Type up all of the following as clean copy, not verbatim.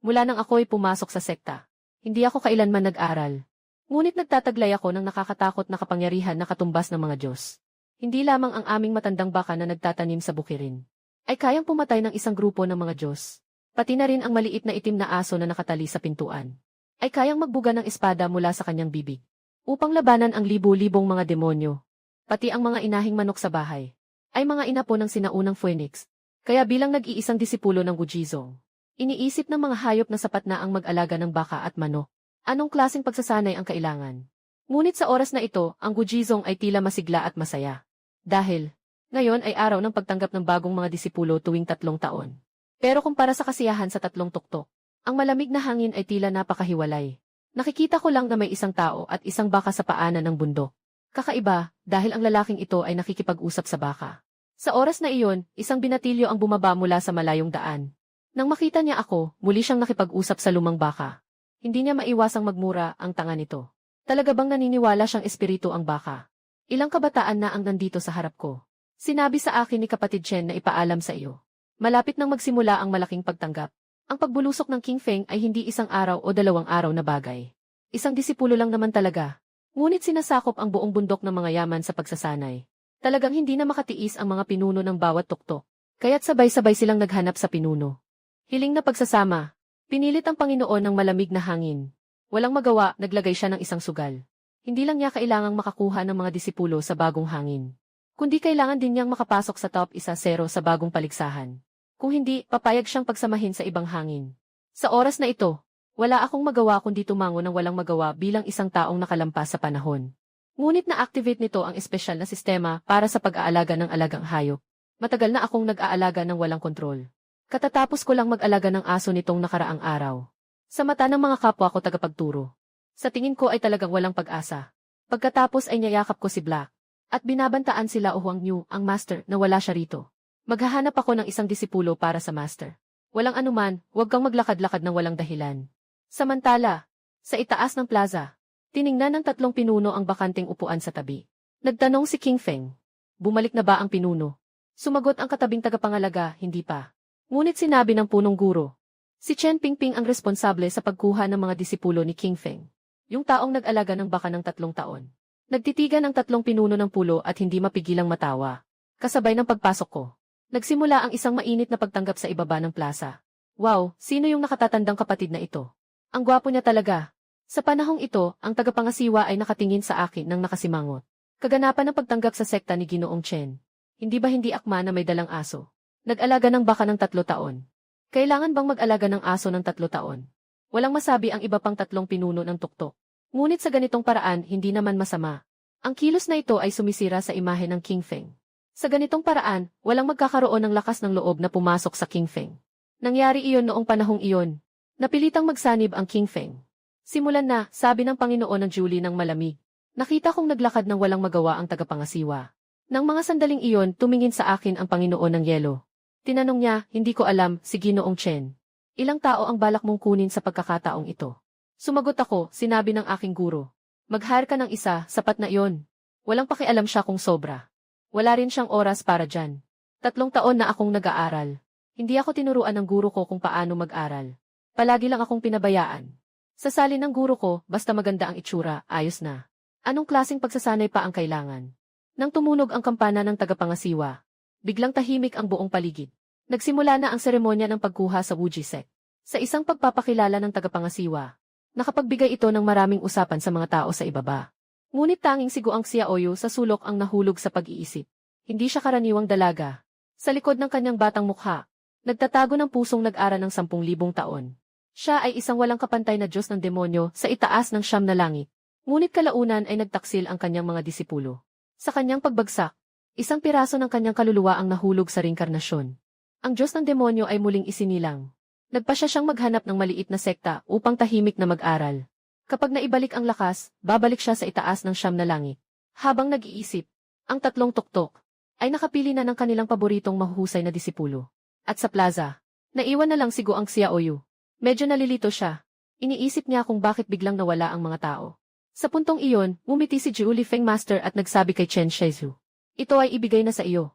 Mula nang ako'y pumasok sa sekta, hindi ako kailanman nag-aral. Ngunit nagtataglay ako ng nakakatakot na kapangyarihan na katumbas ng mga Diyos. Hindi lamang ang aming matandang baka na nagtatanim sa bukirin ay kayang pumatay ng isang grupo ng mga Diyos. Pati na rin ang maliit na itim na aso na nakatali sa pintuan ay kayang magbuga ng espada mula sa kanyang bibig upang labanan ang libu-libong mga demonyo. Pati ang mga inahing manok sa bahay ay mga inapo ng sinaunang Phoenix. Kaya bilang nag-iisang disipulo ng Wujizong, iniisip ng mga hayop na sapat na ang mag-alaga ng baka at manok. Anong klaseng pagsasanay ang kailangan? Ngunit sa oras na ito, ang Wujizong ay tila masigla at masaya. Dahil, ngayon ay araw ng pagtanggap ng bagong mga disipulo tuwing 3 taon. Pero kumpara sa kasiyahan sa 3 tuktok, ang malamig na hangin ay tila napakahiwalay. Nakikita ko lang na may isang tao at isang baka sa paanan ng bundok. Kakaiba, dahil ang lalaking ito ay nakikipag-usap sa baka. Sa oras na iyon, isang binatilyo ang bumaba mula sa malayong daan. Nang makita niya ako, muli siyang nakipag-usap sa lumang baka. Hindi niya maiwasang magmura ang tanga nito. Talaga bang naniniwala siyang espiritu ang baka? Ilang kabataan na ang nandito sa harap ko. Sinabi sa akin ni kapatid Chen na ipaalam sa iyo. Malapit nang magsimula ang malaking pagtanggap. Ang pagbulusok ng King Feng ay hindi isang araw o 2 araw na bagay. Isang disipulo lang naman talaga. Ngunit sinasakop ang buong bundok ng mga yaman sa pagsasanay. Talagang hindi na makatiis ang mga pinuno ng bawat tuktok. Kaya't sabay-sabay silang naghanap sa pinuno. Hiling na pagsasama. Pinilit ang Panginoon ng malamig na hangin. Walang magawa, naglagay siya ng isang sugal. Hindi lang niya kailangang makakuha ng mga disipulo sa bagong hangin, kundi kailangan din niyang makapasok sa top 1-0 sa bagong paligsahan. Kung hindi, papayag siyang pagsamahin sa ibang hangin. Sa oras na ito, wala akong magawa kundi tumango ng walang magawa bilang isang taong nakalampas sa panahon. Ngunit na-activate nito ang espesyal na sistema para sa pag-aalaga ng alagang hayop. Matagal na akong nag-aalaga ng walang kontrol. Katatapos ko lang mag-alaga ng aso nitong nakaraang araw. Sa mata ng mga kapwa ko tagapagturo, sa tingin ko ay talagang walang pag-asa. Pagkatapos ay niyayakap ko si Black. At binabantaan sila o Huang Yu, ang master, na wala siya rito. Maghahanap ako ng isang disipulo para sa master. Walang anuman, huwag kang maglakad-lakad ng walang dahilan. Samantala, sa itaas ng plaza, tiningnan ng 3 pinuno ang bakanting upuan sa tabi. Nagtanong si King Feng. Bumalik na ba ang pinuno? Sumagot ang katabing tagapangalaga, hindi pa. Ngunit sinabi ng punong guro. Si Chen Pingping ang responsable sa pagkuha ng mga disipulo ni King Feng. Yung taong nag-alaga ng baka ng 3 taon. Nagtitigan ang 3 pinuno ng pulo at hindi mapigilang matawa. Kasabay ng pagpasok ko, nagsimula ang isang mainit na pagtanggap sa ibaba ng plaza. Wow, sino yung nakatatandang kapatid na ito? Ang gwapo niya talaga. Sa panahong ito, ang tagapangasiwa ay nakatingin sa akin ng nakasimangot. Kaganapan ng pagtanggap sa sekta ni Ginoong Chen. Hindi ba hindi akma na may dalang aso? Nag-alaga ng baka ng 3 taon. Kailangan bang mag-alaga ng aso ng 3 taon? Walang masabi ang iba pang 3 pinuno ng tuktok. Ngunit sa ganitong paraan, hindi naman masama. Ang kilos na ito ay sumisira sa imahe ng King Feng. Sa ganitong paraan, walang magkakaroon ng lakas ng loob na pumasok sa King Feng. Nangyari iyon noong panahong iyon. Napilitang magsanib ang King Feng. Simulan na, sabi ng Panginoon ng Julie ng malamig. Nakita kong naglakad ng walang magawa ang tagapangasiwa. Nang mga sandaling iyon, tumingin sa akin ang Panginoon ng Yelo. Tinanong niya, hindi ko alam, si Ginoong Chen. Ilang tao ang balak mong kunin sa pagkakataong ito? Sumagot ako, sinabi ng aking guro. Mag-hire ka ng isa, sapat na iyon. Walang pakialam siya kung sobra. Wala rin siyang oras para dyan. 3 taon na akong nag-aaral. Hindi ako tinuruan ng guro ko kung paano mag-aral. Palagi lang akong pinabayaan. Sa sali ng guro ko, basta maganda ang itsura, ayos na. Anong klaseng pagsasanay pa ang kailangan? Nang tumunog ang kampana ng tagapangasiwa, biglang tahimik ang buong paligid. Nagsimula na ang seremonya ng pagkuha sa Wujisek. Sa isang pagpapakilala ng tagapangasiwa, nakapagbigay ito ng maraming usapan sa mga tao sa ibaba. Ngunit tanging si Guang Xiaoyu sa sulok ang nahulog sa pag-iisip. Hindi siya karaniwang dalaga. Sa likod ng kanyang batang mukha, nagtatago ng pusong nag-ara ng 10,000 taon. Siya ay isang walang kapantay na Diyos ng demonyo sa itaas ng 9 na langit. Ngunit kalaunan ay nagtaksil ang kanyang mga disipulo. Sa kanyang pagbagsak, isang piraso ng kanyang kaluluwa ang nahulog sa reinkarnasyon. Ang Diyos ng demonyo ay muling isinilang. Nagpasya siyang maghanap ng maliit na sekta upang tahimik na mag-aral. Kapag naibalik ang lakas, babalik siya sa itaas ng 9 na langit. Habang nag-iisip, ang 3 tuktok ay nakapili na ng kanilang paboritong mahuhusay na disipulo. At sa plaza, naiwan na lang si Guang Xiaoyu. Medyo nalilito siya. Iniisip niya kung bakit biglang nawala ang mga tao. Sa puntong iyon, ngumiti si Julie Feng Master at nagsabi kay Chen Shizhu. Ito ay ibigay na sa iyo.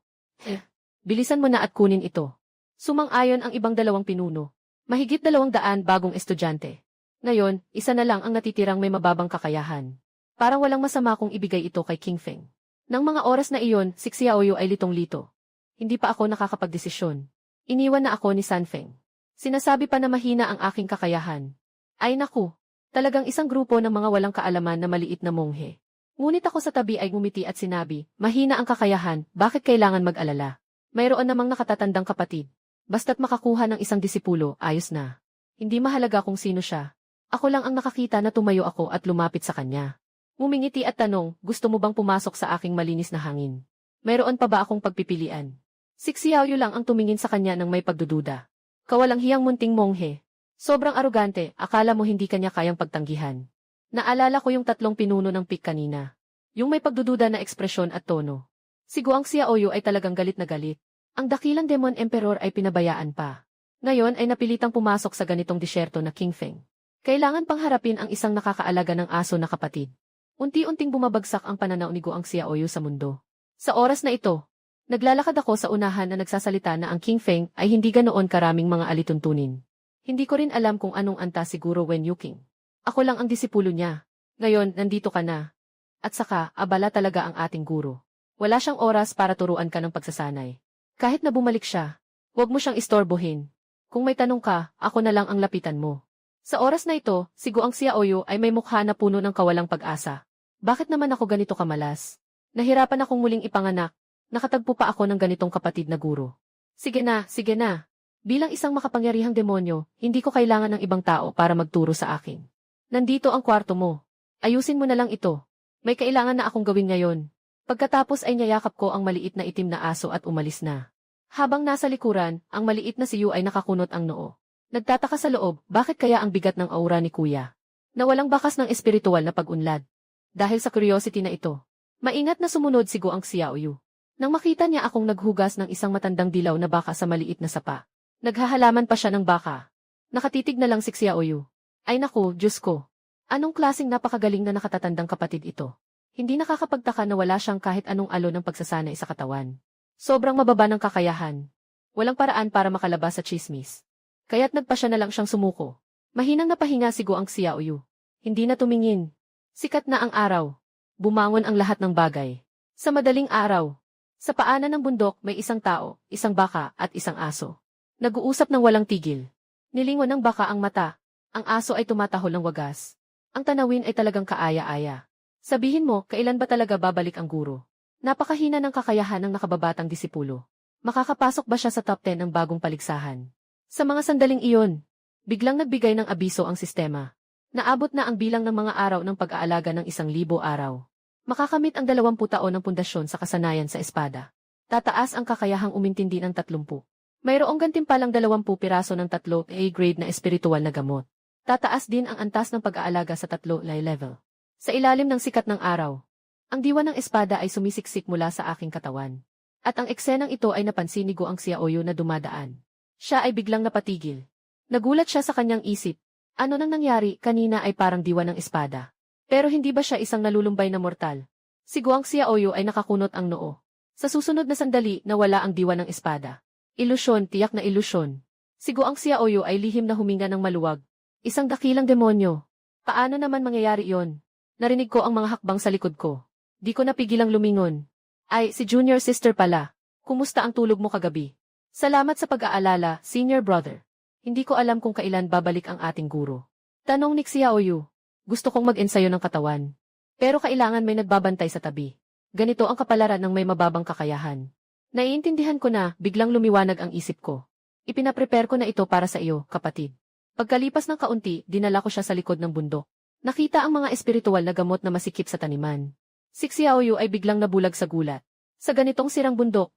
Bilisan mo na at kunin ito. Sumang-ayon ang ibang 2 pinuno. Mahigit 200 bagong estudyante. Ngayon, isa na lang ang natitirang may mababang kakayahan. Parang walang masama kung ibigay ito kay King Feng. Nang mga oras na iyon, si Xiaoyu ay litong-lito. Hindi pa ako nakakapagdesisyon. Iniwan na ako ni Sanfeng. Sinasabi pa na mahina ang aking kakayahan. Ay naku, talagang isang grupo ng mga walang kaalaman na maliit na monghe. Ngunit ako sa tabi ay ngumiti at sinabi, mahina ang kakayahan, bakit kailangan mag-alala? Mayroon namang nakatatandang kapatid. Basta't makakuha ng isang disipulo, ayos na. Hindi mahalaga kung sino siya. Ako lang ang nakakita na tumayo ako at lumapit sa kanya. Ngumingiti at tanong, gusto mo bang pumasok sa aking malinis na hangin? Mayroon pa ba akong pagpipilian? Si Xiaoyu lang ang tumingin sa kanya ng may pagdududa. Kawalang hiyang munting monghe. Sobrang arogante, akala mo hindi kanya kayang pagtanggihan. Naalala ko yung 3 pinuno ng pik kanina. Yung may pagdududa na ekspresyon at tono. Si Guang Xiaoyu ay talagang galit na galit. Ang dakilang Demon Emperor ay pinabayaan pa. Ngayon ay napilitang pumasok sa ganitong disyerto na King Feng. Kailangan pang harapin ang isang nakakaalaga ng aso na kapatid. Unti-unting bumabagsak ang pananaw ni Guang Xiaoyu sa mundo. Sa oras na ito, naglalakad ako sa unahan na nagsasalita na ang King Feng ay hindi ganoon karaming mga alituntunin. Hindi ko rin alam kung anong anta siguro Wen Yuking. Ako lang ang disipulo niya. Ngayon, nandito ka na. At saka, abala talaga ang ating guro. Wala siyang oras para turuan ka ng pagsasanay. Kahit na bumalik siya, huwag mo siyang istorbohin. Kung may tanong ka, ako na lang ang lapitan mo. Sa oras na ito, si Guang Xiaoyu ay may mukha na puno ng kawalang pag-asa. Bakit naman ako ganito kamalas? Nahirapan akong muling ipanganak. Nakatagpo pa ako ng ganitong kapatid na guro. Sige na, sige na. Bilang isang makapangyarihang demonyo, hindi ko kailangan ng ibang tao para magturo sa akin. Nandito ang kwarto mo. Ayusin mo na lang ito. May kailangan na akong gawin ngayon. Pagkatapos ay niyakap ko ang maliit na itim na aso at umalis na. Habang nasa likuran, ang maliit na si Yu ay nakakunot ang noo. Nagtataka sa loob, bakit kaya ang bigat ng aura ni kuya? Na walang bakas ng espiritual na pag-unlad. Dahil sa curiosity na ito, maingat na sumunod si Guang Xiaoyu. Nang makita niya akong naghugas ng isang matandang dilaw na baka sa maliit na sapa. Naghahalaman pa siya ng baka. Nakatitig na lang si Xiaoyu. Ay naku, Diyos ko. Anong klaseng napakagaling na nakatatandang kapatid ito? Hindi nakakapagtaka na wala siyang kahit anong alon ng pagsasanay sa katawan. Sobrang mababa ng kakayahan. Walang paraan para makalabas sa chismis. Kaya't nagpa siya na lang siyang sumuko. Mahinang napahinga si Guang Xiaoyu. Hindi na tumingin. Sikat na ang araw. Bumangon ang lahat ng bagay. Sa madaling araw, sa paanan ng bundok may isang tao, isang baka at isang aso. Nag-uusap ng walang tigil. Nilingon ng baka ang mata. Ang aso ay tumatahol ng wagas. Ang tanawin ay talagang kaaya-aya. Sabihin mo, kailan ba talaga babalik ang guro? Napakahina ng kakayahan ng nakababatang disipulo. Makakapasok ba siya sa top 10 ng bagong paligsahan? Sa mga sandaling iyon, biglang nagbigay ng abiso ang sistema. Naabot na ang bilang ng mga araw ng pag-aalaga ng 1,000 araw. Makakamit ang 20 taon ng pundasyon sa kasanayan sa espada. Tataas ang kakayahang umintindi ng 30. Mayroong gantimpalang 20 piraso ng 3 A-grade na espiritual na gamot. Tataas din ang antas ng pag-aalaga sa 3 level. Sa ilalim ng sikat ng araw, ang diwa ng espada ay sumisiksik mula sa aking katawan. At ang eksenang ito ay napansin ni Guang Xiaoyu na dumadaan. Siya ay biglang napatigil. Nagulat siya sa kanyang isip. Ano nang nangyari, kanina ay parang diwa ng espada. Pero hindi ba siya isang nalulumbay na mortal? Si Guang Xiaoyu ay nakakunot ang noo. Sa susunod na sandali, nawala ang diwa ng espada. Ilusyon, tiyak na ilusyon. Si Guang Xiaoyu ay lihim na huminga ng maluwag. Isang dakilang demonyo. Paano naman mangyayari iyon? Narinig ko ang mga hakbang sa likod ko. Di ko napigilang lumingon. Ay, si junior sister pala. Kumusta ang tulog mo kagabi? Salamat sa pag-aalala, senior brother. Hindi ko alam kung kailan babalik ang ating guro. Tanong ni Xiaoyu. Gusto kong mag-ensayo ng katawan. Pero kailangan may nagbabantay sa tabi. Ganito ang kapalaran ng may mababang kakayahan. Naiintindihan ko na, biglang lumiwanag ang isip ko. Ipinaprepare ko na ito para sa iyo, kapatid. Pagkalipas ng kaunti, dinala ko siya sa likod ng bundok. Nakita ang mga espiritual na gamot na masikip sa taniman. Si Xiaoyu ay biglang nabulag sa gulat. Sa ganitong sirang bundok,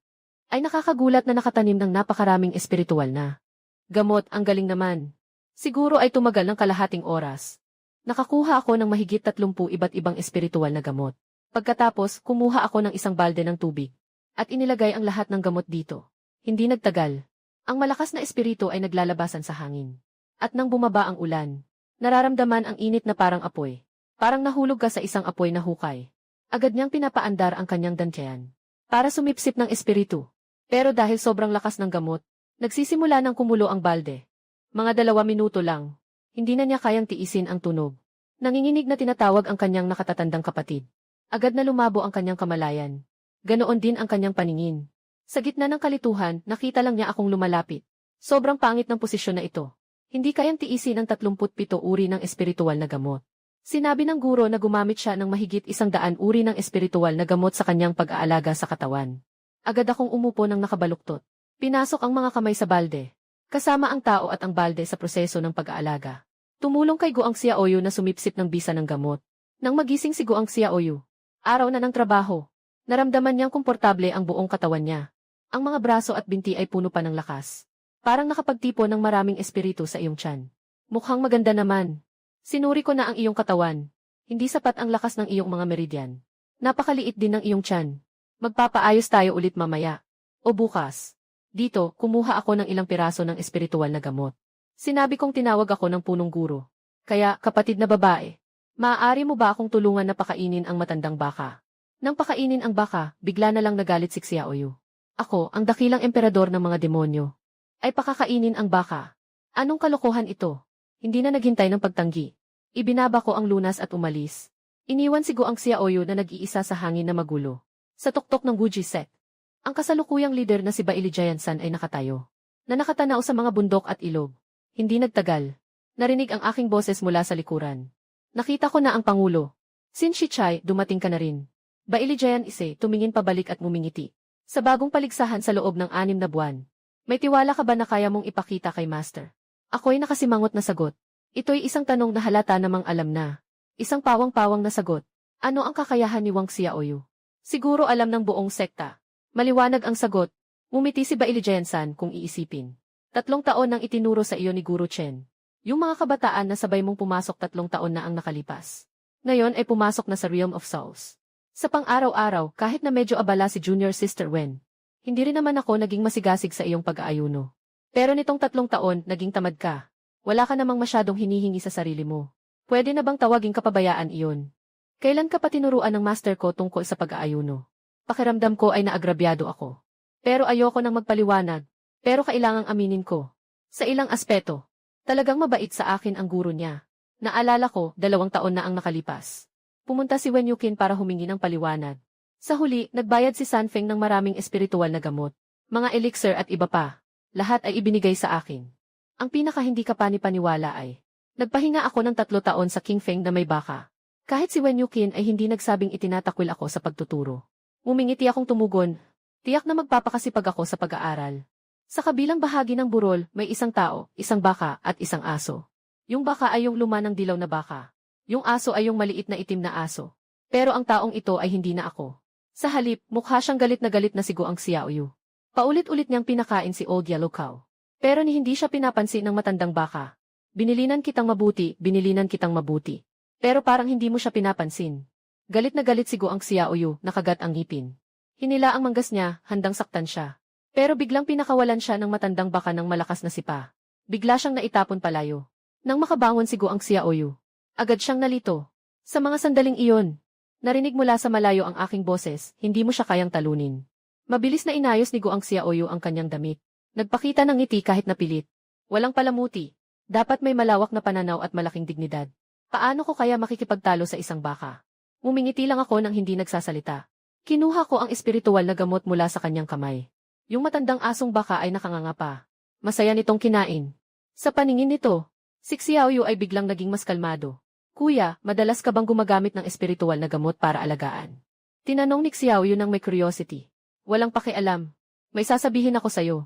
ay nakakagulat na nakatanim ng napakaraming espiritual na gamot. Ang galing naman. Siguro ay tumagal ng kalahating oras. Nakakuha ako ng mahigit 30 iba't ibang espiritual na gamot. Pagkatapos, kumuha ako ng isang balde ng tubig. At inilagay ang lahat ng gamot dito. Hindi nagtagal. Ang malakas na espiritu ay naglalabasan sa hangin. At nang bumaba ang ulan, nararamdaman ang init na parang apoy. Parang nahulog ka sa isang apoy na hukay. Agad niyang pinapaandar ang kanyang dantyayan para sumipsip ng espiritu. Pero dahil sobrang lakas ng gamot, nagsisimula ng kumulo ang balde. Mga 2 minuto lang. Hindi na niya kayang tiisin ang tunog. Nanginginig na tinatawag ang kanyang nakatatandang kapatid. Agad na lumabo ang kanyang kamalayan. Ganoon din ang kanyang paningin. Sa gitna ng kalituhan, nakita lang niya akong lumalapit. Sobrang pangit ng posisyon na ito. Hindi kayang tiisin ang 37 uri ng espiritual na gamot. Sinabi ng guro na gumamit siya ng mahigit 100 uri ng espiritual na gamot sa kanyang pag-aalaga sa katawan. Agad akong umupo ng nakabaluktot. Pinasok ang mga kamay sa balde. Kasama ang tao at ang balde sa proseso ng pag-aalaga. Tumulong kay Guang Xiaoyu na sumipsip ng bisa ng gamot. Nang magising si Guang Xiaoyu, araw na ng trabaho, naramdaman niyang komportable ang buong katawan niya. Ang mga braso at binti ay puno pa ng lakas. Parang nakapagtipo ng maraming espiritu sa iyong tiyan. Mukhang maganda naman. Sinuri ko na ang iyong katawan. Hindi sapat ang lakas ng iyong mga meridian. Napakaliit din ng iyong tiyan. Magpapaayos tayo ulit mamaya. O bukas. Dito, kumuha ako ng ilang piraso ng espiritual na gamot. Sinabi kong tinawag ako ng punong guro. Kaya, kapatid na babae, maaari mo ba akong tulungan na pakainin ang matandang baka? Nang pakainin ang baka, bigla na lang nagalit si Xiaoyu. Ako, ang dakilang emperador ng mga demonyo. Ay pakakainin ang baka. Anong kalokohan ito? Hindi na naghintay ng pagtanggi. Ibinaba ko ang lunas at umalis. Iniwan si Guang Xiaoyu na nag-iisa sa hangin na magulo. Sa tuktok ng Guji sect. Ang kasalukuyang lider na si Baili Jayansan ay nakatayo. Na nakatanaw sa mga bundok at ilog. Hindi nagtagal. Narinig ang aking boses mula sa likuran. Nakita ko na ang Pangulo. Sin Shichai, dumating ka na rin. Baili Jayansan tumingin pabalik at ngumingiti. Sa bagong paligsahan sa loob ng 6 na buwan. May tiwala ka ba na kaya mong ipakita kay Master? Ako'y nakasimangot na sagot. Ito'y isang tanong na halata namang alam na. Isang pawang-pawang na sagot. Ano ang kakayahan ni Wang Xiaoyu? Siguro alam ng buong sekta. Maliwanag ang sagot. Ngumiti si Baili Jayansan kung iisipin. 3 taon nang itinuro sa iyo ni Guru Chen. Yung mga kabataan na sabay mong pumasok 3 taon na ang nakalipas. Ngayon ay pumasok na sa Realm of Souls. Sa pang-araw-araw, kahit na medyo abala si Junior Sister Wen, hindi rin naman ako naging masigasig sa iyong pag-aayuno. Pero nitong 3 taon, naging tamad ka. Wala ka namang masyadong hinihingi sa sarili mo. Pwede na bang tawaging kapabayaan iyon? Kailan ka pa tinuruan ng master ko tungkol sa pag-aayuno? Pakiramdam ko ay naagrabyado ako. Pero ayoko nang magpaliwanag. Pero kailangang aminin ko. Sa ilang aspeto, talagang mabait sa akin ang guro niya. Naalala ko, 2 taon na ang nakalipas. Pumunta si Wen Yuqin para humingi ng paliwanag. Sa huli, nagbayad si Sanfeng ng maraming espiritual na gamot, mga elixir at iba pa. Lahat ay ibinigay sa akin. Ang pinaka hindi ka pani-paniwala ay, nagpahinga ako ng 3 taon sa King Feng na may baka. Kahit si Wen Yuqin ay hindi nagsabing itinatakwil ako sa pagtuturo. Ngumingiti akong tumugon. Tiyak na magpapakasipag ako sa pag-aaral. Sa kabilang bahagi ng burol, may isang tao, isang baka, at isang aso. Yung baka ay yung luma ng dilaw na baka. Yung aso ay yung maliit na itim na aso. Pero ang taong ito ay hindi na ako. Sa halip, mukha siyang galit na si Guang Xiaoyu. Paulit-ulit niyang pinakain si Old Yellow Cow. Pero ni hindi siya pinapansin ng matandang baka. Binilinan kitang mabuti, binilinan kitang mabuti. Pero parang hindi mo siya pinapansin. Galit na galit si Guang Xiaoyu, nakagat ang ngipin. Hinila ang manggas niya, handang saktan siya. Pero biglang pinakawalan siya ng matandang baka ng malakas na sipa. Bigla siyang naitapon palayo. Nang makabangon si Guang Xiaoyu, agad siyang nalito. Sa mga sandaling iyon, narinig mula sa malayo ang aking boses, hindi mo siya kayang talunin. Mabilis na inayos ni Guang Xiaoyu ang kanyang damit. Nagpakita ng ngiti kahit napilit. Walang palamuti. Dapat may malawak na pananaw at malaking dignidad. Paano ko kaya makikipagtalo sa isang baka? Ngumingiti lang ako nang hindi nagsasalita. Kinuha ko ang espiritual na gamot mula sa kanyang kamay. Yung matandang asong baka ay nakanganga. Masaya nitong kinain. Sa paningin nito, si Xiaoyu ay biglang naging mas kalmado. Kuya, madalas ka bang gumagamit ng espiritual na gamot para alagaan? Tinanong ni Xiaoyu nang may curiosity. Walang pakialam. May sasabihin ako sa'yo.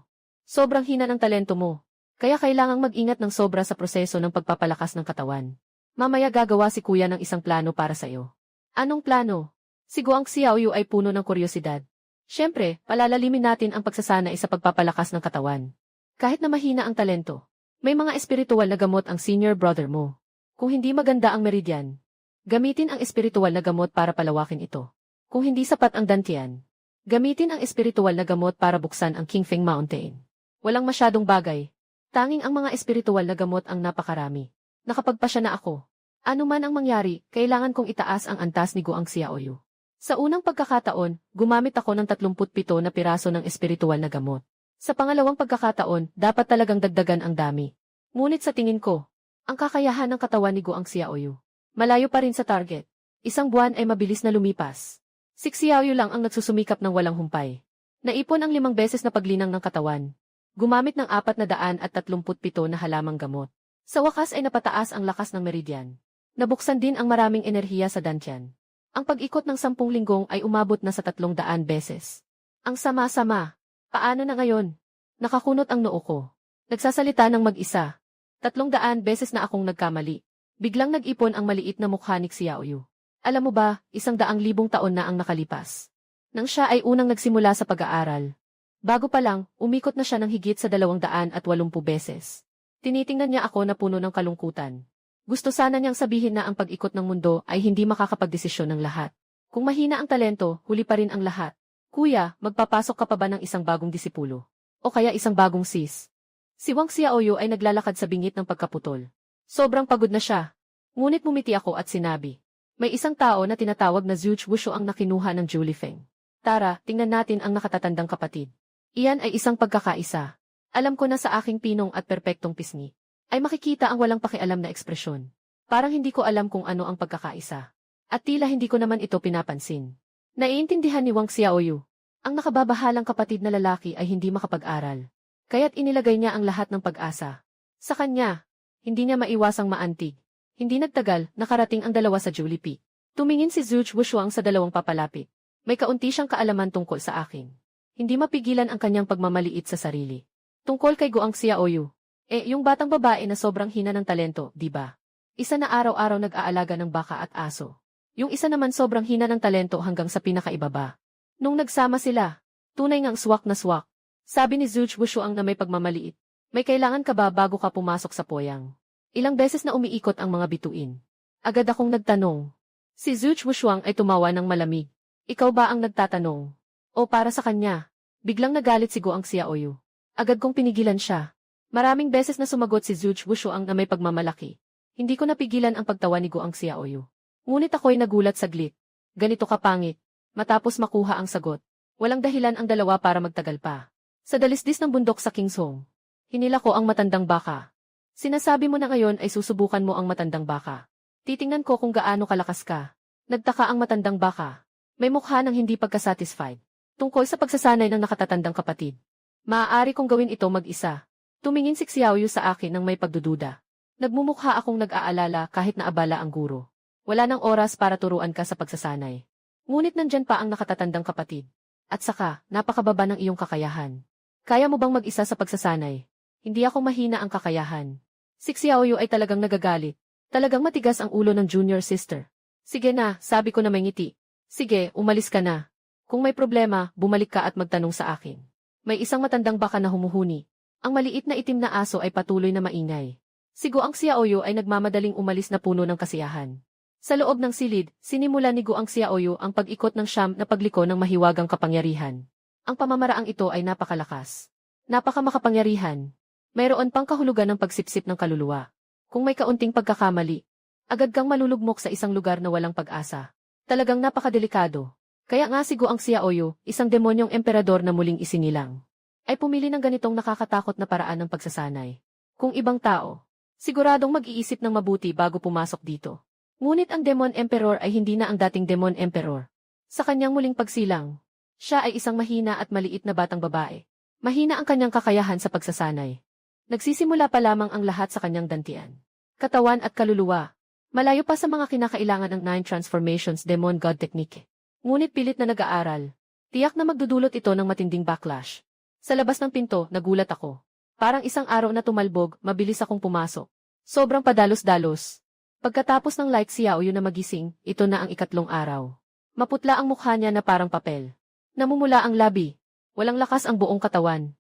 Sobrang hina ng talento mo. Kaya kailangang mag-ingat ng sobra sa proseso ng pagpapalakas ng katawan. Mamaya gagawa si kuya ng isang plano para sa'yo. Anong plano? Si Guang Xiaoyu ay puno ng kuryosidad. Siyempre, palalalimin natin ang pagsasanay sa pagpapalakas ng katawan. Kahit na mahina ang talento, may mga espiritual na gamot ang senior brother mo. Kung hindi maganda ang meridian, gamitin ang espiritual na gamot para palawakin ito. Kung hindi sapat ang dantian, gamitin ang espiritual na gamot para buksan ang Qingfeng Mountain. Walang masyadong bagay. Tanging ang mga espiritual na gamot ang napakarami. Nakapagpasya na ako. Ano man ang mangyari, kailangan kong itaas ang antas ni Guang Xiaoyu. Sa unang pagkakataon, gumamit ako ng 37 na piraso ng espiritual na gamot. Sa pangalawang pagkakataon, dapat talagang dagdagan ang dami. Ngunit sa tingin ko, ang kakayahan ng katawan ni Guang Xiaoyu. Malayo pa rin sa target. Isang buwan ay mabilis na lumipas. Si Xiaoyu lang ang nagsusumikap ng walang humpay. Naipon ang 5 beses na paglinang ng katawan. Gumamit ng 437 na halamang gamot. Sa wakas ay napataas ang lakas ng meridian. Nabuksan din ang maraming enerhiya sa dantian. Ang pag-ikot ng 10 linggong ay umabot na sa 300 beses. Ang sama-sama. Paano na ngayon? Nakakunot ang noo ko. Nagsasalita ng mag-isa. 300 beses na akong nagkamali. Biglang nag-ipon ang maliit na mukha ni Xiaoyu. Alam mo ba, 100,000 taon na ang nakalipas. Nang siya ay unang nagsimula sa pag-aaral. Bago pa lang, umikot na siya ng higit sa 280 beses. Tinitingnan niya ako na puno ng kalungkutan. Gusto sana niyang sabihin na ang pag-ikot ng mundo ay hindi makakapagdesisyon ng lahat. Kung mahina ang talento, huli pa rin ang lahat. Kuya, magpapasok ka pa ba ng isang bagong disipulo? O kaya isang bagong sis? Si Wang Xiaoyu ay naglalakad sa bingit ng pagkaputol. Sobrang pagod na siya. Ngunit mumiti ako at sinabi, may isang tao na tinatawag na Zhu Wushu ang nakinuha ng Julie Feng. Tara, tingnan natin ang nakatatandang kapatid. Iyan ay isang pagkakaisa. Alam ko na sa aking pinong at perpektong pisngi ay makikita ang walang pakialam na ekspresyon. Parang hindi ko alam kung ano ang pagkakaisa. At tila hindi ko naman ito pinapansin. Naiintindihan ni Wang Xiaoyu. Ang nakababahalang kapatid na lalaki ay hindi makapag-aral. Kaya't inilagay niya ang lahat ng pag-asa. Sa kanya, hindi niya maiwasang maantig. Hindi nagtagal, nakarating ang dalawa sa Julie P. Tumingin si Zhu Wushuang sa dalawang papalapit. May kaunti siyang kaalaman tungkol sa akin. Hindi mapigilan ang kanyang pagmamaliit sa sarili. Tungkol kay Guang Xiaoyu. Yung batang babae na sobrang hina ng talento, di ba? Isa na araw-araw nag-aalaga ng baka at aso. Yung isa naman sobrang hina ng talento hanggang sa pinakaibaba. Nung nagsama sila, tunay ngang swak na swak. Sabi ni Zhu Wushuang na may pagmamaliit. May kailangan ka ba bago ka pumasok sa poyang? Ilang beses na umiikot ang mga bituin. Agad akong nagtanong. Si Zhu Wushuang ay tumawa ng malamig. Ikaw ba ang nagtatanong? O para sa kanya? Biglang nagalit si Guang Xiaoyu. Agad kong pinigilan siya. Maraming beses na sumagot si Zhu Wushuang na may pagmamalaki. Hindi ko napigilan ang pagtawa ni Guang Xiaoyu. Ngunit ako'y nagulat saglit. Ganito ka pangit. Matapos makuha ang sagot. Walang dahilan ang dalawa para magtagal pa. Sa dalisdis ng bundok sa Kingsong, hinila ko ang matandang baka. Sinasabi mo na ngayon ay susubukan mo ang matandang baka. Titingnan ko kung gaano kalakas ka. Nagtaka ang matandang baka. May mukha ng hindi pagkasatisfied. Tungkol sa pagsasanay ng nakatatandang kapatid. Maaari kong gawin ito mag-isa. Tumingin si Xiaoyu sa akin ng may pagdududa. Nagmumukha akong nag-aalala kahit na abala ang guro. Wala nang oras para turuan ka sa pagsasanay. Ngunit nandyan pa ang nakatatandang kapatid. At saka, napakababa ng iyong kakayahan. Kaya mo bang mag-isa sa pagsasanay? Hindi ako mahina ang kakayahan. Si Xiaoyu ay talagang nagagalit. Talagang matigas ang ulo ng junior sister. Sige na, sabi ko na may ngiti. Sige, umalis ka na. Kung may problema, bumalik ka at magtanong sa akin. May isang matandang baka na humuhuni. Ang maliit na itim na aso ay patuloy na maingay. Si Guang Xiaoyu ay nagmamadaling umalis na puno ng kasiyahan. Sa loob ng silid, sinimula ni Guang Xiaoyu ang pag-ikot ng siyam na pagliko ng mahiwagang kapangyarihan. Ang pamamaraang ito ay napakalakas. Napakamakapangyarihan. Mayroon pang kahulugan ng pagsipsip ng kaluluwa. Kung may kaunting pagkakamali, agad kang malulugmok sa isang lugar na walang pag-asa. Talagang napakadelikado. Kaya nga si Guang Xiaoyu, isang demonyong emperador na muling isinilang, ay pumili ng ganitong nakakatakot na paraan ng pagsasanay. Kung ibang tao, siguradong mag-iisip ng mabuti bago pumasok dito. Ngunit ang Demon Emperor ay hindi na ang dating Demon Emperor. Sa kanyang muling pagsilang, siya ay isang mahina at maliit na batang babae. Mahina ang kanyang kakayahan sa pagsasanay. Nagsisimula pa lamang ang lahat sa kanyang dantian. Katawan at kaluluwa. Malayo pa sa mga kinakailangan ng 9 Transformations Demon God Technique. Ngunit pilit na nag-aaral. Tiyak na magdudulot ito ng matinding backlash. Sa labas ng pinto, nagulat ako. Parang isang araw na tumalbog, mabilis akong pumasok. Sobrang padalos-dalos. Pagkatapos ng light Xiaoyu na magising, ito na ang 3 araw. Maputla ang mukha niya na parang papel. Namumula ang labi. Walang lakas ang buong katawan.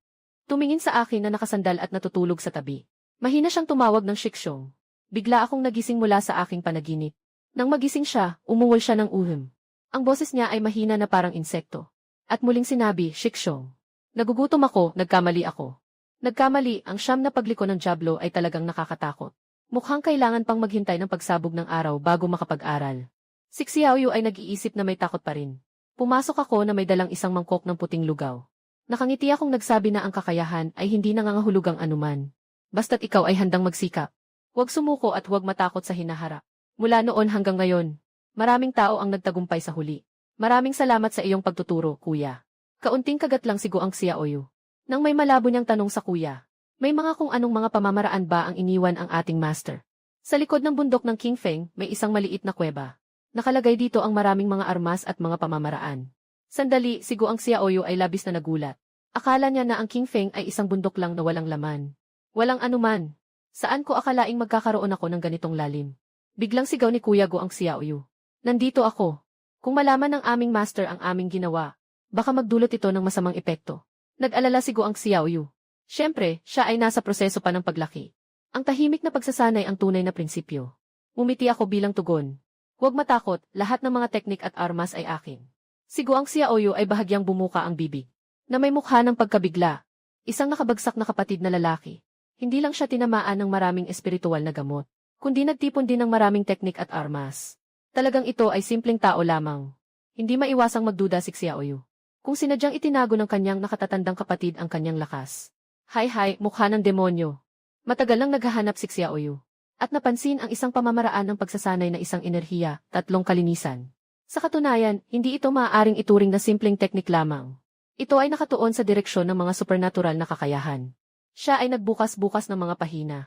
Tumingin sa akin na nakasandal at natutulog sa tabi. Mahina siyang tumawag ng Shikshong. Bigla akong nagising mula sa aking panaginip. Nang magising siya, umungol siya ng uhum. Ang boses niya ay mahina na parang insekto. At muling sinabi, Shikshong. Nagugutom ako, nagkamali ako. Nagkamali, ang siyam na pagliko ng Diablo ay talagang nakakatakot. Mukhang kailangan pang maghintay ng pagsabog ng araw bago makapag-aral. Si Xiaoyu ay nag-iisip na may takot pa rin. Pumasok ako na may dalang isang mangkok ng puting lugaw. Nakangiti akong nagsabi na ang kakayahan ay hindi nangangahulugang anuman. Basta't ikaw ay handang magsikap. Huwag sumuko at huwag matakot sa hinaharap. Mula noon hanggang ngayon, maraming tao ang nagtagumpay sa huli. Maraming salamat sa iyong pagtuturo, kuya. Kaunting kagat lang si Goang Xiaoyu. Nang may malabo niyang tanong sa kuya, may mga kung anong mga pamamaraan ba ang iniwan ang ating master? Sa likod ng bundok ng King Feng, may isang maliit na kuweba. Nakalagay dito ang maraming mga armas at mga pamamaraan. Sandali, si Goang Xiaoyu ay labis na nagulat. Akala niya na ang King Feng ay isang bundok lang na walang laman. Walang anuman. Saan ko akalaing magkakaroon ako ng ganitong lalim? Biglang sigaw ni Kuya Goang Xiaoyu. Nandito ako. Kung malaman ng aming master ang aming ginawa, baka magdulot ito ng masamang epekto. Nag-alala si Goang Xiaoyu. Siyempre, siya ay nasa proseso pa ng paglaki. Ang tahimik na pagsasanay ang tunay na prinsipyo. Umiti ako bilang tugon. Huwag matakot, lahat ng mga teknik at armas ay akin. Si Goang Xiaoyu ay bahagyang bumuka ang bibig, na may mukha ng pagkabigla. Isang nakabagsak na kapatid na lalaki. Hindi lang siya tinamaan ng maraming espiritual na gamot, kundi nagtipon din ng maraming teknik at armas. Talagang ito ay simpleng tao lamang. Hindi maiwasang magduda si Xiaoyu. Kung sinadyang itinago ng kanyang nakatatandang kapatid ang kanyang lakas. Hay, mukha ng demonyo. Matagal lang naghahanap si Xiaoyu. At napansin ang isang pamamaraan ng pagsasanay na isang enerhiya, 3 kalinisan. Sa katunayan, hindi ito maaaring ituring na simpleng teknik lamang. Ito ay nakatuon sa direksyon ng mga supernatural na kakayahan. Siya ay nagbukas-bukas ng mga pahina.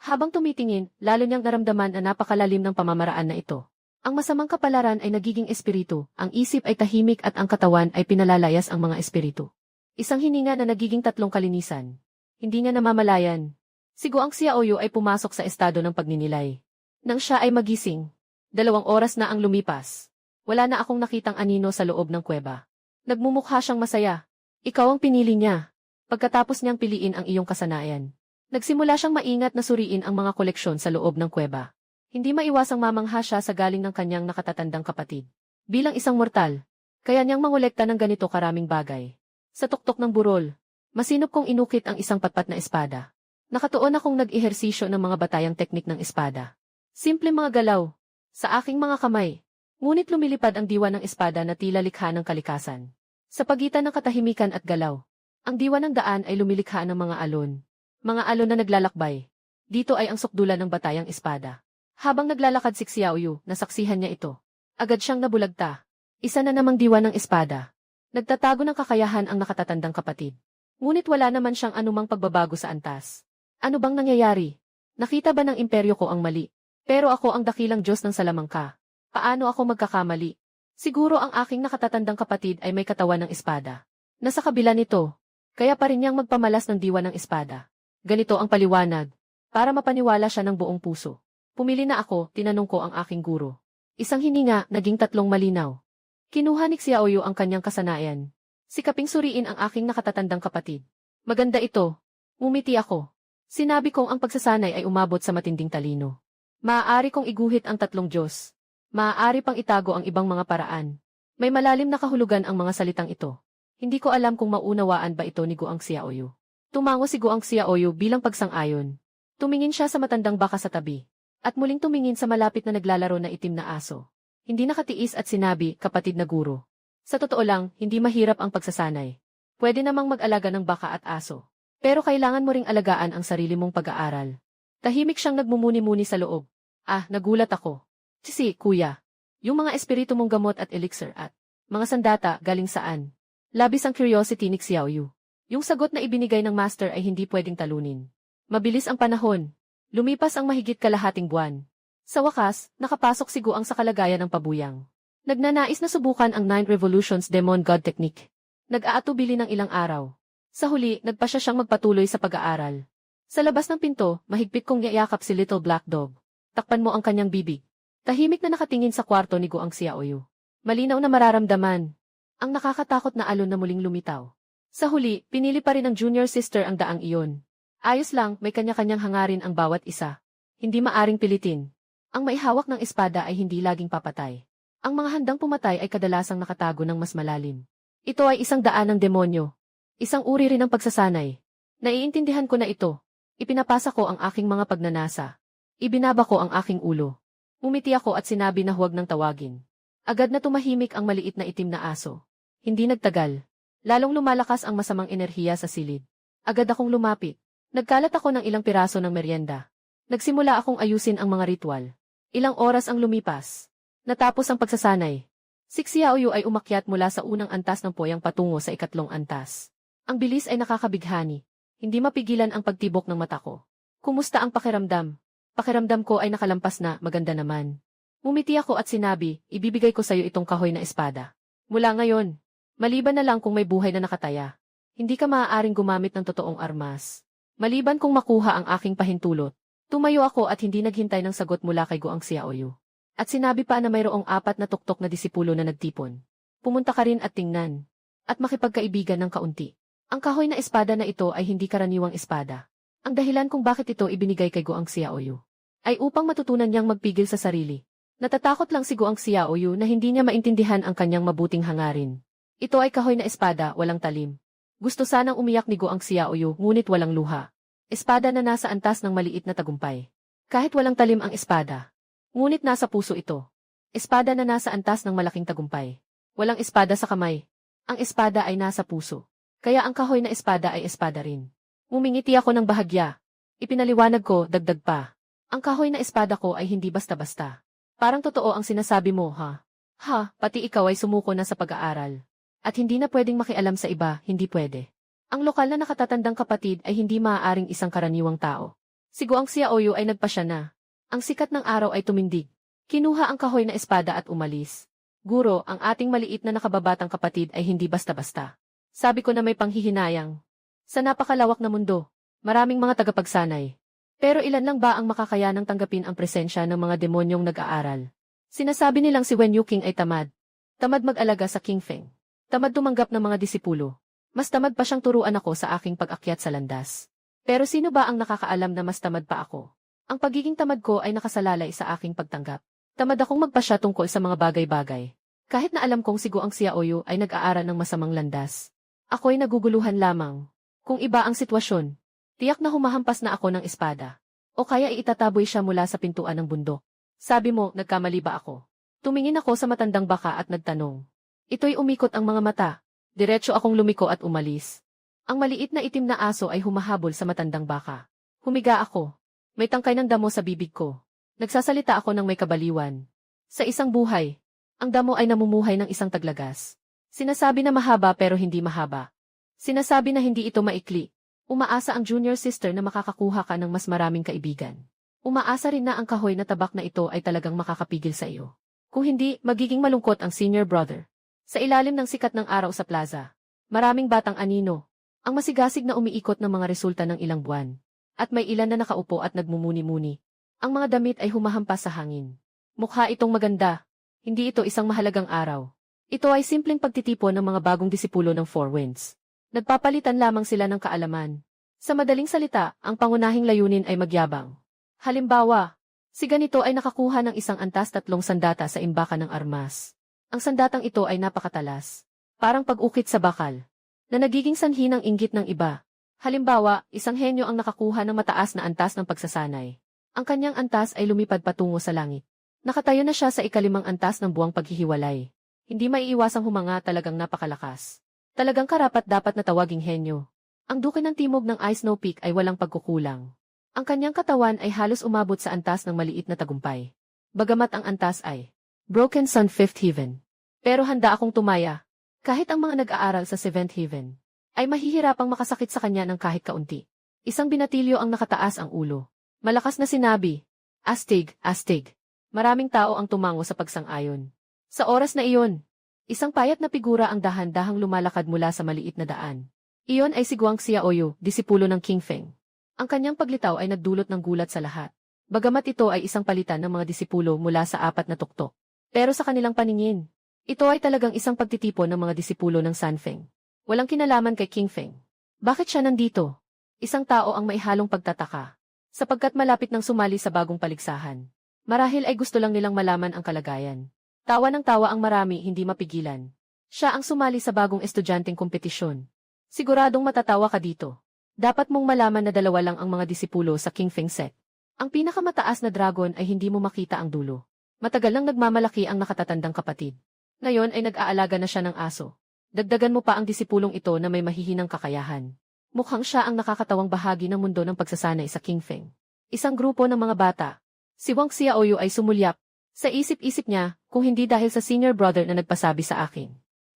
Habang tumitingin, lalo niyang naramdaman na napakalalim ng pamamaraan na ito. Ang masamang kapalaran ay nagiging espiritu, ang isip ay tahimik at ang katawan ay pinalalayas ang mga espiritu. Isang hininga na nagiging 3 kalinisan. Hindi niya namamalayan. Si Goang Xiaoyu ay pumasok sa estado ng pagninilay. Nang siya ay magising, 2 oras na ang lumipas. Wala na akong nakitang anino sa loob ng kuweba. Nagmumukha siyang masaya. Ikaw ang pinili niya. Pagkatapos niyang piliin ang iyong kasanayan, nagsimula siyang maingat na suriin ang mga koleksyon sa loob ng kuweba. Hindi maiwasang mamangha siya sa galing ng kanyang nakatatandang kapatid. Bilang isang mortal, kaya niyang mangolekta ng ganito karaming bagay. Sa tuktok ng burol, masinop kong inukit ang isang patpat na espada. Nakatuon akong nag-ehersisyo ng mga batayang teknik ng espada. Simple mga galaw, sa aking mga kamay. Ngunit lumilipad ang diwa ng espada na tila likha ng kalikasan. Sa pagitan ng katahimikan at galaw, ang diwa ng daan ay lumilikha ng mga alon. Mga alon na naglalakbay. Dito ay ang sukdulan ng batayang espada. Habang naglalakad si Xiaoyu, nasaksihan niya ito. Agad siyang nabulagta. Isa na namang diwa ng espada. Nagtatago ng kakayahan ang nakatatandang kapatid. Ngunit wala naman siyang anumang pagbabago sa antas. Ano bang nangyayari? Nakita ba ng imperyo ko ang mali? Pero ako ang dakilang Diyos ng Salamangka. Paano ako magkakamali? Siguro ang aking nakatatandang kapatid ay may katawan ng espada. Nasa kabila nito, kaya pa rin niyang magpamalas ng diwa ng espada. Ganito ang paliwanag. Para mapaniwala siya ng buong puso. Pumili na ako, tinanong ko ang aking guro. Isang hininga, naging 3 malinaw. Kinuha ni Xiaoyu ang kanyang kasanayan. Sikaping suriin ang aking nakatatandang kapatid. Maganda ito. Ngumiti ako. Sinabi kong ang pagsasanay ay umabot sa matinding talino. Maaari kong iguhit ang 3 Diyos. Maaari pang itago ang ibang mga paraan. May malalim na kahulugan ang mga salitang ito. Hindi ko alam kung maunawaan ba ito ni Goang Xiaoyu. Tumango si Goang Xiaoyu bilang pagsang-ayon. Tumingin siya sa matandang baka sa tabi. At muling tumingin sa malapit na naglalaro na itim na aso. Hindi nakatiis at sinabi, kapatid na guro. Sa totoo lang, hindi mahirap ang pagsasanay. Pwede namang mag-alaga ng baka at aso. Pero kailangan mo ring alagaan ang sarili mong pag-aaral. Tahimik siyang nagmumuni-muni sa loob. Nagulat ako. Sisi, kuya. Yung mga espiritu mong gamot at elixir at mga sandata galing saan? Labis ang curiosity ni Xiaoyu. Yung sagot na ibinigay ng master ay hindi pwedeng talunin. Mabilis ang panahon. Lumipas ang mahigit kalahating buwan. Sa wakas, nakapasok si Goang sa kalagayan ng pabuyang. Nagnanais na subukan ang 9 Revolutions Demon God Technique. Nag-aatubili ng ilang araw. Sa huli, nagpasya siyang magpatuloy sa pag-aaral. Sa labas ng pinto, mahigpit kong yayakap si Little Black Dog. Takpan mo ang kanyang bibig. Tahimik na nakatingin sa kwarto ni Goang Xiaoyu. Malinaw na mararamdaman. Ang nakakatakot na alon na muling lumitaw. Sa huli, pinili pa rin ng junior sister ang daang iyon. Ayos lang, may kanya-kanyang hangarin ang bawat isa. Hindi maaring pilitin. Ang maihawak ng espada ay hindi laging papatay. Ang mga handang pumatay ay kadalasang nakatago ng mas malalim. Ito ay isang daan ng demonyo. Isang uri rin ng pagsasanay. Naiintindihan ko na ito. Ipinapasa ko ang aking mga pagnanasa. Ibinaba ko ang aking ulo. Umiti ako at sinabi na huwag nang tawagin. Agad na tumahimik ang maliit na itim na aso. Hindi nagtagal. Lalong lumalakas ang masamang enerhiya sa silid. Agad akong lumapit. Nagkalat ako ng ilang piraso ng merienda. Nagsimula akong ayusin ang mga ritual. Ilang oras ang lumipas. Natapos ang pagsasanay. Si Xiaoyu ay umakyat mula sa unang antas ng poyang patungo sa ikatlong antas. Ang bilis ay nakakabighani. Hindi mapigilan ang pagtibok ng mata ko. Kumusta ang pakiramdam? Pakiramdam ko ay nakalampas na, maganda naman. Ngumiti ako at sinabi, ibibigay ko sa iyo itong kahoy na espada. Mula ngayon, maliban na lang kung may buhay na nakataya, hindi ka maaaring gumamit ng totoong armas. Maliban kung makuha ang aking pahintulot. Tumayo ako at hindi naghintay ng sagot mula kay Guang Xiaoyu. At sinabi pa na mayroong 4 na tuktok na disipulo na nagtipon. Pumunta ka rin at tingnan. At makipagkaibigan ng kaunti. Ang kahoy na espada na ito ay hindi karaniwang espada. Ang dahilan kung bakit ito ibinigay kay Guang Xiaoyu ay upang matutunan niyang magpigil sa sarili. Natatakot lang si Guang Xiaoyu na hindi niya maintindihan ang kanyang mabuting hangarin. Ito ay kahoy na espada, walang talim. Gusto sanang umiyak ni Guang Xiaoyu ngunit walang luha. Espada na nasa antas ng maliit na tagumpay. Kahit walang talim ang espada. Ngunit nasa puso ito. Espada na nasa antas ng malaking tagumpay. Walang espada sa kamay. Ang espada ay nasa puso. Kaya ang kahoy na espada ay espada rin. Ngumingiti ako ng bahagya. Ipinaliwanag ko, dagdag pa. Ang kahoy na espada ko ay hindi basta-basta. Parang totoo ang sinasabi mo, ha? Ha, pati ikaw ay sumuko na sa pag-aaral. At hindi na pwedeng makialam sa iba, hindi pwede. Ang lokal na nakatatandang kapatid ay hindi maaaring isang karaniwang tao. Si Guang Xiaoyu ay nagpasya na. Ang sikat ng araw ay tumindig. Kinuha ang kahoy na espada at umalis. Guro, ang ating maliit na nakababatang kapatid ay hindi basta-basta. Sabi ko na may panghihinayang. Sa napakalawak na mundo, maraming mga tagapagsanay. Pero ilan lang ba ang makakayanang tanggapin ang presensya ng mga demonyong nag-aaral? Sinasabi nilang si Wen Yuqing ay tamad. Tamad mag-alaga sa King Feng. Tamad tumanggap ng mga disipulo. Mas tamad pa siyang turuan ako sa aking pag-akyat sa landas. Pero sino ba ang nakakaalam na mas tamad pa ako? Ang pagiging tamad ko ay nakasalalay sa aking pagtanggap. Tamad akong magpasya tungkol sa mga bagay-bagay. Kahit na alam kong si Guang Xiaoyu ay nag-aaral ng masamang landas. Ako'y naguguluhan lamang. Kung iba ang sitwasyon, tiyak na humahampas na ako ng espada. O kaya iitataboy siya mula sa pintuan ng bundok. Sabi mo, nagkamali ba ako? Tumingin ako sa matandang baka at nagtanong. Ito'y umikot ang mga mata. Diretso akong lumiko at umalis. Ang maliit na itim na aso ay humahabol sa matandang baka. Humiga ako. May tangkay ng damo sa bibig ko. Nagsasalita ako ng may kabaliwan. Sa isang buhay, ang damo ay namumuhay ng isang taglagas. Sinasabi na mahaba pero hindi mahaba. Sinasabi na hindi ito maikli. Umaasa ang junior sister na makakakuha ka ng mas maraming kaibigan. Umaasa rin na ang kahoy na tabak na ito ay talagang makakapigil sa iyo. Kung hindi, magiging malungkot ang senior brother. Sa ilalim ng sikat ng araw sa plaza, maraming batang anino, ang masigasig na umiikot ng mga resulta ng ilang buwan. At may ilan na nakaupo at nagmumuni-muni. Ang mga damit ay humahampas sa hangin. Mukha itong maganda. Hindi ito isang mahalagang araw. Ito ay simpleng pagtitipon ng mga bagong disipulo ng Four Winds. Nagpapalitan lamang sila ng kaalaman. Sa madaling salita, ang pangunahing layunin ay magyabang. Halimbawa, si ganito ay nakakuha ng isang antas 3 sandata sa imbakan ng armas. Ang sandatang ito ay napakatalas. Parang pag-ukit sa bakal. Na nagiging sanhi ng inggit ng iba. Halimbawa, isang henyo ang nakakuha ng mataas na antas ng pagsasanay. Ang kanyang antas ay lumipad patungo sa langit. Nakatayo na siya sa 5 antas ng buwang paghihiwalay. Hindi maiiwasang humanga, talagang napakalakas. Talagang karapat dapat na tawaging henyo. Ang duke ng timog ng Ice Snow Peak ay walang pagkukulang. Ang kanyang katawan ay halos umabot sa antas ng maliit na tagumpay. Bagamat ang antas ay Broken Sun 5th Heaven. Pero handa akong tumaya. Kahit ang mga nag-aaral sa 7th Heaven ay mahihirapang makasakit sa kanya ng kahit kaunti. Isang binatilyo ang nakataas ang ulo. Malakas na sinabi, Astig, astig. Maraming tao ang tumango sa pagsang-ayon. Sa oras na iyon, isang payat na figura ang dahan-dahang lumalakad mula sa maliit na daan. Iyon ay si Guang Xiaoyu, disipulo ng King Feng. Ang kanyang paglitaw ay nagdulot ng gulat sa lahat. Bagamat ito ay isang palitan ng mga disipulo mula sa 4 na tuktok. Pero sa kanilang paningin, ito ay talagang isang pagtitipon ng mga disipulo ng Sanfeng. Walang kinalaman kay King Feng. Bakit siya nandito? Isang tao ang maihalong pagtataka. Sapagkat malapit nang sumali sa bagong paligsahan. Marahil ay gusto lang nilang malaman ang kalagayan. Tawa ng tawa ang marami, hindi mapigilan. Siya ang sumali sa bagong estudyanteng kompetisyon. Siguradong matatawa ka dito. Dapat mong malaman na 2 lang ang mga disipulo sa King Feng set. Ang pinakamataas na dragon ay hindi mo makita ang dulo. Matagal nang nagmamalaki ang nakatatandang kapatid. Ngayon ay nag-aalaga na siya ng aso. Dagdagan mo pa ang disipulong ito na may mahihinang kakayahan. Mukhang siya ang nakakatawang bahagi ng mundo ng pagsasanay sa Kingfeng. Isang grupo ng mga bata. Si Wang Xiaoyu ay sumulyap. Sa isip-isip niya, kung hindi dahil sa senior brother na nagpasabi sa akin.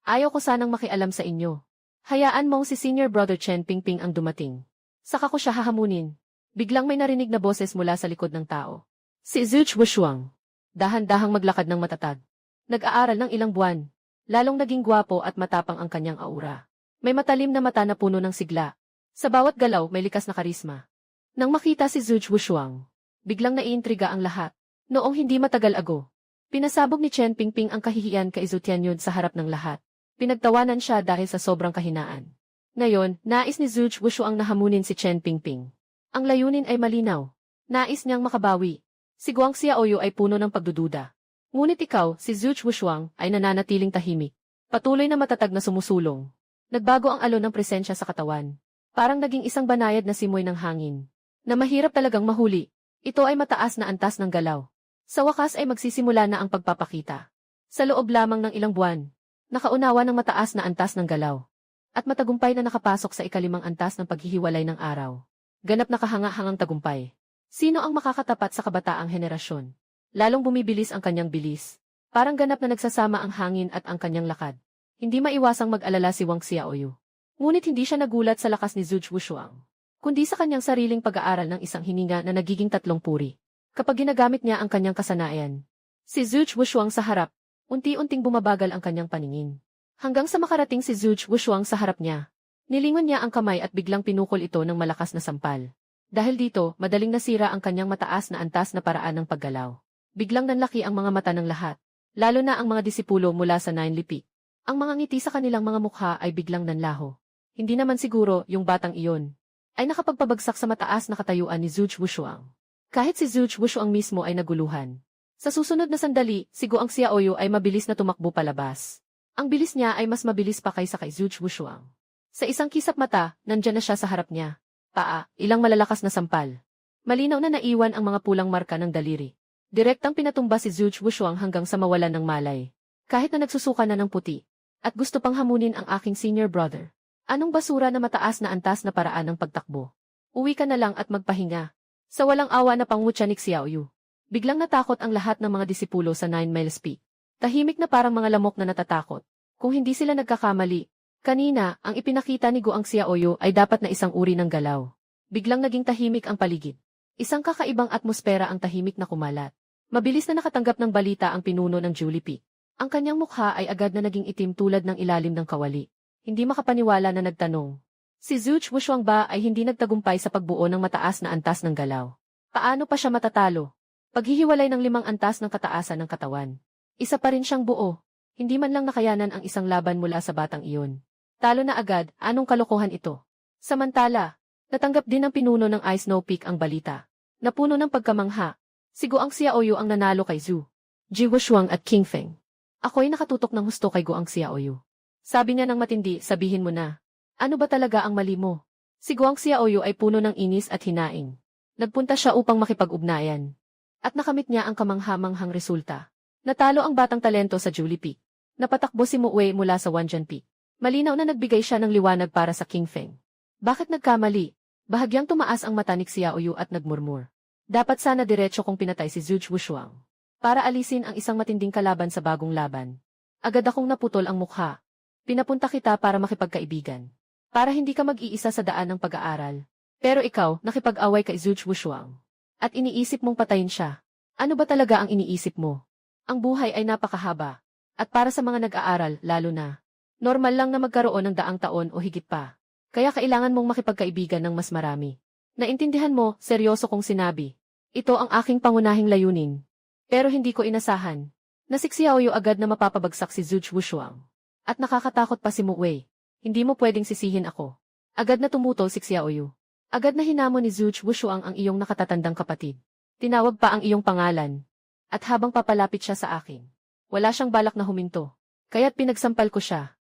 Ayaw ko sanang makialam sa inyo. Hayaan mong si senior brother Chen Pingping ang dumating. Saka ko siya hahamunin. Biglang may narinig na boses mula sa likod ng tao. Si Zhuge Wushuang. Dahan-dahang maglakad ng matatag. Nag-aaral ng ilang buwan. Lalong naging gwapo at matapang ang kanyang aura. May matalim na mata na puno ng sigla. Sa bawat galaw may likas na karisma. Nang makita si Zhuge Wushuang, biglang naiintriga ang lahat. Noong hindi matagal ago, pinasabog ni Chen Pingping ang kahihiyan kay Zhu Tianyun sa harap ng lahat. Pinagtawanan siya dahil sa sobrang kahinaan. Ngayon, nais ni Zhuge Wushuang na hamunin si Chen Pingping. Ang layunin ay malinaw. Nais niyang makabawi. Si Guang Xiaoyu ay puno ng pagdududa. Ngunit ikaw, si Zhuge Wushuang, ay nananatiling tahimik. Patuloy na matatag na sumusulong. Nagbago ang alon ng presensya sa katawan. Parang naging isang banayad na simoy ng hangin. Na mahirap talagang mahuli. Ito ay mataas na antas ng galaw. Sa wakas ay magsisimula na ang pagpapakita. Sa loob lamang ng ilang buwan, nakaunawa ng mataas na antas ng galaw. At matagumpay na nakapasok sa ikalimang antas ng paghihiwalay ng araw. Ganap na kahanga-hangang tagumpay. Sino ang makakatapat sa kabataang henerasyon? Lalong bumibilis ang kanyang bilis. Parang ganap na nagsasama ang hangin at ang kanyang lakad. Hindi maiwasang mag-alala si Wang Xiaoyu. Ngunit hindi siya nagulat sa lakas ni Zhuge Wushuang, kundi sa kanyang sariling pag-aaral ng isang hininga na nagiging tatlong puri. Kapag ginagamit niya ang kanyang kasanayan, si Zhuge Wushuang sa harap, unti-unting bumabagal ang kanyang paningin. Hanggang sa makarating si Zhuge Wushuang sa harap niya, nilingon niya ang kamay at biglang pinukol ito ng malakas na sampal. Dahil dito, madaling nasira ang kanyang mataas na antas na paraan ng paggalaw. Biglang nanlaki ang mga mata ng lahat, lalo na ang mga disipulo mula sa Nine Lipi. Ang mga ngiti sa kanilang mga mukha ay biglang nanlaho. Hindi naman siguro yung batang iyon ay nakapagpabagsak sa mataas na katayuan ni Zhuge Wushuang. Kahit si Zhuge Wushuang mismo ay naguluhan. Sa susunod na sandali, si Guang Xiaoyu ay mabilis na tumakbo palabas. Ang bilis niya ay mas mabilis pa kaysa kay Zhuge Wushuang. Sa isang kisap mata, nandyan na siya sa harap niya. Paa, ilang malalakas na sampal. Malinaw na naiwan ang mga pulang marka ng daliri. Direktang pinatumba si Zhuge Wushuang hanggang sa mawalan ng malay. Kahit na nagsusuka na ng puti. At gusto pang hamunin ang aking senior brother. Anong basura na mataas na antas na paraan ng pagtakbo? Uwi ka na lang at magpahinga. Sa walang awa na pangutya ni Xiaoyu. Biglang natakot ang lahat ng mga disipulo sa 9 Miles Peak. Tahimik na parang mga lamok na natatakot. Kung hindi sila nagkakamali, kanina, ang ipinakita ni Guang Xiaoyu ay dapat na isang uri ng galaw. Biglang naging tahimik ang paligid. Isang kakaibang atmosfera ang tahimik na kumalat. Mabilis na nakatanggap ng balita ang pinuno ng Julie Peak. Ang kanyang mukha ay agad na naging itim tulad ng ilalim ng kawali. Hindi makapaniwala na nagtanong. Si Zhuge Wushuang ba ay hindi nagtagumpay sa pagbuo ng mataas na antas ng galaw? Paano pa siya matatalo? Paghihiwalay ng 5 antas ng kataasan ng katawan. Isa pa rin siyang buo. Hindi man lang nakayanan ang isang laban mula sa batang iyon. Talo na agad, anong kalokohan ito? Samantala, natanggap din ng pinuno ng Ice Snow Peak ang balita. Napuno ng pagkamangha. Si Guang Xiaoyu ang nanalo kay Zhuge Wushuang at King Feng. Ako'y nakatutok ng husto kay Guang Xiaoyu. Sabi niya ng matindi, sabihin mo na. Ano ba talaga ang mali mo? Si Guang Xiaoyu ay puno ng inis at hinaing. Nagpunta siya upang makipag-ugnayan. At nakamit niya ang kamangha-manghang resulta. Natalo ang batang talento sa Julie Peak. Napatakbo si Mu Wei mula sa Wanjian Peak. Malinaw na nagbigay siya ng liwanag para sa King Feng. Bakit nagkamali? Bahagyang tumaas ang mata ni Xiaoyu at nagmurmur. Dapat sana diretso kong pinatay si Zhuge Wushuang. Para alisin ang isang matinding kalaban sa bagong laban. Agad akong naputol ang mukha. Pinapunta kita para makipagkaibigan. Para hindi ka mag-iisa sa daan ng pag-aaral. Pero ikaw, nakipag-away kay Zhuge Wushuang. At iniisip mong patayin siya. Ano ba talaga ang iniisip mo? Ang buhay ay napakahaba. At para sa mga nag-aaral, lalo na. Normal lang na magkaroon ng daang taon o higit pa. Kaya kailangan mong makipagkaibigan ng mas marami. Naintindihan mo, seryoso kong sinabi. Ito ang aking pangunahing layunin. Pero hindi ko inasahan. Na si Xiaoyu agad na mapapabagsak si Zhuge Wushuang. At nakakatakot pa si Mu Wei. Hindi mo pwedeng sisihin ako. Agad na tumutol si Xiaoyu. Agad na hinamon ni Zhuge Wushuang ang iyong nakatatandang kapatid. Tinawag pa ang iyong pangalan. At habang papalapit siya sa akin, wala siyang balak na huminto. Kaya't pinagsampal ko siya.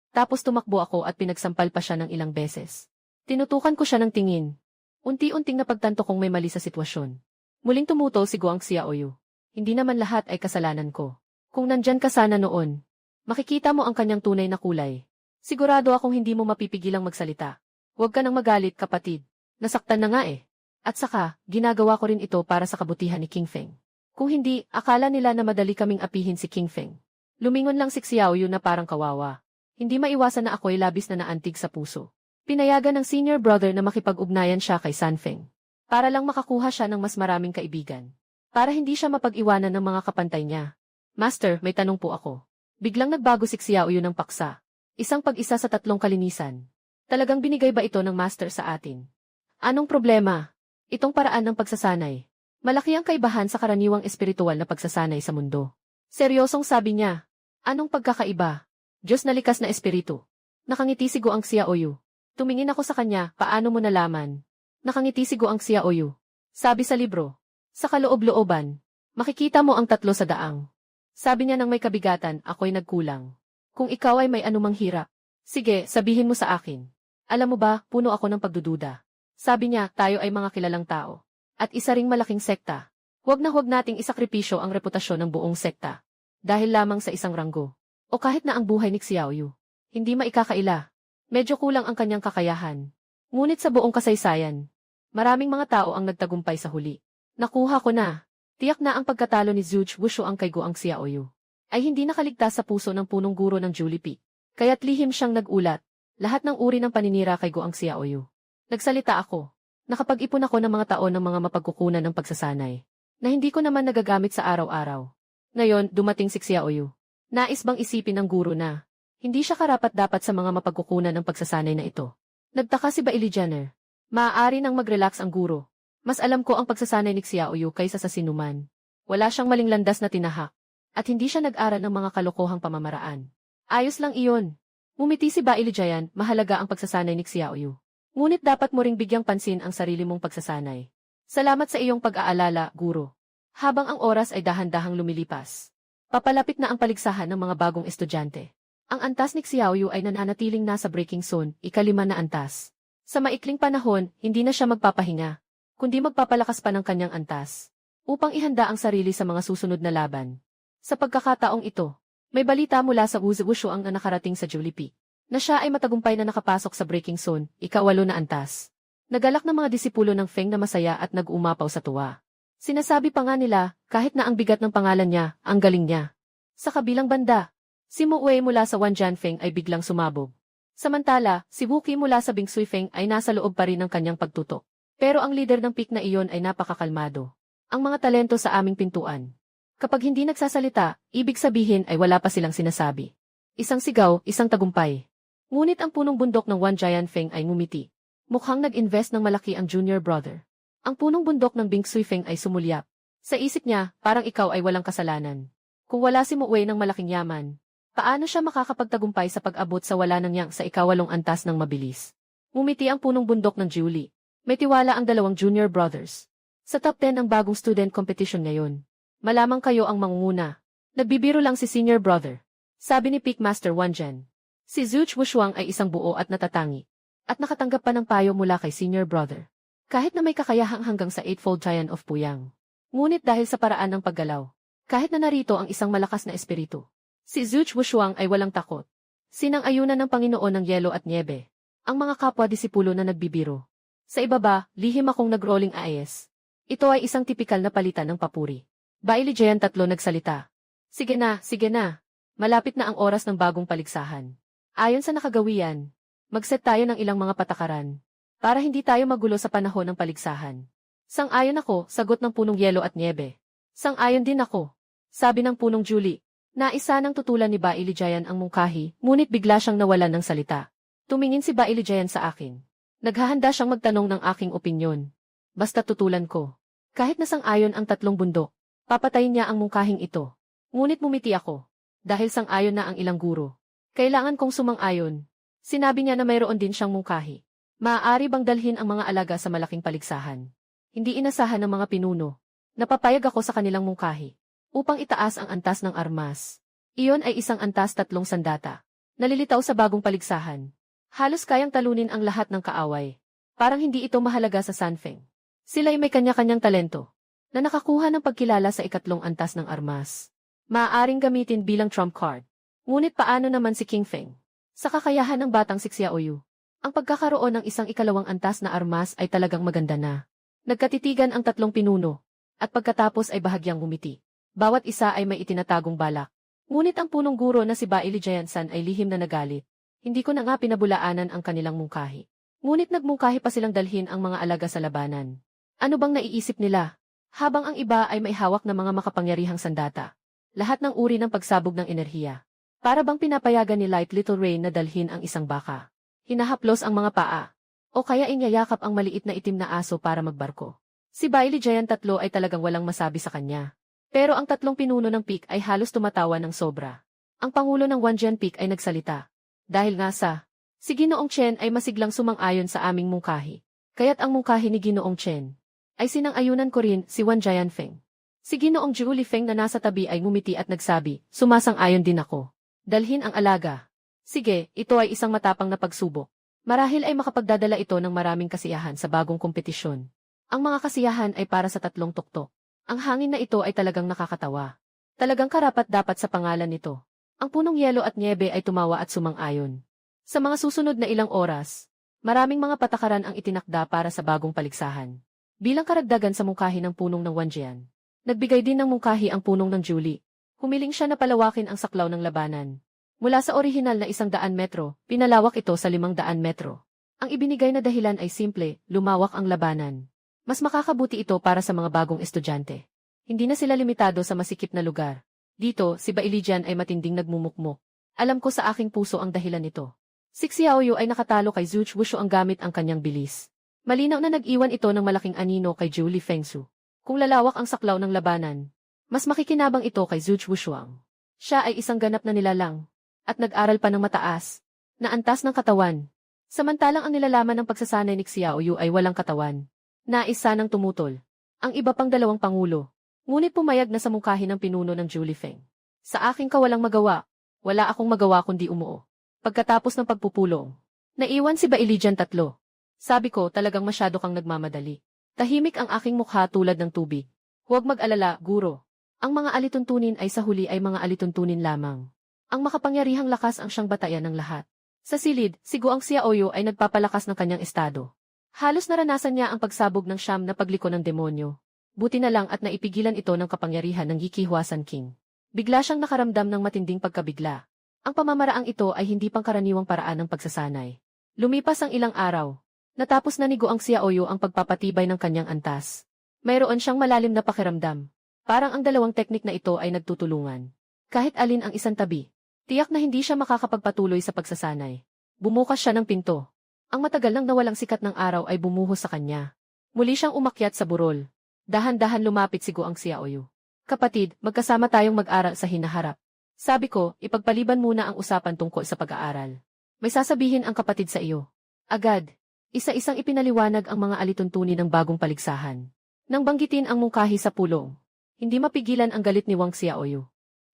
Tapos tumakbo ako at pinagsampal pa siya ng ilang beses. Tinutukan ko siya ng tingin. Unti-unting napagtanto kong may mali sa sitwasyon. Muling tumutol si Guang Xiaoyu. Hindi naman lahat ay kasalanan ko. Kung nandyan ka sana noon, makikita mo ang kanyang tunay na kulay. Sigurado akong hindi mo mapipigilang magsalita. Huwag ka nang magalit, kapatid. Nasaktan na nga eh. At saka, ginagawa ko rin ito para sa kabutihan ni King Feng. Kung hindi, akala nila na madali kaming apihin si King Feng. Lumingon lang si Xiaoyu na parang kawawa. Hindi maiwasan na ako'y labis na naantig sa puso. Pinayagan ng senior brother na makipag-ugnayan siya kay Sanfeng. Para lang makakuha siya ng mas maraming kaibigan. Para hindi siya mapag-iwanan ng mga kapantay niya. Master, may tanong po ako. Biglang nagbago si Xiaoyu ng paksa. Isang pag-isa sa 3 kalinisan. Talagang binigay ba ito ng master sa atin? Anong problema? Itong paraan ng pagsasanay. Malaki ang kaibahan sa karaniwang espiritual na pagsasanay sa mundo. Seryosong sabi niya. Anong pagkakaiba? Diyos na likas na espiritu. Nakangiti si Goang Xiaoyu. Tumingin ako sa kanya, paano mo nalaman? Nakangiti si Goang Xiaoyu. Sabi sa libro. Sa kaloob-looban. Makikita mo ang 3 sa daang. Sabi niya nang may kabigatan, ako'y nagkulang. Kung ikaw ay may anumang hirap. Sige, sabihin mo sa akin. Alam mo ba, puno ako ng pagdududa. Sabi niya, tayo ay mga kilalang tao. At isa ring malaking sekta. Huwag nating isakripisyo ang reputasyon ng buong sekta. Dahil lamang sa isang ranggo. O kahit na ang buhay ni Xiaoyu. Hindi maikakaila. Medyo kulang ang kanyang kakayahan. Ngunit sa buong kasaysayan, maraming mga tao ang nagtagumpay sa huli. Nakuha ko na. Tiyak na ang pagkatalo ni Zhuge Wushu ang kay Goang Xiaoyu ay hindi nakaligtas sa puso ng punong guro ng Julipi. Kaya't lihim siyang nagulat. Lahat ng uri ng paninira kay Goang Xiaoyu. Nagsalita ako. Nakapag-ipon ako ng mga taon ng mga mapagkukunan ng pagsasanay na hindi ko naman nagagamit sa araw-araw. Ngayon, dumating si Xiaoyu. Nais bang isipin ng guro na hindi siya karapat-dapat sa mga mapagkukunan ng pagsasanay na ito. Nagtaka si Bailey Jenner. Maaari nang mag-relax ang guro. Mas alam ko ang pagsasanay ni Xiaoyu kaysa sa sinuman. Wala siyang maling landas na tinahak. At hindi siya nag-aral ng mga kalokohang pamamaraan. Ayos lang iyon. Ngumiti si Bailey Jayan, mahalaga ang pagsasanay ni Xiaoyu. Ngunit dapat mo ring bigyang pansin ang sarili mong pagsasanay. Salamat sa iyong pag-aalala, guro. Habang ang oras ay dahan-dahang lumilipas. Papalapit na ang paligsahan ng mga bagong estudyante. Ang antas ni Xiaoyu ay nananatiling nasa breaking zone, 5 na antas. Sa maikling panahon, hindi na siya magpapahinga, kundi magpapalakas pa ng kanyang antas, upang ihanda ang sarili sa mga susunod na laban. Sa pagkakataong ito, may balita mula sa Wushu ang nakarating sa Julipi, na siya ay matagumpay na nakapasok sa breaking zone, 8 na antas. Nagalak ng mga disipulo ng Feng na masaya at nag-umapaw sa tuwa. Sinasabi pa nga nila, kahit na ang bigat ng pangalan niya, ang galing niya. Sa kabilang banda, si Mu Wei mula sa Wanjian Feng ay biglang sumabog. Samantala, si Wuki mula sa Bingsui Feng ay nasa loob pa rin ng kanyang pagtutok. Pero ang leader ng peak na iyon ay napakakalmado. Ang mga talento sa aming pintuan. Kapag hindi nagsasalita, ibig sabihin ay wala pa silang sinasabi. Isang sigaw, isang tagumpay. Ngunit ang punong bundok ng Wanjian Feng ay ngumiti. Mukhang nag-invest ng malaki ang junior brother. Ang punong bundok ng Bingsui Feng ay sumulyap. Sa isip niya, parang ikaw ay walang kasalanan. Kung wala si Mu Wei ng malaking yaman, paano siya makakapagtagumpay sa pag-abot sa wala nang yang sa 8 antas ng mabilis? Ngumiti ang punong bundok ng Julie. May tiwala ang 2 junior brothers. Sa top 10 ang bagong student competition ngayon. Malamang kayo ang mangunguna. Nagbibiro lang si senior brother. Sabi ni Peak Master Wanjian. Si Zhuge Wushuang ay isang buo at natatangi. At nakatanggap pa ng payo mula kay senior brother. Kahit na may kakayahang hanggang sa 8-fold Giant of Puyang. Ngunit dahil sa paraan ng paggalaw, kahit na narito ang isang malakas na espiritu, si Zhuge Wushuang ay walang takot. Sinang-ayunan ng Panginoon ng yelo at niebe. Ang mga kapwa-disipulo na nagbibiro. Sa ibaba, lihim akong nag-rolling eyes. Ito ay isang tipikal na palitan ng papuri. Bailey Jayan 3 nagsalita. Sige na. Malapit na ang oras ng bagong paligsahan. Ayon sa nakagawian, mag-set tayo ng ilang mga patakaran. Para hindi tayo magulo sa panahon ng paligsahan. Sang-ayon ako, sagot ng punong yelo at niebe. Sang-ayon din ako. Sabi ng punong Julie. Naisa nang tutulan ni Bailey Jayan ang mungkahi, ngunit bigla siyang nawalan ng salita. Tumingin si Bailey Jayan sa akin. Naghahanda siyang magtanong ng aking opinyon. Basta tutulan ko. Kahit na sang-ayon ang 3 bundok, papatayin niya ang mungkahing ito. Ngunit mumiti ako. Dahil sang-ayon na ang ilang guro. Kailangan kong sumang-ayon. Sinabi niya na mayroon din siyang mungkahi. Maaari bang dalhin ang mga alaga sa malaking paligsahan? Hindi inasahan ng mga pinuno. Napapayag ako sa kanilang mungkahi. Upang itaas ang antas ng armas. Iyon ay isang antas 3 sandata. Nalilitaw sa bagong paligsahan. Halos kayang talunin ang lahat ng kaaway. Parang hindi ito mahalaga sa Sanfeng. Sila ay may kanya-kanyang talento. Na nakakuha ng pagkilala sa 3 antas ng armas. Maaaring gamitin bilang trump card. Ngunit paano naman si King Feng? Sa kakayahan ng batang si Xiaoyu. Ang pagkakaroon ng isang ikalawang antas na armas ay talagang maganda na. Nagkatitigan ang tatlong pinuno, at pagkatapos ay bahagyang ngumiti. Bawat isa ay may itinatagong balak. Ngunit ang punong guro na si Bailey Jayansan ay lihim na nagalit. Hindi ko na nga pinabulaanan ang kanilang mungkahi. Ngunit nagmungkahi pa silang dalhin ang mga alaga sa labanan. Ano bang naiisip nila? Habang ang iba ay may hawak na mga makapangyarihang sandata. Lahat ng uri ng pagsabog ng enerhiya. Para bang pinapayagan ni Light Little Rain na dalhin ang isang baka. Hinahaplos ang mga paa. O kaya inyayakap ang maliit na itim na aso para magbarko. Si Bailey Jayan tatlo ay talagang walang masabi sa kanya. Pero ang tatlong pinuno ng Peak ay halos tumatawa ng sobra. Ang pangulo ng Wanjian Peak ay nagsalita. Dahil nga si Ginoong Chen ay masiglang sumang-ayon sa aming mungkahi. Kaya't ang mungkahi ni Ginoong Chen ay sinang-ayunan ko rin si Wan Jianfeng. Si Ginoong Julie Feng na nasa tabi ay ngumiti at nagsabi, sumasang-ayon din ako. Dalhin ang alaga. Sige, ito ay isang matapang na pagsubok. Marahil ay makapagdadala ito ng maraming kasiyahan sa bagong kompetisyon. Ang mga kasiyahan ay para sa tatlong tuktok. Ang hangin na ito ay talagang nakakatawa. Talagang karapat-dapat sa pangalan nito. Ang punong yelo at niebe ay tumawa at sumang-ayon. Sa mga susunod na ilang oras, maraming mga patakaran ang itinakda para sa bagong paligsahan. Bilang karagdagan sa mungkahi ng punong ng Wanjian, nagbigay din ng mungkahi ang punong ng Julie. Humiling siya na palawakin ang saklaw ng labanan. Mula sa orihinal na 100 metro, pinalawak ito sa 500 metro. Ang ibinigay na dahilan ay simple, lumawak ang labanan. Mas makakabuti ito para sa mga bagong estudyante. Hindi na sila limitado sa masikip na lugar. Dito, si Bailijan ay matinding nagmumukmok. Alam ko sa aking puso ang dahilan nito. Si Xiaoyu ay nakatalo kay Zhu Wushu ang gamit ang kanyang bilis. Malinaw na nag-iwan ito ng malaking anino kay Julie Fengsu. Kung lalawak ang saklaw ng labanan, mas makikinabang ito kay Zhu Wushuang. Siya ay isang ganap na nilalang, at nag-aral pa ng mataas, na antas ng katawan. Samantalang ang nilalaman ng pagsasanay ni Xiaoyu ay walang katawan. Nais sanang tumutol. Ang iba pang dalawang pangulo. Ngunit pumayag na sa mungkahi ng pinuno ng Julie Feng. Sa aking kawalang magawa, wala akong magawa kundi umuo. Pagkatapos ng pagpupulong, naiwan si Bailijan tatlo. Sabi ko talagang masyado kang nagmamadali. Tahimik ang aking mukha tulad ng tubig. Huwag mag-alala, guro. Ang mga alituntunin ay sa huli ay mga alituntunin lamang. Ang makapangyarihang lakas ang siyang batayan ng lahat. Sa silid, si Guang Xiaoyu ay nagpapalakas ng kanyang estado. Halos naranasan niya ang pagsabog ng siyam na pagliko ng demonyo. Buti na lang at naipigilan ito ng kapangyarihan ng Yikihuasan King. Bigla siyang nakaramdam ng matinding pagkabigla. Ang pamamaraang ito ay hindi pangkaraniwang paraan ng pagsasanay. Lumipas ang ilang araw. Natapos na ni Guang Xiaoyu ang pagpapatibay ng kanyang antas. Mayroon siyang malalim na pakiramdam. Parang ang dalawang teknik na ito ay nagtutulungan. Kahit alin ang isang tabi, tiyak na hindi siya makakapagpatuloy sa pagsasanay. Bumukas siya ng pinto. Ang matagal nang nawalang sikat ng araw ay bumuhos sa kanya. Muli siyang umakyat sa burol. Dahan-dahan lumapit si Guang Xiaoyu. Kapatid, magkasama tayong mag-aral sa hinaharap. Sabi ko, ipagpaliban muna ang usapan tungkol sa pag-aaral. May sasabihin ang kapatid sa iyo. Agad. Isa-isang ipinaliwanag ang mga alituntunin ng bagong paligsahan. Nang banggitin ang mungkahi sa pulong, hindi mapigilan ang galit ni Wang Xiaoyu.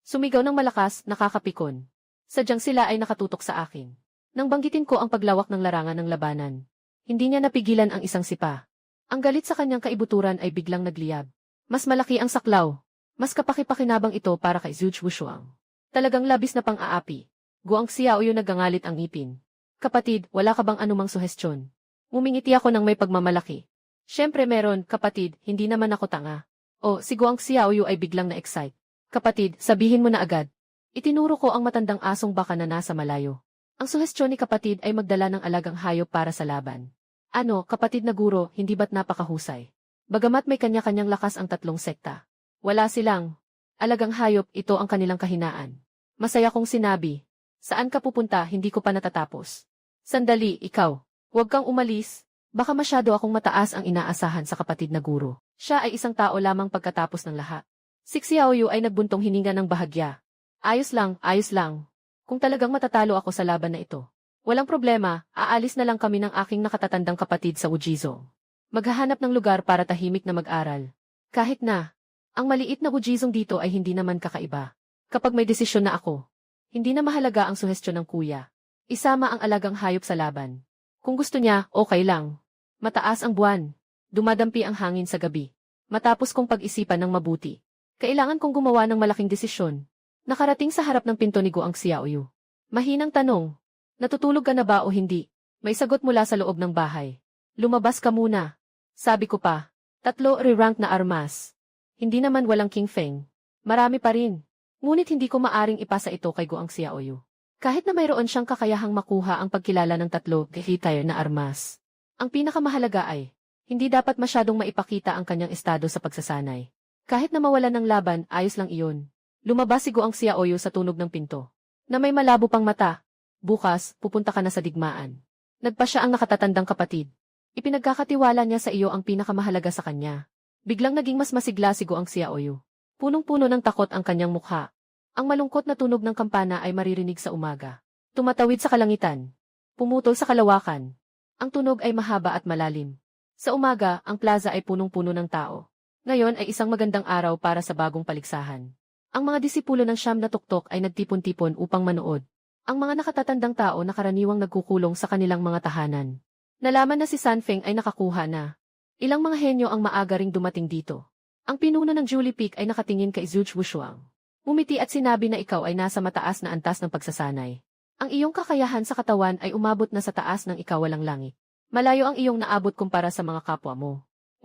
Sumigaw ng malakas, nakakapikon. Sadyang sila ay nakatutok sa akin. Nang banggitin ko ang paglawak ng larangan ng labanan, hindi niya napigilan ang isang sipa. Ang galit sa kanyang kaibuturan ay biglang nagliyab. Mas malaki ang saklaw. Mas kapakipakinabang ito para kay Zhu Wushuang. Talagang labis na pang-aapi. Guang Xiaoyu nagangalit ang ngipin. Kapatid, wala ka bang anumang suhestyon? Ngumingiti ako ng may pagmamalaki. Siyempre meron, kapatid, hindi naman ako tanga. O, si Guang Xiaoyu ay biglang na-excite. Kapatid, sabihin mo na agad. Itinuro ko ang matandang asong baka na nasa malayo. Ang suhestyon ni kapatid ay magdala ng alagang hayop para sa laban. Ano, kapatid na guro, hindi ba't napakahusay? Bagamat may kanya-kanyang lakas ang tatlong sekta. Wala silang alagang hayop, ito ang kanilang kahinaan. Masaya kong sinabi. Saan ka pupunta, hindi ko pa natatapos. Sandali, ikaw. Huwag kang umalis. Baka masyado akong mataas ang inaasahan sa kapatid na guro. Siya ay isang tao lamang pagkatapos ng lahat. Si Xiaoyu ay nagbuntong hininga ng bahagya. Ayos lang, ayos lang. Kung talagang matatalo ako sa laban na ito. Walang problema, aalis na lang kami ng aking nakatatandang kapatid sa Wujizong. Maghahanap ng lugar para tahimik na mag-aral. Kahit na, ang maliit na Wujizong dito ay hindi naman kakaiba. Kapag may desisyon na ako, hindi na mahalaga ang suhestyon ng kuya. Isama ang alagang hayop sa laban. Kung gusto niya, okay lang. Mataas ang buwan. Dumadampi ang hangin sa gabi. Matapos kong pag-isipan ng mabuti, kailangan kong gumawa ng malaking desisyon. Nakarating sa harap ng pinto ni Guang Xiaoyu. Mahinang tanong. Natutulog ka na ba o hindi? May sagot mula sa loob ng bahay. Lumabas ka muna. Sabi ko pa. 3 re-rank na armas. Hindi naman walang King Feng. Marami pa rin. Ngunit hindi ko maaring ipasa ito kay Guang Xiaoyu. Kahit na mayroon siyang kakayahang makuha ang pagkilala ng 3 retire na armas. Ang pinakamahalaga ay, hindi dapat masyadong maipakita ang kanyang estado sa pagsasanay. Kahit na mawalan ng laban, ayos lang iyon. Lumabas si Guang Xiaoyu sa tunog ng pinto. Na may malabo pang mata. Bukas, pupunta ka na sa digmaan. Nagpa siya ang nakatatandang kapatid. Ipinagkakatiwala niya sa iyo ang pinakamahalaga sa kanya. Biglang naging mas masigla si Guang Xiaoyu. Punong-puno ng takot ang kanyang mukha. Ang malungkot na tunog ng kampana ay maririnig sa umaga. Tumatawid sa kalangitan. Pumutol sa kalawakan. Ang tunog ay mahaba at malalim. Sa umaga, ang plaza ay punong-puno ng tao. Ngayon ay isang magandang araw para sa bagong paligsahan. Ang mga disipulo ng Siyam na Tuktok ay nagtipon-tipon upang manood. Ang mga nakatatandang tao na karaniwang nagkukulong sa kanilang mga tahanan. Nalaman na si Sanfeng ay nakakuha na. Ilang mga henyo ang maaga ring dumating dito. Ang pinuno ng Julie Peak ay nakatingin kay Zhu Wushuang. Umiti at sinabi na ikaw ay nasa mataas na antas ng pagsasanay. Ang iyong kakayahan sa katawan ay umabot na sa taas ng ikawalang langit. Malayo ang iyong naabot kumpara sa mga kapwa mo.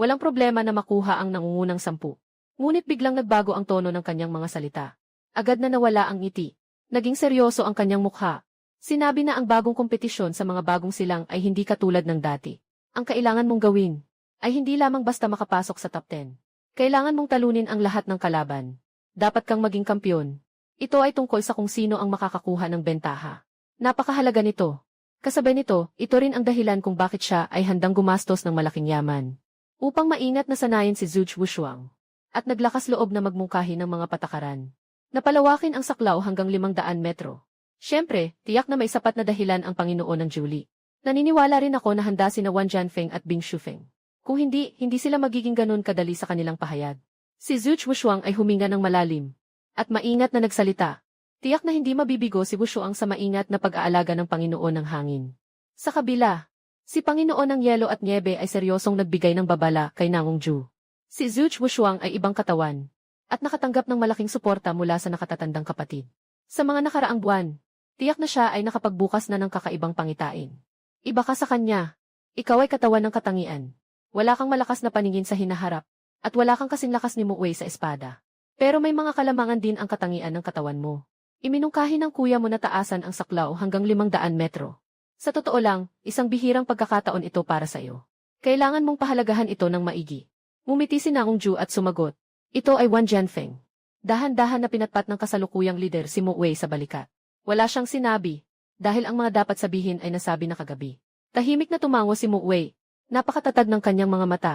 Walang problema na makuha ang nangungunang 10. Ngunit biglang nagbago ang tono ng kanyang mga salita. Agad na nawala ang ngiti. Naging seryoso ang kanyang mukha. Sinabi na ang bagong kompetisyon sa mga bagong silang ay hindi katulad ng dati. Ang kailangan mong gawin ay hindi lamang basta makapasok sa top 10. Kailangan mong talunin ang lahat ng kalaban. Dapat kang maging kampyon. Ito ay tungkol sa kung sino ang makakakuha ng bentaha. Napakahalaga nito. Kasabay nito, ito rin ang dahilan kung bakit siya ay handang gumastos ng malaking yaman. Upang maingat na sanayin si Zhu Wushuang. At naglakas loob na magmungkahi ng mga patakaran. Napalawakin ang saklaw hanggang 500 metro. Siyempre, tiyak na may sapat na dahilan ang Panginoon ng Julie. Naniniwala rin ako na handa sina Wan Jianfeng at Bing Shufeng. Kung hindi sila magiging ganun kadali sa kanilang pahayag. Si Zhu Wushuang ay huminga ng malalim. At maingat na nagsalita. Tiyak na hindi mabibigo si Wushuang sa maingat na pag-aalaga ng Panginoon ng hangin. Sa kabila, si Panginoon ng Yelo at Niebe ay seryosong nagbigay ng babala kay Nangong Ju. Si Zhu Wushuang ay ibang katawan. At nakatanggap ng malaking suporta mula sa nakatatandang kapatid. Sa mga nakaraang buwan, tiyak na siya ay nakapagbukas na ng kakaibang pangitain. Iba ka sa kanya. Ikaw ay katawan ng katangian. Wala kang malakas na paningin sa hinaharap. At wala kang kasing lakas ni Mu Wei sa espada. Pero may mga kalamangan din ang katangian ng katawan mo. Iminungkahi ng kuya mo na taasan ang saklaw hanggang 500 metro. Sa totoo lang, isang bihirang pagkakataon ito para sa iyo. Kailangan mong pahalagahan ito ng maigi. Ngumiti si Nangong Ju at sumagot. Ito ay Wan Jianfeng. Dahan-dahan na pinatpat ng kasalukuyang lider si Mu Wei sa balikat. Wala siyang sinabi, dahil ang mga dapat sabihin ay nasabi na kagabi. Tahimik na tumango si Mu Wei. Napakatatag ng kanyang mga mata.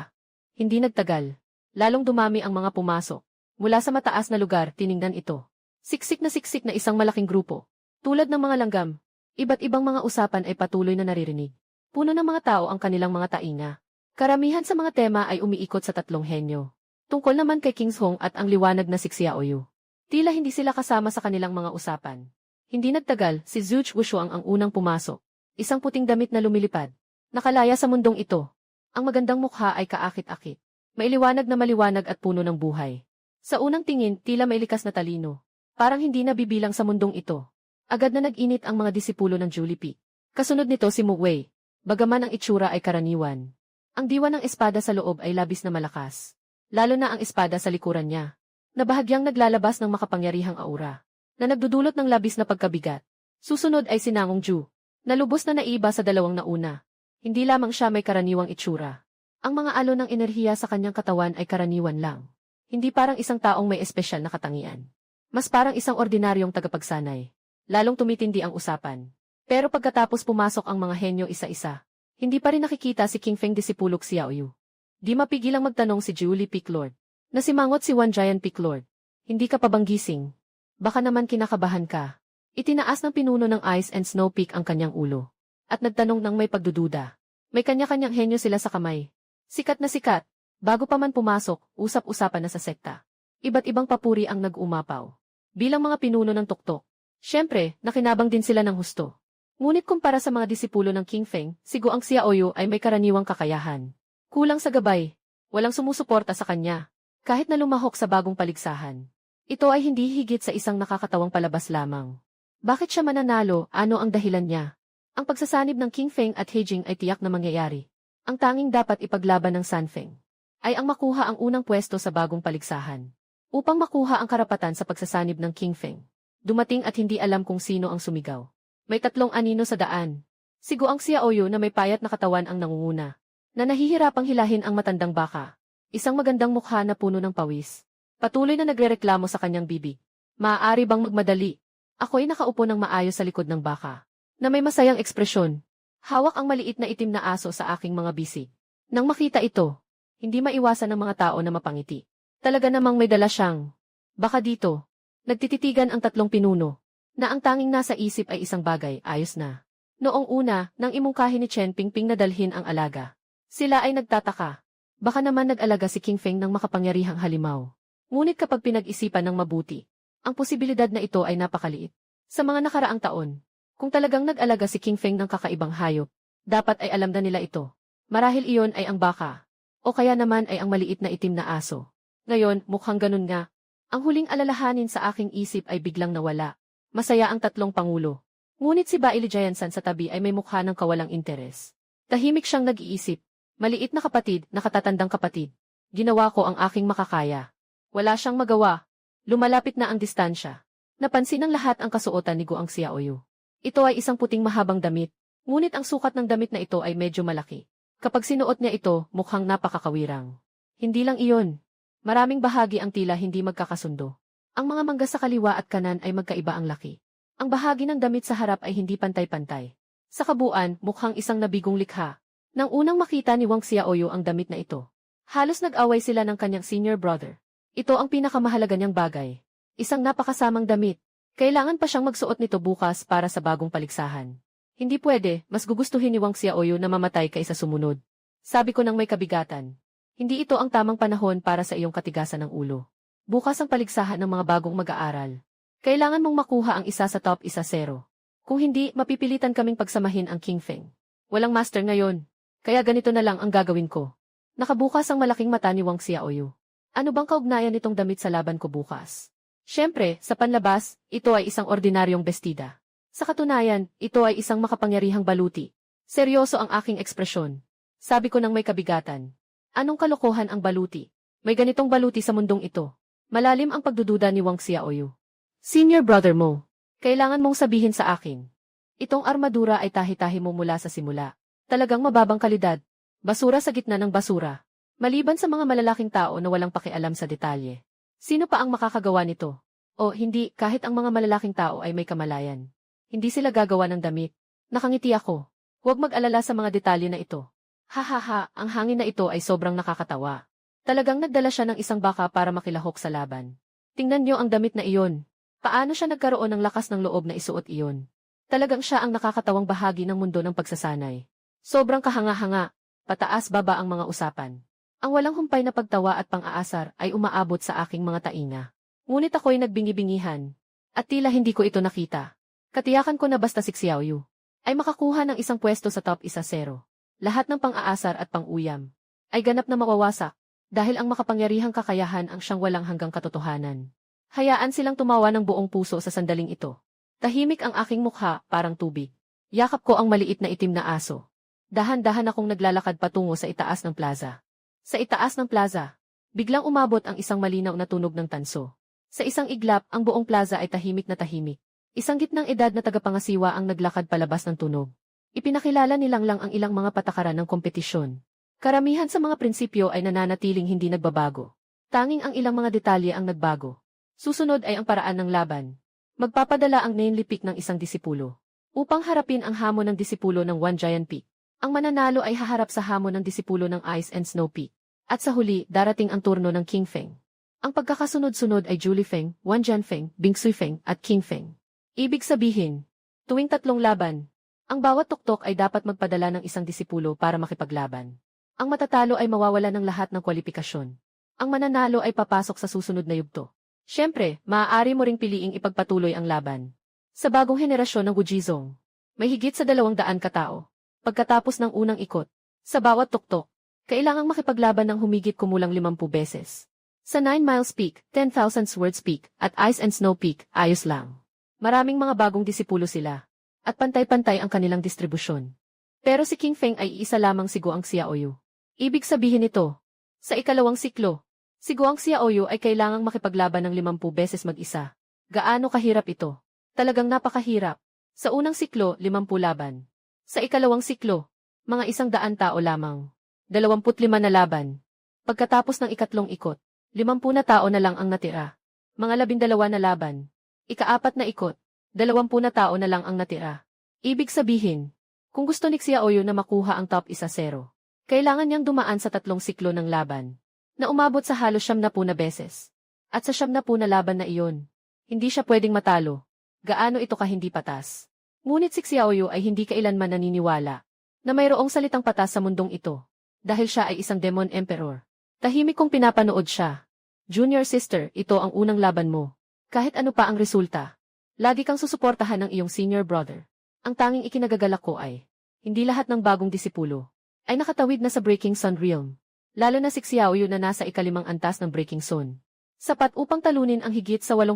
Hindi nagtagal. Lalong dumami ang mga pumasok. Mula sa mataas na lugar, tiningnan ito. Siksik na isang malaking grupo. Tulad ng mga langgam, iba't ibang mga usapan ay patuloy na naririnig. Puno ng mga tao ang kanilang mga tainga. Karamihan sa mga tema ay umiikot sa 3 henyo. Tungkol naman kay Kings Hong at ang liwanag na si Xiaoyu. Tila hindi sila kasama sa kanilang mga usapan. Hindi nagtagal, si Zhu Wushuang ang unang pumasok. Isang puting damit na lumilipad. Nakalaya sa mundong ito. Ang magandang mukha ay kaakit-akit. Mailiwanag na maliwanag at puno ng buhay. Sa unang tingin, tila may likas na talino. Parang hindi nabibilang sa mundong ito. Agad na nag-init ang mga disipulo ng Julie Peak. Kasunod nito si Mu Wei. Bagaman ang itsura ay karaniwan. Ang diwa ng espada sa loob ay labis na malakas. Lalo na ang espada sa likuran niya. Na bahagyang naglalabas ng makapangyarihang aura. Na nagdudulot ng labis na pagkabigat. Susunod ay si Nangong Ju. Na lubos na naiba sa dalawang nauna. Hindi lamang siya may karaniwang itsura. Ang mga alon ng enerhiya sa kanyang katawan ay karaniwan lang. Hindi parang isang taong may espesyal na katangian. Mas parang isang ordinaryong tagapagsanay. Lalong tumitindi ang usapan. Pero pagkatapos pumasok ang mga henyo isa-isa, hindi pa rin nakikita si King Feng disipulok Xiaoyu. Di mapigilang magtanong si Julie Peak Lord. Nasimangot si Wan Jian Peak Lord. Hindi ka pa bang gising? Baka naman kinakabahan ka. Itinaas ng pinuno ng Ice and Snow Peak ang kanyang ulo. At nagtanong ng may pagdududa. May kanya-kanyang henyo sila sa kamay. Sikat na sikat. Bago pa man pumasok, usap-usapan na sa sekta. Iba't ibang papuri ang nag-umapaw. Bilang mga pinuno ng tuktok. Siyempre, nakinabang din sila ng husto. Ngunit kumpara sa mga disipulo ng King Feng, si Guang Xiaoyu ay may karaniwang kakayahan. Kulang sa gabay. Walang sumusuporta sa kanya. Kahit na lumahok sa bagong paligsahan. Ito ay hindi higit sa isang nakakatawang palabas lamang. Bakit siya mananalo? Ano ang dahilan niya? Ang pagsasanib ng King Feng at He Jing ay tiyak na mangyayari. Ang tanging dapat ipaglaban ng San Feng ay ang makuha ang unang pwesto sa bagong paligsahan. Upang makuha ang karapatan sa pagsasanib ng King Feng, dumating at hindi alam kung sino ang sumigaw. May 3 anino sa daan. Si Guang Xiaoyu na may payat na katawan ang nangunguna, na nahihirapang hilahin ang matandang baka. Isang magandang mukha na puno ng pawis. Patuloy na nagrereklamo sa kanyang bibig. Maaari bang magmadali? Ako'y nakaupo ng maayos sa likod ng baka, na may masayang ekspresyon. Hawak ang maliit na itim na aso sa aking mga bisig. Nang makita ito, hindi maiwasan ng mga tao na mapangiti. Talaga namang may dala siyang baka dito. Nagtititigan ang 3 pinuno, na ang tanging nasa isip ay isang bagay, ayos na. Noong una, nang imungkahi ni Chen Pingping na dalhin ang alaga, sila ay nagtataka. Baka naman nag-alaga si King Feng ng makapangyarihang halimaw. Ngunit kapag pinag-isipan ng mabuti, ang posibilidad na ito ay napakaliit. Sa mga nakaraang taon, kung talagang nag-alaga si King Feng ng kakaibang hayop, dapat ay alam na nila ito. Marahil iyon ay ang baka, o kaya naman ay ang maliit na itim na aso. Ngayon, mukhang ganun nga. Ang huling alalahanin sa aking isip ay biglang nawala. Masaya ang 3 pangulo. Ngunit si Baili Jayansan sa tabi ay may mukha ng kawalang interes. Tahimik siyang nag-iisip. Maliit na kapatid, nakatatandang kapatid. Ginawa ko ang aking makakaya. Wala siyang magawa. Lumalapit na ang distansya. Napansin ng lahat ang kasuotan ni Guang Xiaoyu. Ito ay isang puting mahabang damit, ngunit ang sukat ng damit na ito ay medyo malaki. Kapag sinuot niya ito, mukhang napakakawirang. Hindi lang iyon. Maraming bahagi ang tila hindi magkakasundo. Ang mga mangga sa kaliwa at kanan ay magkaiba ang laki. Ang bahagi ng damit sa harap ay hindi pantay-pantay. Sa kabuuan, mukhang isang nabigong likha. Nang unang makita ni Wang Xiaoyu ang damit na ito, halos nag-away sila ng kanyang senior brother. Ito ang pinakamahalaga niyang bagay. Isang napakasamang damit. Kailangan pa siyang magsuot nito bukas para sa bagong paligsahan. Hindi pwede, mas gugustuhin ni Wang Xiaoyu na mamatay kaysa sumunod. Sabi ko nang may kabigatan. Hindi ito ang tamang panahon para sa iyong katigasan ng ulo. Bukas ang paligsahan ng mga bagong mag-aaral. Kailangan mong makuha ang isa sa top 1-0. Kung hindi, mapipilitan kaming pagsamahin ang King Feng. Walang master ngayon. Kaya ganito na lang ang gagawin ko. Nakabukas ang malaking mata ni Wang Xiaoyu. Ano bang kaugnayan nitong damit sa laban ko bukas? Siyempre, sa panlabas, ito ay isang ordinaryong bestida. Sa katunayan, ito ay isang makapangyarihang baluti. Seryoso ang aking ekspresyon. Sabi ko nang may kabigatan. Anong kalokohan ang baluti? May ganitong baluti sa mundong ito. Malalim ang pagdududa ni Wang Xiaoyu. Senior brother mo, kailangan mong sabihin sa akin. Itong armadura ay tahi-tahi mo mula sa simula. Talagang mababang kalidad. Basura sa gitna ng basura. Maliban sa mga malalaking tao na walang pakialam sa detalye. Sino pa ang makakagawa nito? O hindi, kahit ang mga malalaking tao ay may kamalayan. Hindi sila gagawa ng damit. Nakangiti ako. Huwag mag-alala sa mga detalye na ito. Hahaha, ang hangin na ito ay sobrang nakakatawa. Talagang nagdala siya ng isang baka para makilahok sa laban. Tingnan niyo ang damit na iyon. Paano siya nagkaroon ng lakas ng loob na isuot iyon? Talagang siya ang nakakatawang bahagi ng mundo ng pagsasanay. Sobrang kahanga-hanga. Pataas-baba ang mga usapan. Ang walang humpay na pagtawa at pang-aasar ay umaabot sa aking mga tainga. Ngunit ako'y nagbingi-bingihan. At tila hindi ko ito nakita. Katiyakan ko na basta si Xiaoyu ay makakuha ng isang pwesto sa top 1-0. Lahat ng pang-aasar at pang-uyam ay ganap na mawawasak dahil ang makapangyarihang kakayahan ang siyang walang hanggang katotohanan. Hayaan silang tumawa ng buong puso sa sandaling ito. Tahimik ang aking mukha, parang tubig. Yakap ko ang maliit na itim na aso. Dahan-dahan akong naglalakad patungo sa itaas ng plaza. Sa itaas ng plaza, biglang umabot ang isang malinaw na tunog ng tanso. Sa isang iglap, ang buong plaza ay tahimik na tahimik. Isang gitnang edad na tagapangasiwa ang naglakad palabas ng tunog. Ipinakilala nilang lang ang ilang mga patakaran ng kompetisyon. Karamihan sa mga prinsipyo ay nananatiling hindi nagbabago. Tanging ang ilang mga detalye ang nagbago. Susunod ay ang paraan ng laban. Magpapadala ang nainlipik ng isang disipulo upang harapin ang hamon ng disipulo ng One Giant Peak. Ang mananalo ay haharap sa hamon ng disipulo ng Ice and Snow Peak. At sa huli, darating ang turno ng King Feng. Ang pagkakasunod-sunod ay Julie Feng, Wan Jian Feng, Bingsui Feng, at King Feng. Ibig sabihin, tuwing 3 laban, ang bawat tuktok ay dapat magpadala ng isang disipulo para makipaglaban. Ang matatalo ay mawawala ng lahat ng kwalifikasyon. Ang mananalo ay papasok sa susunod na yugto. Siyempre, maaari mo ring piliing ipagpatuloy ang laban. Sa bagong henerasyon ng Wujizong, may higit sa 200 katao. Pagkatapos ng unang ikot, sa bawat tuktok, kailangang makipaglaban ng humigit kumulang 50 beses. Sa 9 Miles Peak, 10,000 Swords Peak, at Ice and Snow Peak, ayos lang. Maraming mga bagong disipulo sila. at pantay-pantay ang kanilang distribusyon. Pero si King Feng ay iisa lamang si Guang Xiaoyu. Ibig sabihin nito, sa ikalawang siklo, si Guang Xiaoyu ay kailangang makipaglaban ng 50 beses mag-isa. Gaano kahirap ito? Talagang napakahirap. Sa unang siklo, 50 laban. Sa ikalawang siklo, mga 100 tao lamang. 25 na laban. Pagkatapos ng ikatlong ikot, 50 na tao na lang ang natira. Mga 12 na laban. Ika-4 na ikot, 20 na tao na lang ang natira. Ibig sabihin, kung gusto ni Xiaoyu na makuha ang top 1-0, kailangan niyang dumaan sa 3 siklo ng laban, na umabot sa halos 70 na beses. At sa 70 na laban na iyon, hindi siya pwedeng matalo. Gaano ito ka hindi patas? Ngunit si Xiaoyu ay hindi kailanman naniniwala na mayroong salitang patas sa mundong ito, dahil siya ay isang Demon Emperor. Tahimik kong pinapanood siya. Junior sister, ito ang unang laban mo. Kahit ano pa ang resulta, lagi kang susuportahan ng iyong senior brother. Ang tanging ikinagagalak ko ay, hindi lahat ng bagong disipulo ay nakatawid na sa Breaking Sun Realm. Lalo na si Xiaoyu na nasa ikalimang antas ng Breaking Sun. Sapat upang talunin ang higit sa 8%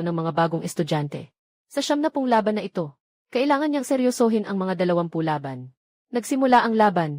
ng mga bagong estudyante. Sa 70 laban na ito, kailangan niyang seryosohin ang mga 20 laban. Nagsimula ang laban.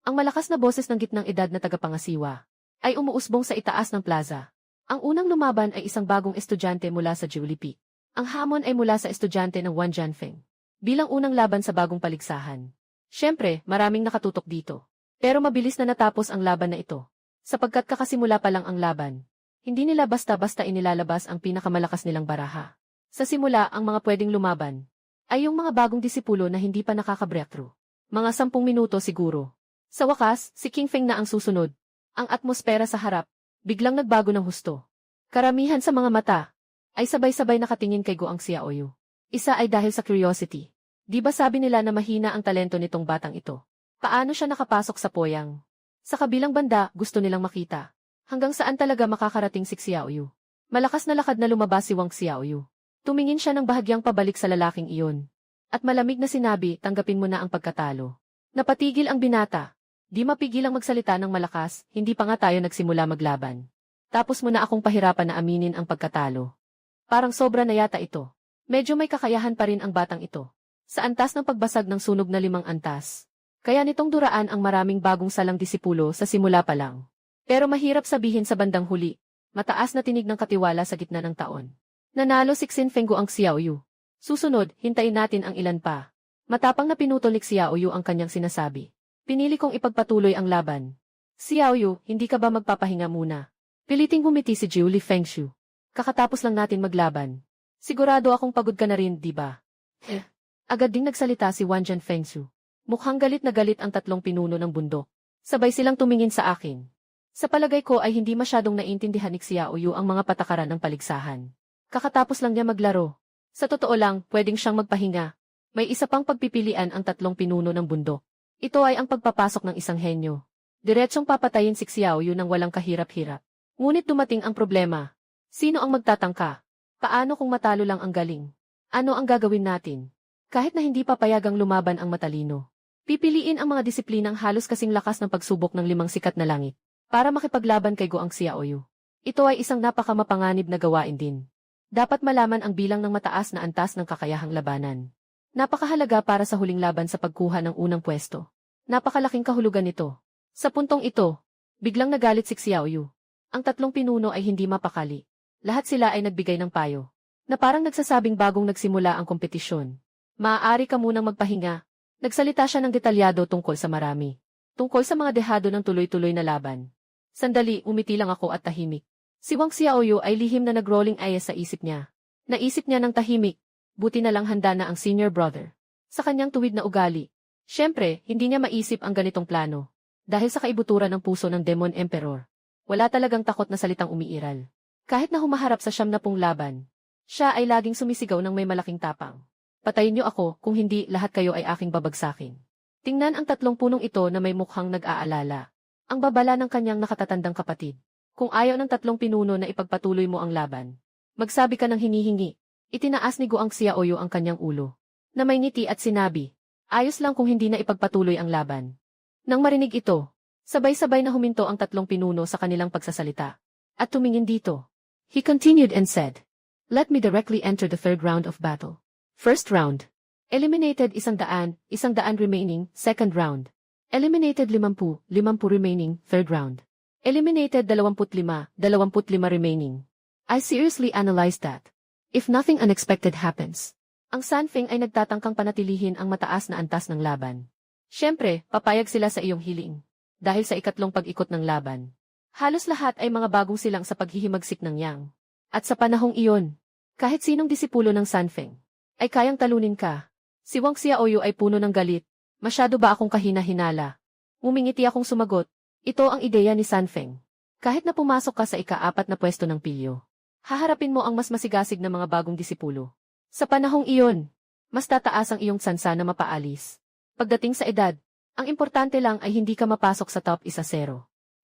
Ang malakas na boses ng gitnang edad na tagapangasiwa ay umuusbong sa itaas ng plaza. Ang unang lumaban ay isang bagong estudyante mula sa Julie Peak. Ang hamon ay mula sa estudyante ng Wan Jianfeng. Bilang unang laban sa bagong paligsahan. Siyempre, maraming nakatutok dito. Pero mabilis na natapos ang laban na ito. Sapagkat kakasimula pa lang ang laban. Hindi nila basta-basta inilalabas ang pinakamalakas nilang baraha. Sa simula, ang mga pwedeng lumaban ay yung mga bagong disipulo na hindi pa nakaka-breakthrough. Mga 10 minuto siguro. Sa wakas, si King Feng na ang susunod. Ang atmosfera sa harap, biglang nagbago ng husto. Karamihan sa mga mata ay sabay-sabay nakatingin kay Guang Xiaoyu. Isa ay dahil sa curiosity. Di ba sabi nila na mahina ang talento nitong batang ito? Paano siya nakapasok sa poyang? Sa kabilang banda, gusto nilang makita. Hanggang saan talaga makakarating si Xiaoyu? Malakas na lakad na lumabas si Wang Xiaoyu. Tumingin siya ng bahagyang pabalik sa lalaking iyon. At malamig na sinabi, tanggapin mo na ang pagkatalo. Napatigil ang binata. Di mapigil ang magsalita ng malakas, hindi pa nga tayo nagsimula maglaban. Tapos mo na akong pahirapan na aminin ang pagkatalo. Parang sobra na yata ito. Medyo may kakayahan pa rin ang batang ito. Sa antas ng pagbasag ng sunog na 5 antas. Kaya nitong duraan ang maraming bagong salang disipulo sa simula pa lang. Pero mahirap sabihin sa bandang huli, mataas na tinig ng katiwala sa gitna ng taon. Nanalo si Xin Feng Guang Xiaoyu. Susunod, hintayin natin ang ilan pa. Matapang na pinutol ni Xiaoyu ang kanyang sinasabi. Pinili kong ipagpatuloy ang laban. Xiaoyu, hindi ka ba magpapahinga muna? Piliting humiti si Julie Fengshu. Kakatapos lang natin maglaban. Sigurado akong pagod ka na rin, di ba? Agad ding nagsalita si Wan Jian Fengshu. Mukhang galit na galit ang 3 pinuno ng bundok. Sabay silang tumingin sa akin. Sa palagay ko ay hindi masyadong naintindihan ni Xiaoyu ang mga patakaran ng paligsahan. Kakatapos lang niya maglaro. Sa totoo lang, pwedeng siyang magpahinga. May isa pang pagpipilian ang 3 pinuno ng bundok. Ito ay ang pagpapasok ng isang henyo. Diretsong papatayin si Xiaoyu nang walang kahirap-hirap. Ngunit dumating ang problema. Sino ang magtatangka? Paano kung matalo lang ang galing? Ano ang gagawin natin? Kahit na hindi papayagang lumaban ang matalino. Pipiliin ang mga disiplinang halos kasing lakas ng pagsubok ng 5 sikat na langit para makipaglaban kay Guang Xiaoyu. Ito ay isang napakamapanganib na gawain din. Dapat malaman ang bilang ng mataas na antas ng kakayahang labanan. Napakahalaga para sa huling laban sa pagkuha ng unang pwesto. Napakalaking kahulugan nito. Sa puntong ito, biglang nagalit si Xiaoyu. Ang 3 pinuno ay hindi mapakali. Lahat sila ay nagbigay ng payo, na parang nagsasabing bagong nagsimula ang kompetisyon. Maaari ka munang magpahinga. Nagsalita siya ng detalyado tungkol sa marami. Tungkol sa mga dehado ng tuloy-tuloy na laban. Sandali, umiti lang ako at tahimik. Si Wang Xiaoyu ay lihim na nag-rolling eyes sa isip niya. Naisip niya ng tahimik. Buti na lang handa na ang senior brother. Sa kanyang tuwid na ugali. Siyempre, hindi niya maisip ang ganitong plano. Dahil sa kaibuturan ng puso ng Demon Emperor. Wala talagang takot na salitang umiiral. Kahit na humaharap sa 70 laban. Siya ay laging sumisigaw ng may malaking tapang. Patayin niyo ako, kung hindi, lahat kayo ay aking babagsakin. Tingnan ang 3 punong ito na may mukhang nag-aalala. Ang babala ng kanyang nakatatandang kapatid. Kung ayaw ng 3 pinuno na ipagpatuloy mo ang laban, magsabi ka ng hinihingi. Itinaas ni Guang Xiaoyu ang kanyang ulo, na may ngiti at sinabi, ayos lang kung hindi na ipagpatuloy ang laban. Nang marinig ito, sabay-sabay na huminto ang 3 pinuno sa kanilang pagsasalita. At tumingin dito. He continued and said, let me directly enter the 3rd round of battle. First round. Eliminated 100, 100 remaining, second round. Eliminated 50, 50 remaining, third round. Eliminated 25, 25 remaining. I seriously analyzed that. If nothing unexpected happens, ang Sanfeng ay nagtatangkang panatilihin ang mataas na antas ng laban. Siyempre, papayag sila sa iyong hiling. Dahil sa ikatlong pag-ikot ng laban. Halos lahat ay mga bagong silang sa paghihimagsik ng Yang. At sa panahong iyon, kahit sinong disipulo ng Sanfeng, ay kayang talunin ka. Si Wang Xiaoyu ay puno ng galit. Masyado ba akong kahina-hinala? Ngumingiti akong sumagot. Ito ang ideya ni Sanfeng. Kahit na pumasok ka sa ika-4 na pwesto ng pilyo, haharapin mo ang mas masigasig na mga bagong disipulo. Sa panahong iyon, mas tataas ang iyong tsansa na mapaalis. Pagdating sa edad, ang importante lang ay hindi ka mapasok sa top 1-0.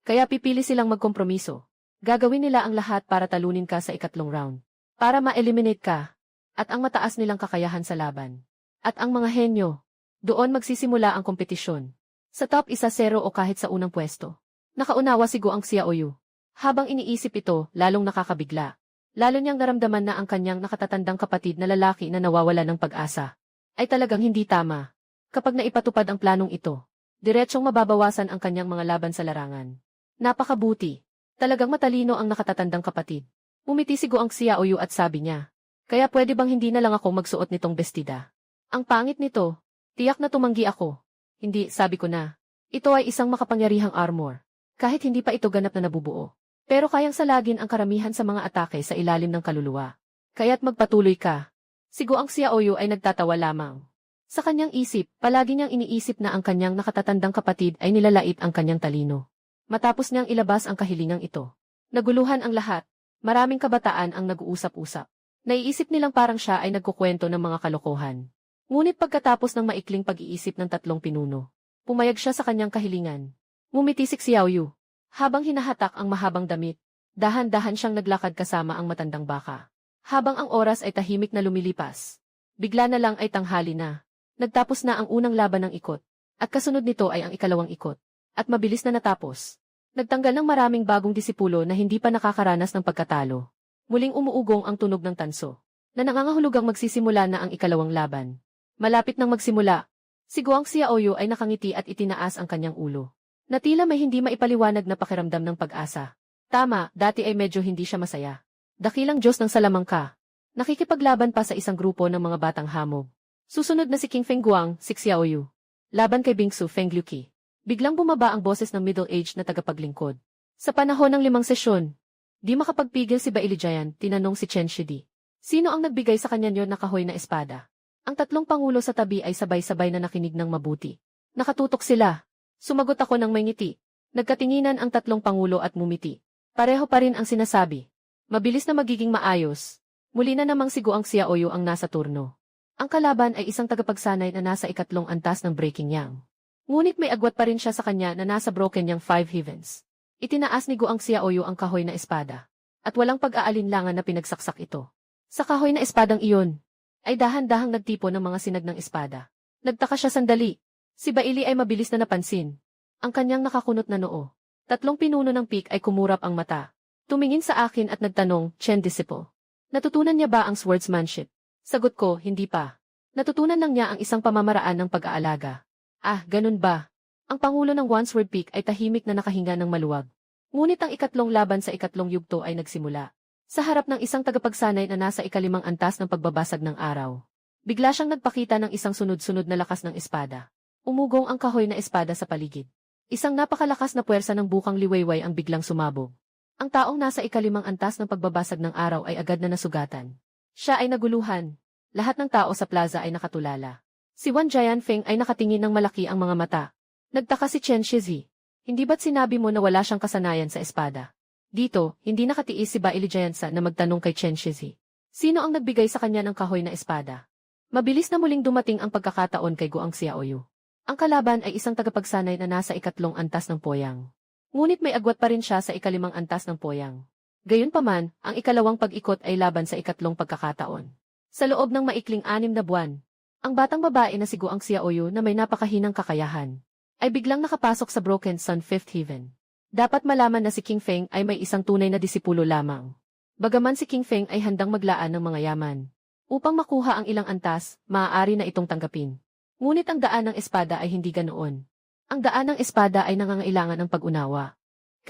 Kaya pipili silang magkompromiso. Gagawin nila ang lahat para talunin ka sa ikatlong round. Para ma-eliminate ka. At ang mataas nilang kakayahan sa laban. At ang mga henyo, doon magsisimula ang kompetisyon. Sa top 1-0 o kahit sa unang pwesto. Nakaunawa si Guang Xiaoyu. Habang iniisip ito, lalong nakakabigla. Lalo niyang naramdaman na ang kanyang nakatatandang kapatid na lalaki na nawawala ng pag-asa. Ay talagang hindi tama. Kapag naipatupad ang planong ito, diretsong mababawasan ang kanyang mga laban sa larangan. Napakabuti. Talagang matalino ang nakatatandang kapatid. Umiti si Guang Xiaoyu at sabi niya, kaya pwede bang hindi na lang ako magsuot nitong bestida? Ang pangit nito. Tiyak na tumanggi ako. Hindi, sabi ko na. Ito ay isang makapangyarihang armor. Kahit hindi pa ito ganap na nabubuo. Pero kayang salagin ang karamihan sa mga atake sa ilalim ng kaluluwa. Kaya't magpatuloy ka. Si Guang Xiaoyu ay nagtatawa lamang. Sa kanyang isip, palagi niyang iniisip na ang kanyang nakatatandang kapatid ay nilalait ang kanyang talino. Matapos niyang ilabas ang kahilingang ito. Naguluhan ang lahat. Maraming kabataan ang nag-uusap-usap. Naiisip nilang parang siya ay nagkukwento ng mga kalokohan. Ngunit pagkatapos ng maikling pag-iisip ng tatlong pinuno, pumayag siya sa kanyang kahilingan. Ngumiti si Xiaoyu. Habang hinahatak ang mahabang damit, dahan-dahan siyang naglakad kasama ang matandang baka. Habang ang oras ay tahimik na lumilipas, bigla na lang ay tanghali na. Nagtapos na ang unang laban ng ikot, at kasunod nito ay ang ikalawang ikot, at mabilis na natapos. Nagtanggal ng maraming bagong disipulo na hindi pa nakakaranas ng pagkatalo. Muling umuugong ang tunog ng tanso, na nangangahulugang magsisimula na ang ikalawang laban. Malapit nang magsimula, si Guang Xiaoyu ay nakangiti at itinaas ang kanyang ulo. Na tila may hindi maipaliwanag na pakiramdam ng pag-asa. Tama, dati ay medyo hindi siya masaya. Dakilang Diyos ng salamangka. Nakikipaglaban pa sa isang grupo ng mga batang hamog. Susunod na si King Feng Guang, si Xiaoyu. Laban kay Bingsu Feng Liuqi. Biglang bumaba ang boses ng middle-aged na tagapaglingkod. Sa panahon ng 5 sesyon, di makapagpigil si Bailijayan, tinanong si Chen Shidi. Sino ang nagbigay sa kanya yon na kahoy na espada? Ang tatlong pangulo sa tabi ay sabay-sabay na nakinig ng mabuti. Nakatutok sila. Sumagot ako ng may ngiti. Nagkatinginan ang tatlong pangulo at mumiti. Pareho pa rin ang sinasabi. Mabilis na magiging maayos. Muli na namang si Guang Xiaoyu ang nasa turno. Ang kalaban ay isang tagapagsanay na nasa ikatlong antas ng Breaking Yang. Ngunit may agwat pa rin siya sa kanya na nasa Broken Yang 5 Heavens. Itinaas ni Guang Xiaoyu ang kahoy na espada. At walang pag-aalinlangan na pinagsaksak ito. Sa kahoy na espadang iyon, ay dahan-dahang nagtipo ng mga sinag ng espada. Nagtaka siya sandali. Si Baili ay mabilis na napansin. Ang kanyang nakakunot na noo. Tatlong pinuno ng pik ay kumurap ang mata. Tumingin sa akin at nagtanong, Chen Disciple. Natutunan niya ba ang swordsmanship? Sagot ko, hindi pa. Natutunan lang niya ang isang pamamaraan ng pag-aalaga. Ah, ganun ba? Ang pangulo ng One Sword Peak ay tahimik na nakahinga ng maluwag. Ngunit ang ikatlong laban sa ikatlong yugto ay nagsimula. Sa harap ng isang tagapagsanay na nasa ikalimang antas ng pagbabasag ng araw. Bigla siyang nagpakita ng isang sunod-sunod na lakas ng espada. Umugong ang kahoy na espada sa paligid. Isang napakalakas na puwersa ng bukang liwayway ang biglang sumabog. Ang taong nasa ikalimang antas ng pagbabasag ng araw ay agad na nasugatan. Siya ay naguluhan. Lahat ng tao sa plaza ay nakatulala. Si Wan Jianfeng ay nakatingin ng malaki ang mga mata. Nagtaka si Chen Shizi. Hindi ba't sinabi mo na wala siyang kasanayan sa espada? Dito, hindi nakatiis si Bailijayansa na magtanong kay Chen Shizi. Sino ang nagbigay sa kanya ng kahoy na espada? Mabilis na muling dumating ang pagkakataon kay Guang Xiaoyu. Ang kalaban ay isang tagapagsanay na nasa ikatlong antas ng poyang. Ngunit may agwat pa rin siya sa ikalimang antas ng poyang. Gayunpaman, ang ikalawang pag-ikot ay laban sa ikatlong pagkakataon. Sa loob ng maikling 6 na buwan, ang batang babae na si Guang Xiaoyu na may napakahinang kakayahan, ay biglang nakapasok sa Broken Sun 5th Heaven. Dapat malaman na si King Feng ay may isang tunay na disipulo lamang. Bagaman si King Feng ay handang maglaan ng mga yaman. Upang makuha ang ilang antas, maaari na itong tanggapin. Ngunit ang daan ng espada ay hindi ganoon. Ang daan ng espada ay nangangailangan ng pag-unawa.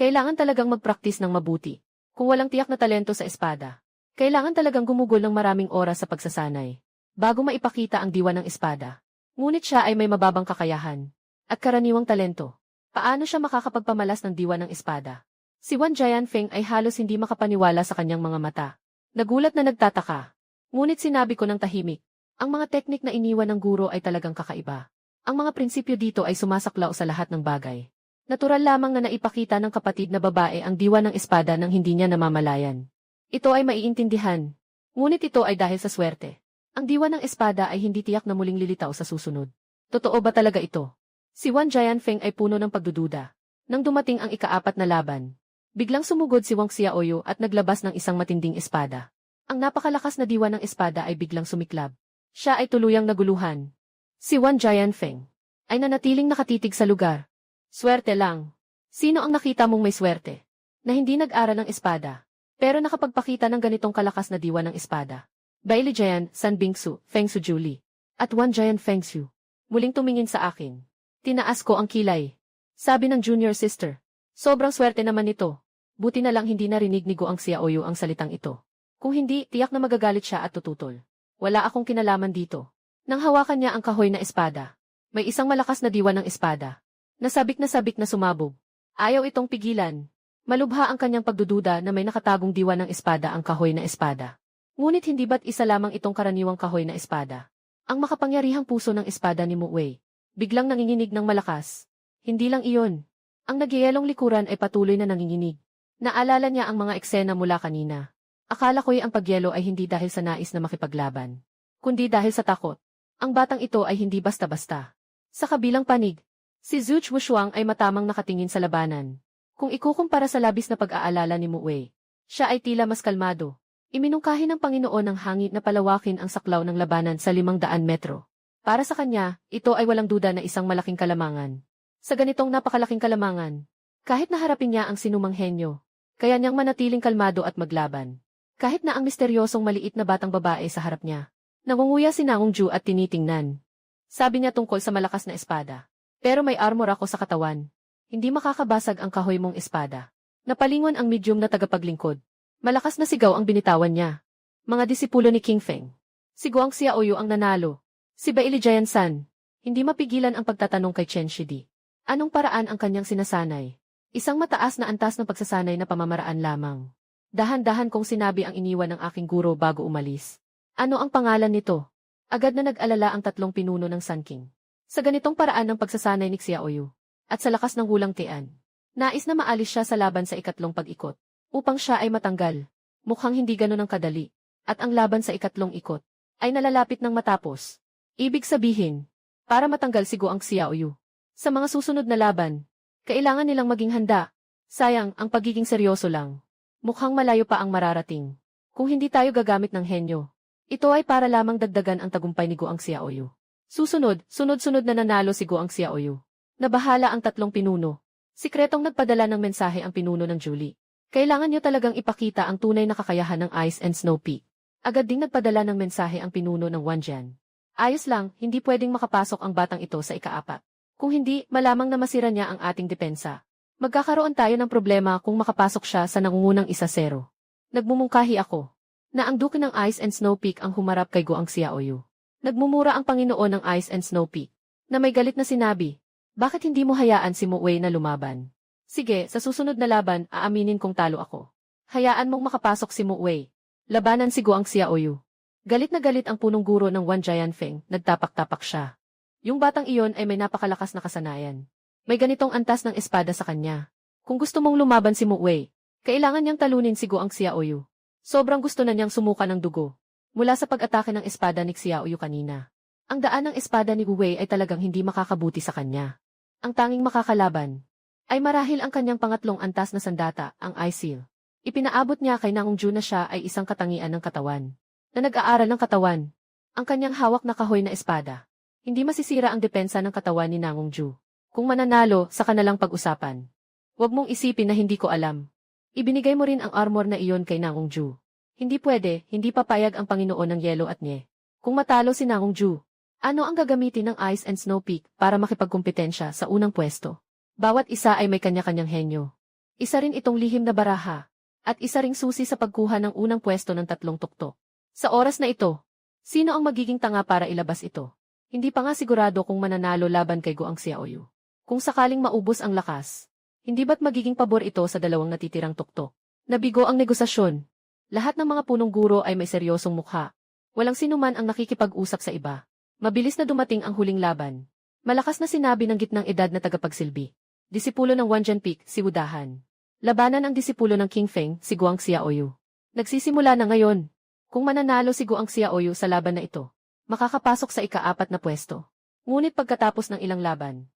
Kailangan talagang magpraktis ng mabuti. Kung walang tiyak na talento sa espada, kailangan talagang gumugol ng maraming oras sa pagsasanay bago maipakita ang diwa ng espada. Ngunit siya ay may mababang kakayahan at karaniwang talento. Paano siya makakapagpamalas ng diwa ng espada? Si Wan Jianfeng ay halos hindi makapaniwala sa kanyang mga mata. Nagulat na nagtataka. Ngunit sinabi ko ng tahimik, ang mga teknik na iniwan ng guro ay talagang kakaiba. Ang mga prinsipyo dito ay sumasaklaw sa lahat ng bagay. Natural lamang na naipakita ng kapatid na babae ang diwa ng espada nang hindi niya namamalayan. Ito ay maiintindihan. Ngunit ito ay dahil sa swerte. Ang diwa ng espada ay hindi tiyak na muling lilitaw sa susunod. Totoo ba talaga ito? Si Wan Jianfeng ay puno ng pagdududa. Nang dumating ang ika-4 na laban, biglang sumugod si Wang Xiaoyu at naglabas ng isang matinding espada. Ang napakalakas na diwa ng espada ay biglang sumiklab. Siya ay tuluyang naguluhan. Si Wan Jianfeng ay nanatiling nakatitig sa lugar. Swerte lang. Sino ang nakita mong may swerte? Na hindi nag-aral ng espada, pero nakapagpakita ng ganitong kalakas na diwa ng espada. Bailey Jian, San Bingsu, Feng Su Julie, at Wan Jian Feng Su. Muling tumingin sa akin. Tinaas ko ang kilay. Sabi ng junior sister. Sobrang swerte naman nito. Buti na lang hindi narinig ni Guang Xiaoyu ang salitang ito. Kung hindi, tiyak na magagalit siya at tututol. Wala akong kinalaman dito. Nang hawakan niya ang kahoy na espada, may isang malakas na diwa ng espada. Nasabik na sumabog. Ayaw itong pigilan. Malubha ang kanyang pagdududa na may nakatagong diwa ng espada ang kahoy na espada. Ngunit hindi ba't isa lamang itong karaniwang kahoy na espada? Ang makapangyarihang puso ng espada ni Mu Wei biglang nanginginig ng malakas. Hindi lang iyon. Ang nagyayalong likuran ay patuloy na nanginginig. Naalala niya ang mga eksena mula kanina. Akala ko'y ang pagyelo ay hindi dahil sa nais na makipaglaban, kundi dahil sa takot. Ang batang ito ay hindi basta-basta. Sa kabilang panig, si Zhu Wushuang ay matamang nakatingin sa labanan. Kung ikukumpara sa labis na pag-aalala ni Mu Wei, siya ay tila mas kalmado. Iminungkahi ng Panginoon ng hangin na palawakin ang saklaw ng labanan sa 500 metro. Para sa kanya, ito ay walang duda na isang malaking kalamangan. Sa ganitong napakalaking kalamangan, kahit naharapin niya ang sinumang henyo, kaya niyang manatiling kalmado at maglaban. Kahit na ang misteryosong maliit na batang babae sa harap niya. Nangunguya si Nangong Ju at tinitingnan. Sabi niya tungkol sa malakas na espada. Pero may armor ako sa katawan. Hindi makakabasag ang kahoy mong espada. Napalingon ang medium na tagapaglingkod. Malakas na sigaw ang binitawan niya. Mga disipulo ni King Feng. Si Guang Xiaoyu ang nanalo. Si Bailey Jian-san. Hindi mapigilan ang pagtatanong kay Chen Shidi. Anong paraan ang kanyang sinasanay? Isang mataas na antas ng pagsasanay na pamamaraan lamang. Dahan-dahan kong sinabi ang iniwan ng aking guro bago umalis. Ano ang pangalan nito? Agad na nag-alala ang 3 pinuno ng Sun King. Sa ganitong paraan ng pagsasanay ni Xiaoyu, at sa lakas ng hulang tian, nais na maalis siya sa laban sa 2 pag-ikot, upang siya ay matanggal. Mukhang hindi ganon ang kadali, at ang laban sa 2 ikot, ay nalalapit ng matapos. Ibig sabihin, para matanggal si Guang Xiaoyu. Sa mga susunod na laban, kailangan nilang maging handa. Sayang, ang pagiging seryoso lang. Mukhang malayo pa ang mararating. Kung hindi tayo gagamit ng henyo, ito ay para lamang dagdagan ang tagumpay ni Guang Xiaoyu. Sunod-sunod na nanalo si Guang Xiaoyu. Nabahala ang 3 pinuno. Sikretong nagpadala ng mensahe ang pinuno ng Julie. Kailangan niyo talagang ipakita ang tunay na kakayahan ng Ice and Snow Peak. Agad ding nagpadala ng mensahe ang pinuno ng Wanjian. Ayos lang, hindi pwedeng makapasok ang batang ito sa ika-4. Kung hindi, malamang na masira niya ang ating depensa. Magkakaroon tayo ng problema kung makapasok siya sa nangungunang 1-0. Nagmumungkahi ako na ang Duke ng Ice and Snow Peak ang humarap kay Guang Xiaoyu. Nagmumura ang Panginoon ng Ice and Snow Peak na may galit na sinabi, bakit hindi mo hayaan si Mu Wei na lumaban? Sige, sa susunod na laban, aaminin kong talo ako. Hayaan mong makapasok si Mu Wei. Labanan si Guang Xiaoyu. Galit na galit ang punong guro ng Wan Jianfeng, nagtapak-tapak siya. Yung batang iyon ay may napakalakas na kasanayan. May ganitong antas ng espada sa kanya. Kung gusto mong lumaban si Mu Wei, kailangan niyang talunin si Guang Xiaoyu. Sobrang gusto na niyang sumuka ng dugo mula sa pag-atake ng espada ni Xiaoyu kanina. Ang daan ng espada ni Wu Wei ay talagang hindi makakabuti sa kanya. Ang tanging makakalaban ay marahil ang kanyang pangatlong antas na sandata, ang Ice Seal. Ipinaabot niya kay Nangong Ju na siya ay isang katangian ng katawan, na nag-aaral ng katawan. Ang kanyang hawak na kahoy na espada. Hindi masisira ang depensa ng katawan ni Nangong Ju. Kung mananalo, saka na lang pag-usapan. Huwag mong isipin na hindi ko alam. Ibinigay mo rin ang armor na iyon kay Nangong Ju. Hindi pwede, hindi papayag ang Panginoon ng Yelo at Nye. Kung matalo si Nangong Ju, ano ang gagamitin ng Ice and Snow Peak para makipagkumpetensya sa unang pwesto? Bawat isa ay may kanya-kanyang henyo. Isa rin itong lihim na baraha, at isa ring susi sa pagkuha ng unang pwesto ng tatlong tuktok. Sa oras na ito, sino ang magiging tanga para ilabas ito? Hindi pa nga sigurado kung mananalo laban kay Goang Xiaoyu. Kung sakaling maubos ang lakas, hindi ba't magiging pabor ito sa dalawang natitirang tuktok? Nabigo ang negosasyon. Lahat ng mga punong guro ay may seryosong mukha. Walang sinuman ang nakikipag-usap sa iba. Mabilis na dumating ang huling laban. Malakas na sinabi ng gitnang edad na tagapagsilbi. Disipulo ng Wanjian Peak, si Wudahan. Labanan ang disipulo ng King Feng, si Goang Xiaoyu. Nagsisimula na ngayon. Kung mananalo si Goang Xiaoyu sa laban na ito, makakapasok sa ika-4 na pwesto. Ngunit pagkatapos ng ilang laban,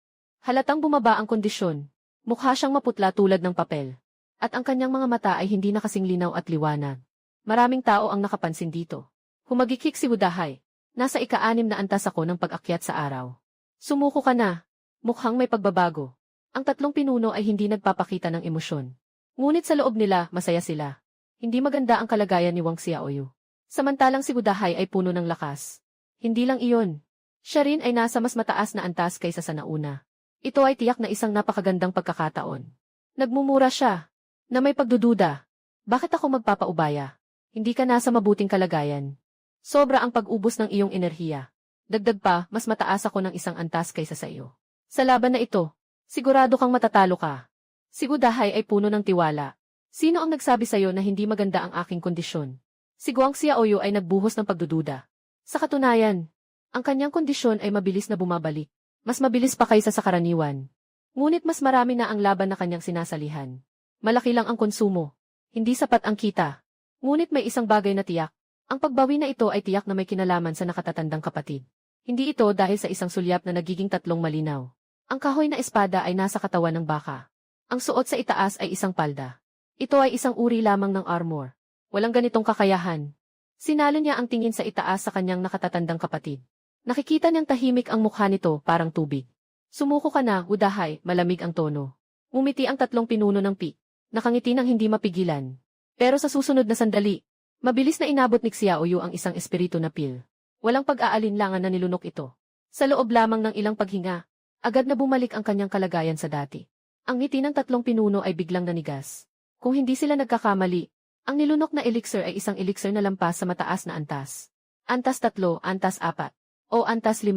halatang bumaba ang kondisyon. Mukha siyang maputla tulad ng papel. At ang kanyang mga mata ay hindi na kasing linaw at liwanag. Maraming tao ang nakapansin dito. Humagikik si Wudahay. Nasa ika-6 na antas ako ng pag-akyat sa araw. Sumuko ka na. Mukhang may pagbabago. Ang tatlong pinuno ay hindi nagpapakita ng emosyon. Ngunit sa loob nila, masaya sila. Hindi maganda ang kalagayan ni Wang Xiaoyu. Samantalang si Wudahay ay puno ng lakas. Hindi lang iyon. Siya rin ay nasa mas mataas na antas kaysa sa nauna. Ito ay tiyak na isang napakagandang pagkakataon. Nagmumura siya, na may pagdududa. Bakit ako magpapaubaya? Hindi ka nasa mabuting kalagayan. Sobra ang pag-ubos ng iyong enerhiya. Dagdag pa, mas mataas ako ng isang antas kaysa sa iyo. Sa laban na ito, sigurado kang matatalo ka. Si Wudahay ay puno ng tiwala. Sino ang nagsabi sa iyo na hindi maganda ang aking kondisyon? Si Goang Xiaoyu ay nagbuhos ng pagdududa. Sa katunayan, ang kanyang kondisyon ay mabilis na bumabalik. Mas mabilis pa kaysa sa karaniwan. Ngunit mas marami na ang laban na kanyang sinasalihan. Malaki lang ang konsumo. Hindi sapat ang kita. Ngunit may isang bagay na tiyak. Ang pagbawi na ito ay tiyak na may kinalaman sa nakatatandang kapatid. Hindi ito dahil sa isang sulyap na nagiging tatlong malinaw. Ang kahoy na espada ay nasa katawan ng baka. Ang suot sa itaas ay isang palda. Ito ay isang uri lamang ng armor. Walang ganitong kakayahan. Sinalo niya ang tingin sa itaas sa kanyang nakatatandang kapatid. Nakikita niyang tahimik ang mukha nito parang tubig. Sumuko ka na, Wudahay, malamig ang tono. Ngumiti ang tatlong pinuno ng Peak. Nakangiti ng hindi mapigilan. Pero sa susunod na sandali, mabilis na inabot ni Xiaoyu ang isang espiritu na pil. Walang pag-aalinlangan na nilunok ito. Sa loob lamang ng ilang paghinga, agad na bumalik ang kanyang kalagayan sa dati. Ang ngiti ng tatlong pinuno ay biglang nanigas. Kung hindi sila nagkakamali, ang nilunok na elixir ay isang elixir na lampas sa mataas na antas. Antas 3, antas 4, o antas 5.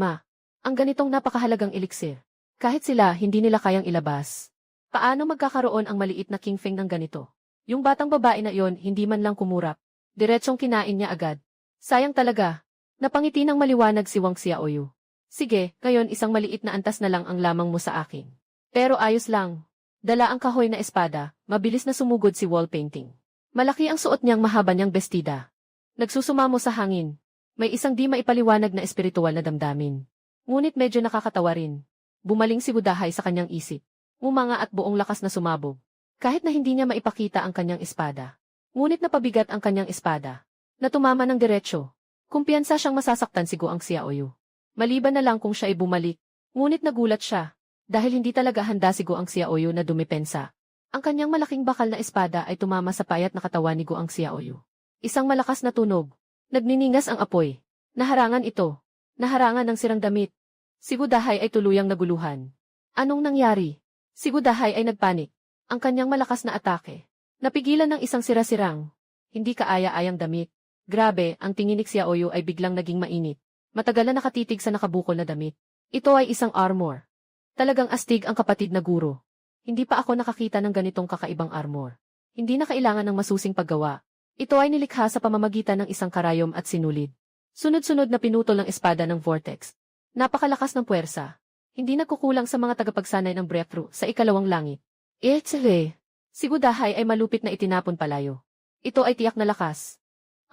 Ang ganitong napakahalagang elixir. Kahit sila, hindi nila kayang ilabas. Paano magkakaroon ang maliit na King Feng ng ganito? Yung batang babae na iyon, hindi man lang kumurap. Diretsong kinain niya agad. Sayang talaga. Napangiti ng maliwanag si Wang Xiaoyu. Sige, ngayon isang maliit na antas na lang ang lamang mo sa akin. Pero ayos lang. Dala ang kahoy na espada, mabilis na sumugod si wall painting. Malaki ang suot niyang mahaba niyang bestida. Nagsusumamo sa hangin. May isang di maipaliwanag na espiritual na damdamin. Ngunit medyo nakakatawa rin. Bumaling si Wudahay sa kanyang isip. Ngumanga at buong lakas na sumabog. Kahit na hindi niya maipakita ang kanyang espada. Ngunit napabigat ang kanyang espada. Na tumama ng diretsyo. Kumpiyansa siyang masasaktan si Goang Xiaoyu. Maliban na lang kung siya ay bumalik. Ngunit nagulat siya. Dahil hindi talaga handa si Goang Xiaoyu na dumepensa. Ang kanyang malaking bakal na espada ay tumama sa payat na katawan ni Goang Xiaoyu. Isang malakas na tunog. Nagniningas ang apoy. Naharangan ito. Naharangan ng sirang damit. Si Wudahay ay tuluyang naguluhan. Anong nangyari? Si Wudahay ay nagpanik. Ang kanyang malakas na atake. Napigilan ng isang sira-sirang. Hindi kaaya-ayang damit. Grabe, ang tingin ni Xiaoyu ay biglang naging mainit. Matagal na nakatitig sa nakabukol na damit. Ito ay isang armor. Talagang astig ang kapatid na guro. Hindi pa ako nakakita ng ganitong kakaibang armor. Hindi na kailangan ng masusing paggawa. Ito ay nilikha sa pamamagitan ng isang karayom at sinulid. Sunod-sunod na pinutol ng espada ng vortex. Napakalakas ng puwersa. Hindi nagkukulang sa mga tagapagsanay ng breakthrough sa ikalawang langit. Tsile! Si Wudahay ay malupit na itinapon palayo. Ito ay tiyak na lakas.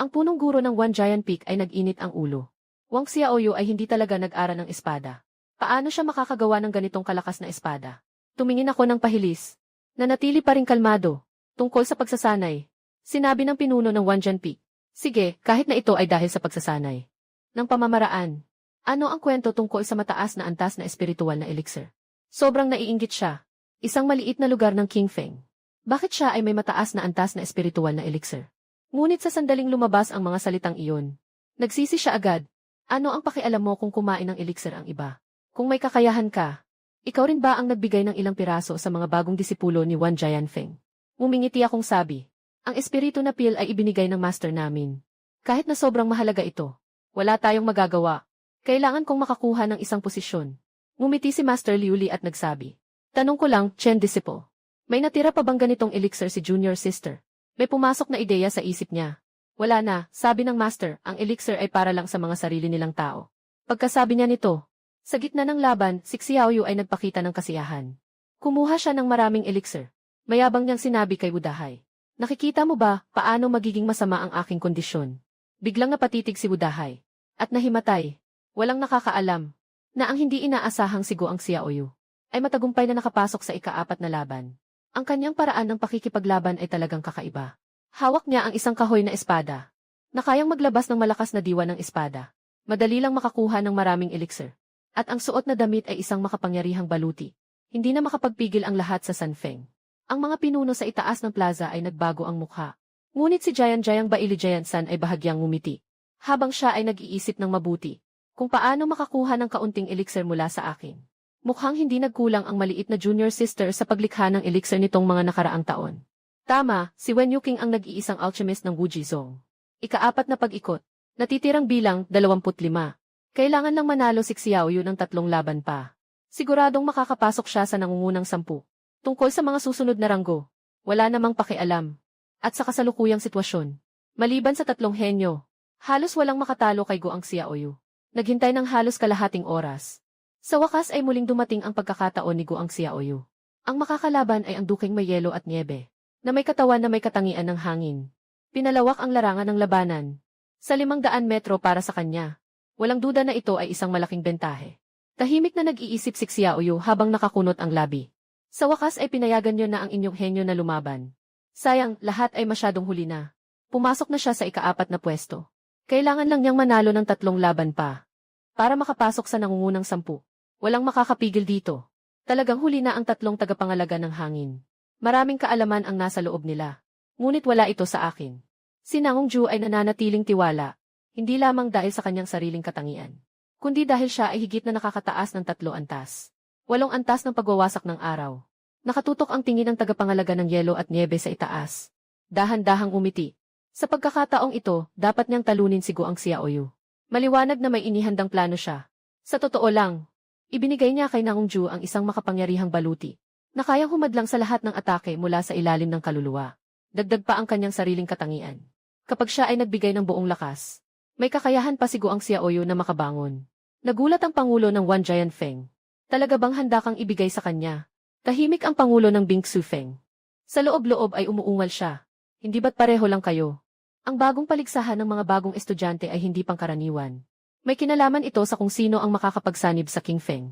Ang punong guro ng One Giant Peak ay nag-init ang ulo. Wang Xiaoyu ay hindi talaga nag-ara ng espada. Paano siya makakagawa ng ganitong kalakas na espada? Tumingin ako ng pahilis. Nanatili pa ring kalmado. Tungkol sa pagsasanay. Sinabi ng pinuno ng One Giant Peak. Sige, kahit na ito ay dahil sa pagsasanay. Ng pamamaraan. Ano ang kwento tungkol sa mataas na antas na espiritual na elixir? Sobrang naiinggit siya. Isang maliit na lugar ng King Feng. Bakit siya ay may mataas na antas na espiritual na elixir? Ngunit sa sandaling lumabas ang mga salitang iyon, nagsisi siya agad. Ano ang pakialam mo kung kumain ng elixir ang iba? Kung may kakayahan ka, ikaw rin ba ang nagbigay ng ilang piraso sa mga bagong disipulo ni Wan Jianfeng? Ngumingiti akong sabi. Ang espiritu na pil ay ibinigay ng master namin. Kahit na sobrang mahalaga ito, wala tayong magagawa. Kailangan kong makakuha ng isang posisyon. Ngumiti si Master Liuli at nagsabi. Tanong ko lang, Chen Disipo. May natira pa bang ganitong elixir si Junior Sister? May pumasok na ideya sa isip niya. Wala na, sabi ng master, ang elixir ay para lang sa mga sarili nilang tao. Pagkasabi niya nito, sa gitna ng laban, si Xiaoyu ay nagpakita ng kasiyahan. Kumuha siya ng maraming elixir. Mayabang niyang sinabi kay Wudahay. Nakikita mo ba, paano magiging masama ang aking kondisyon? Biglang napatitig si Wudahay. At nahimatay. Walang nakakaalam na ang hindi inaasahang si Goang Xiaoyu ay matagumpay na nakapasok sa ika-4 na laban. Ang kanyang paraan ng pakikipaglaban ay talagang kakaiba. Hawak niya ang isang kahoy na espada, na kayang maglabas ng malakas na diwa ng espada. Madali lang makakuha ng maraming elixir. At ang suot na damit ay isang makapangyarihang baluti. Hindi na makapagpigil ang lahat sa Sanfeng. Ang mga pinuno sa itaas ng plaza ay nagbago ang mukha. Ngunit si Jiang Baili Jiansan ay bahagyang ngumiti. Habang siya ay nag-iisip ng mabuti, kung paano makakuha ng kaunting elixir mula sa akin. Mukhang hindi nagkulang ang maliit na junior sister sa paglikha ng elixir nitong mga nakaraang taon. Tama, si Wen Yuqing ang nag-iisang alchemist ng Wujizong. Ika-4 na pag-ikot, natitirang bilang 25. Kailangan lang manalo si Xiaoyu ng 3 laban pa. Siguradong makakapasok siya sa nangungunang 10. Tungkol sa mga susunod na ranggo, wala namang pakialam. At sa kasalukuyang sitwasyon, maliban sa 3 henyo, halos walang makatalo kay Goang Xiaoyu. Naghintay ng halos kalahating oras. Sa wakas ay muling dumating ang pagkakataon ni Goang Xiaoyu. Ang makakalaban ay ang dukeng may yelo at niebe, na may katawan na may katangian ng hangin. Pinalawak ang larangan ng labanan. Sa 500 metro para sa kanya. Walang duda na ito ay isang malaking bentahe. Tahimik na nag-iisip si Xiaoyu habang nakakunot ang labi. Sa wakas ay pinayagan niyo na ang inyong henyo na lumaban. Sayang, lahat ay masyadong huli na. Pumasok na siya sa ika-4 na pwesto. Kailangan lang niyang manalo ng 3 laban pa. Para makapasok sa nangungunang 10. Walang makakapigil dito. Talagang huli na ang 3 tagapangalaga ng hangin. Maraming kaalaman ang nasa loob nila. Ngunit wala ito sa akin. Si Nangong Ju ay nananatiling tiwala, hindi lamang dahil sa kanyang sariling katangian, kundi dahil siya ay higit na nakakataas ng 3 antas. 8 antas ng pagwawasak ng araw. Nakatutok ang tingin ng tagapangalaga ng yelo at niebe sa itaas. Dahan-dahang umiti. Sa pagkakataong ito, dapat niyang talunin si Goang Xiaoyu. Maliwanag na may inihandang plano siya. Sa totoo lang, ibinigay niya kay Nangong Ju ang isang makapangyarihang baluti, na kayang humadlang sa lahat ng atake mula sa ilalim ng kaluluwa. Dagdag pa ang kanyang sariling katangian. Kapag siya ay nagbigay ng buong lakas, may kakayahan pa si Goang Xiaoyu na makabangon. Nagulat ang pangulo ng Wan Jianfeng. Talaga bang handa kang ibigay sa kanya? Tahimik ang pangulo ng Bingsu Feng. Sa loob-loob ay umuungal siya. Hindi ba't pareho lang kayo? Ang bagong paligsahan ng mga bagong estudyante ay hindi pangkaraniwan. May kinalaman ito sa kung sino ang makakapagsanib sa King Feng.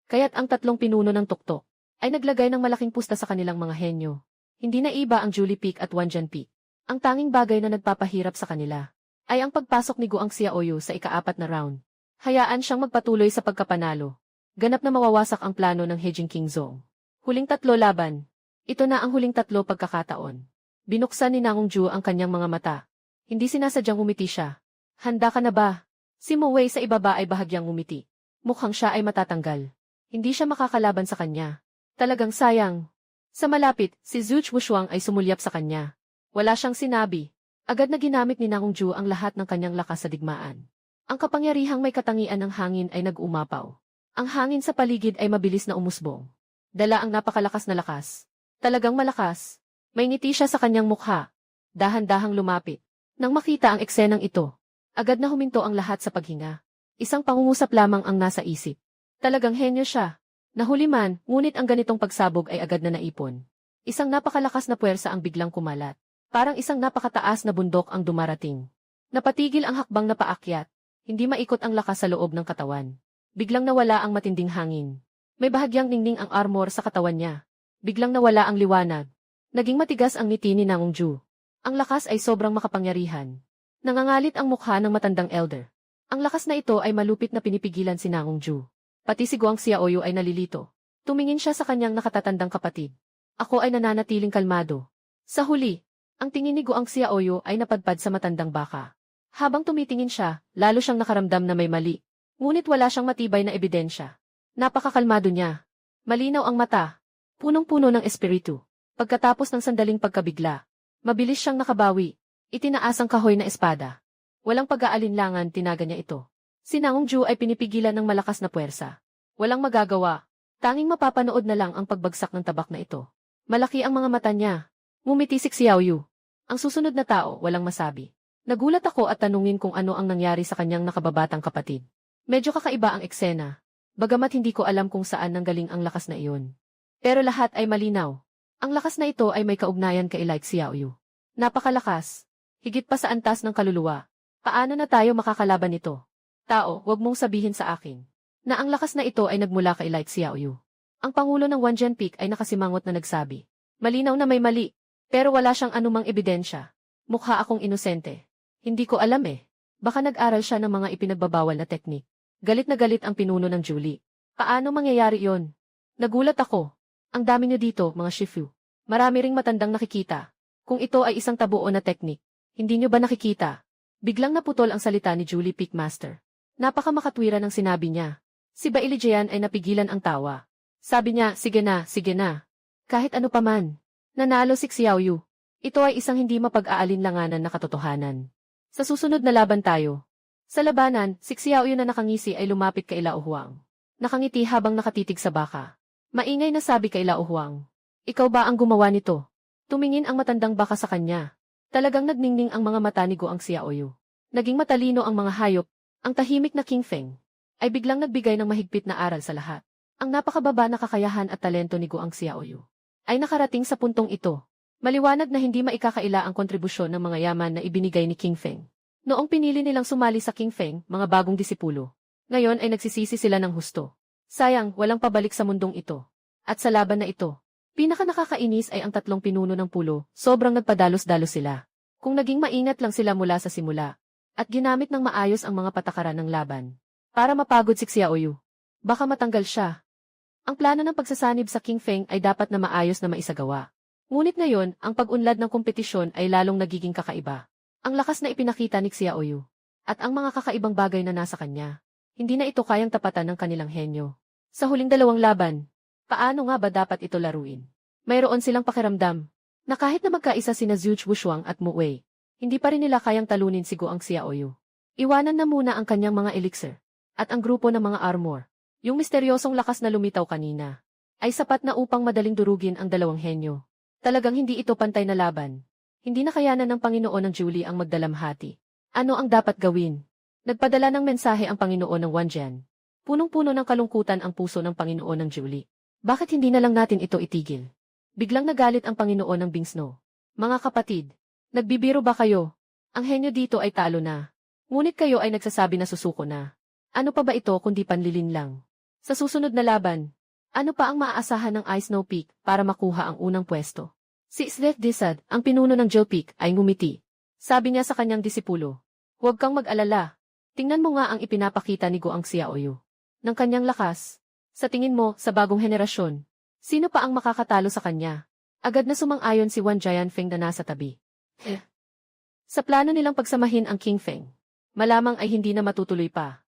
Kaya't ang 3 pinuno ng tuktok ay naglagay ng malaking pusta sa kanilang mga henyo. Hindi na iba ang Julie Peak at Wanjian Peak. Ang tanging bagay na nagpapahirap sa kanila ay ang pagpasok ni Goang Xiaoyu sa ika-4 na round. Hayaan siyang magpatuloy sa pagkapanalo. Ganap na mawawasak ang plano ng Hejing Kingzong. Huling 3 laban. Ito na ang huling 3 pagkakataon. Binuksan ni Nangong Ju ang kanyang mga mata. Hindi sinasadyang umiti siya. Handa ka na ba? Si Mo Wei sa ibaba ay bahagyang umiti. Mukhang siya ay matatanggal. Hindi siya makakalaban sa kanya. Talagang sayang. Sa malapit, si Zhu Wushuang ay sumulyap sa kanya. Wala siyang sinabi. Agad na ginamit ni Nangong Ju ang lahat ng kanyang lakas sa digmaan. Ang kapangyarihang may katangian ng hangin ay nag-umapaw. Ang hangin sa paligid ay mabilis na umusbong. Dala ang napakalakas na lakas. Talagang malakas. May ngiti siya sa kanyang mukha. Dahan-dahang lumapit. Nang makita ang eksenang ito, agad na huminto ang lahat sa paghinga. Isang pangungusap lamang ang nasa isip. Talagang henyo siya. Nahuli man, ngunit ang ganitong pagsabog ay agad na naipon. Isang napakalakas na puwersa ang biglang kumalat. Parang isang napakataas na bundok ang dumarating. Napatigil ang hakbang na paakyat. Hindi maikot ang lakas sa loob ng katawan. Biglang nawala ang matinding hangin. May bahagyang ningning ang armor sa katawan niya. Biglang nawala ang liwanag. Naging matigas ang ngiti ni Nangong Ju. Ang lakas ay sobrang makapangyarihan. Nangangalit ang mukha ng matandang elder. Ang lakas na ito ay malupit na pinipigilan si Nangong Ju. Pati si Goang Xiaoyu ay nalilito. Tumingin siya sa kanyang nakatatandang kapatid. Ako ay nananatiling kalmado. Sa huli, Ang tingin ni Guang Xiaoyu ay napadpad sa matandang baka. Habang tumitingin siya, lalo siyang nakaramdam na may mali. Ngunit wala siyang matibay na ebidensya. Napakakalmado niya. Malinaw ang mata. Punong-puno ng espiritu. Pagkatapos ng sandaling pagkabigla, mabilis siyang nakabawi. Itinaas ang kahoy na espada. Walang pag-aalinlangan, tinaga niya ito. Si Nangong Ju ay pinipigilan ng malakas na puwersa. Walang magagawa. Tanging mapapanood na lang ang pagbagsak ng tabak na ito. Malaki ang mga mata niya. Ngumiti si Xiaoyu. Ang susunod na tao, walang masabi. Nagulat ako at tanungin kung ano ang nangyari sa kanyang nakababatang kapatid. Medyo kakaiba ang eksena. Bagamat hindi ko alam kung saan nanggaling ang lakas na iyon. Pero lahat ay malinaw. Ang lakas na ito ay may kaugnayan kay Like Xiaoyu. Napakalakas. Higit pa sa antas ng kaluluwa. Paano na tayo makakalaban nito? Tao, wag mong sabihin sa akin na ang lakas na ito ay nagmula kay Like Xiaoyu. Ang pangulo ng Wanjian Peak ay nakasimangot na nagsabi. Malinaw na may mali, pero wala siyang anumang ebidensya. Mukha akong inosente. Hindi ko alam eh. Baka nag-aral siya ng mga ipinagbabawal na teknik. Galit na galit ang pinuno ng Julie. Paano mangyayari yon? Nagulat ako. Ang dami niyo dito, mga Shifu. Marami ring matandang nakikita. Kung ito ay isang tabuo na teknik, hindi niyo ba nakikita? Biglang naputol ang salita ni Julie Peakmaster. Napakamakatwira ng sinabi niya. Si Bailijian ay napigilan ang tawa. Sabi niya, sige na, sige na. Kahit ano paman. Nanalo si Xiaoyu. Ito ay isang hindi mapag-aalinlanganan na katotohanan. Sa susunod na laban tayo. Sa labanan, si Xiaoyu na nakangisi ay lumapit kay Lao Huang. Nakangiti habang nakatitig sa baka. Maingay na sabi kay Lao Huang. Ikaw ba ang gumawa nito? Tumingin ang matandang baka sa kanya. Talagang nagningning ang mga mata ni Guang Xiaoyu. Naging matalino ang mga hayop. Ang tahimik na King Feng ay biglang nagbigay ng mahigpit na aral sa lahat. Ang napakababa na kakayahan at talento ni Guang Xiaoyu ay nakarating sa puntong ito. Maliwanag na hindi maikakaila ang kontribusyon ng mga yaman na ibinigay ni King Feng. Noong pinili nilang sumali sa King Feng, mga bagong disipulo. Ngayon ay nagsisisi sila ng husto. Sayang, walang pabalik sa mundong ito. At sa laban na ito, pinaka nakakainis ay ang tatlong pinuno ng pulo, sobrang nagpadalos-dalos sila. Kung naging maingat lang sila mula sa simula, at ginamit ng maayos ang mga patakaran ng laban, para mapagod si Xiaoyu. Baka matanggal siya. Ang plano ng pagsasanib sa King Feng ay dapat na maayos na maisagawa. Ngunit ngayon, ang pag-unlad ng kompetisyon ay lalong nagiging kakaiba. Ang lakas na ipinakita ni Xiaoyu, at ang mga kakaibang bagay na nasa kanya, hindi na ito kayang tapatan ng kanilang henyo. Sa huling dalawang laban, paano nga ba dapat ito laruin? Mayroon silang pakiramdam na kahit na magkaisa sina Zhu Wushuang at Mu Wei, hindi pa rin nila kayang talunin si Guang Xiaoyu. Iwanan na muna ang kanyang mga elixir, at ang grupo ng mga armor. Yung misteryosong lakas na lumitaw kanina, ay sapat na upang madaling durugin ang dalawang henyo. Talagang hindi ito pantay na laban. Hindi na kayanan ng Panginoon ng Julie ang magdalamhati. Ano ang dapat gawin? Nagpadala ng mensahe ang Panginoon ng Wanjian. Punong-puno ng kalungkutan ang puso ng Panginoon ng Julie. Bakit hindi na lang natin ito itigil? Biglang nagalit ang Panginoon ng Bing Snow. Mga kapatid, nagbibiro ba kayo? Ang henyo dito ay talo na. Ngunit kayo ay nagsasabi na susuko na. Ano pa ba ito kundi panlilin lang? Sa susunod na laban, ano pa ang maaasahan ng Ice Snow Peak para makuha ang unang pwesto? Si Sleth Disad, ang pinuno ng Gel Peak, ay ngumiti. Sabi niya sa kanyang disipulo, huwag kang mag-alala. Tingnan mo nga ang ipinapakita ni Guang Xiaoyu. Ng kanyang lakas. Sa tingin mo, sa bagong henerasyon, sino pa ang makakatalo sa kanya? Agad na sumang-ayon si Wan Jianfeng na nasa tabi. Sa plano nilang pagsamahin ang King Feng, malamang ay hindi na matutuloy pa.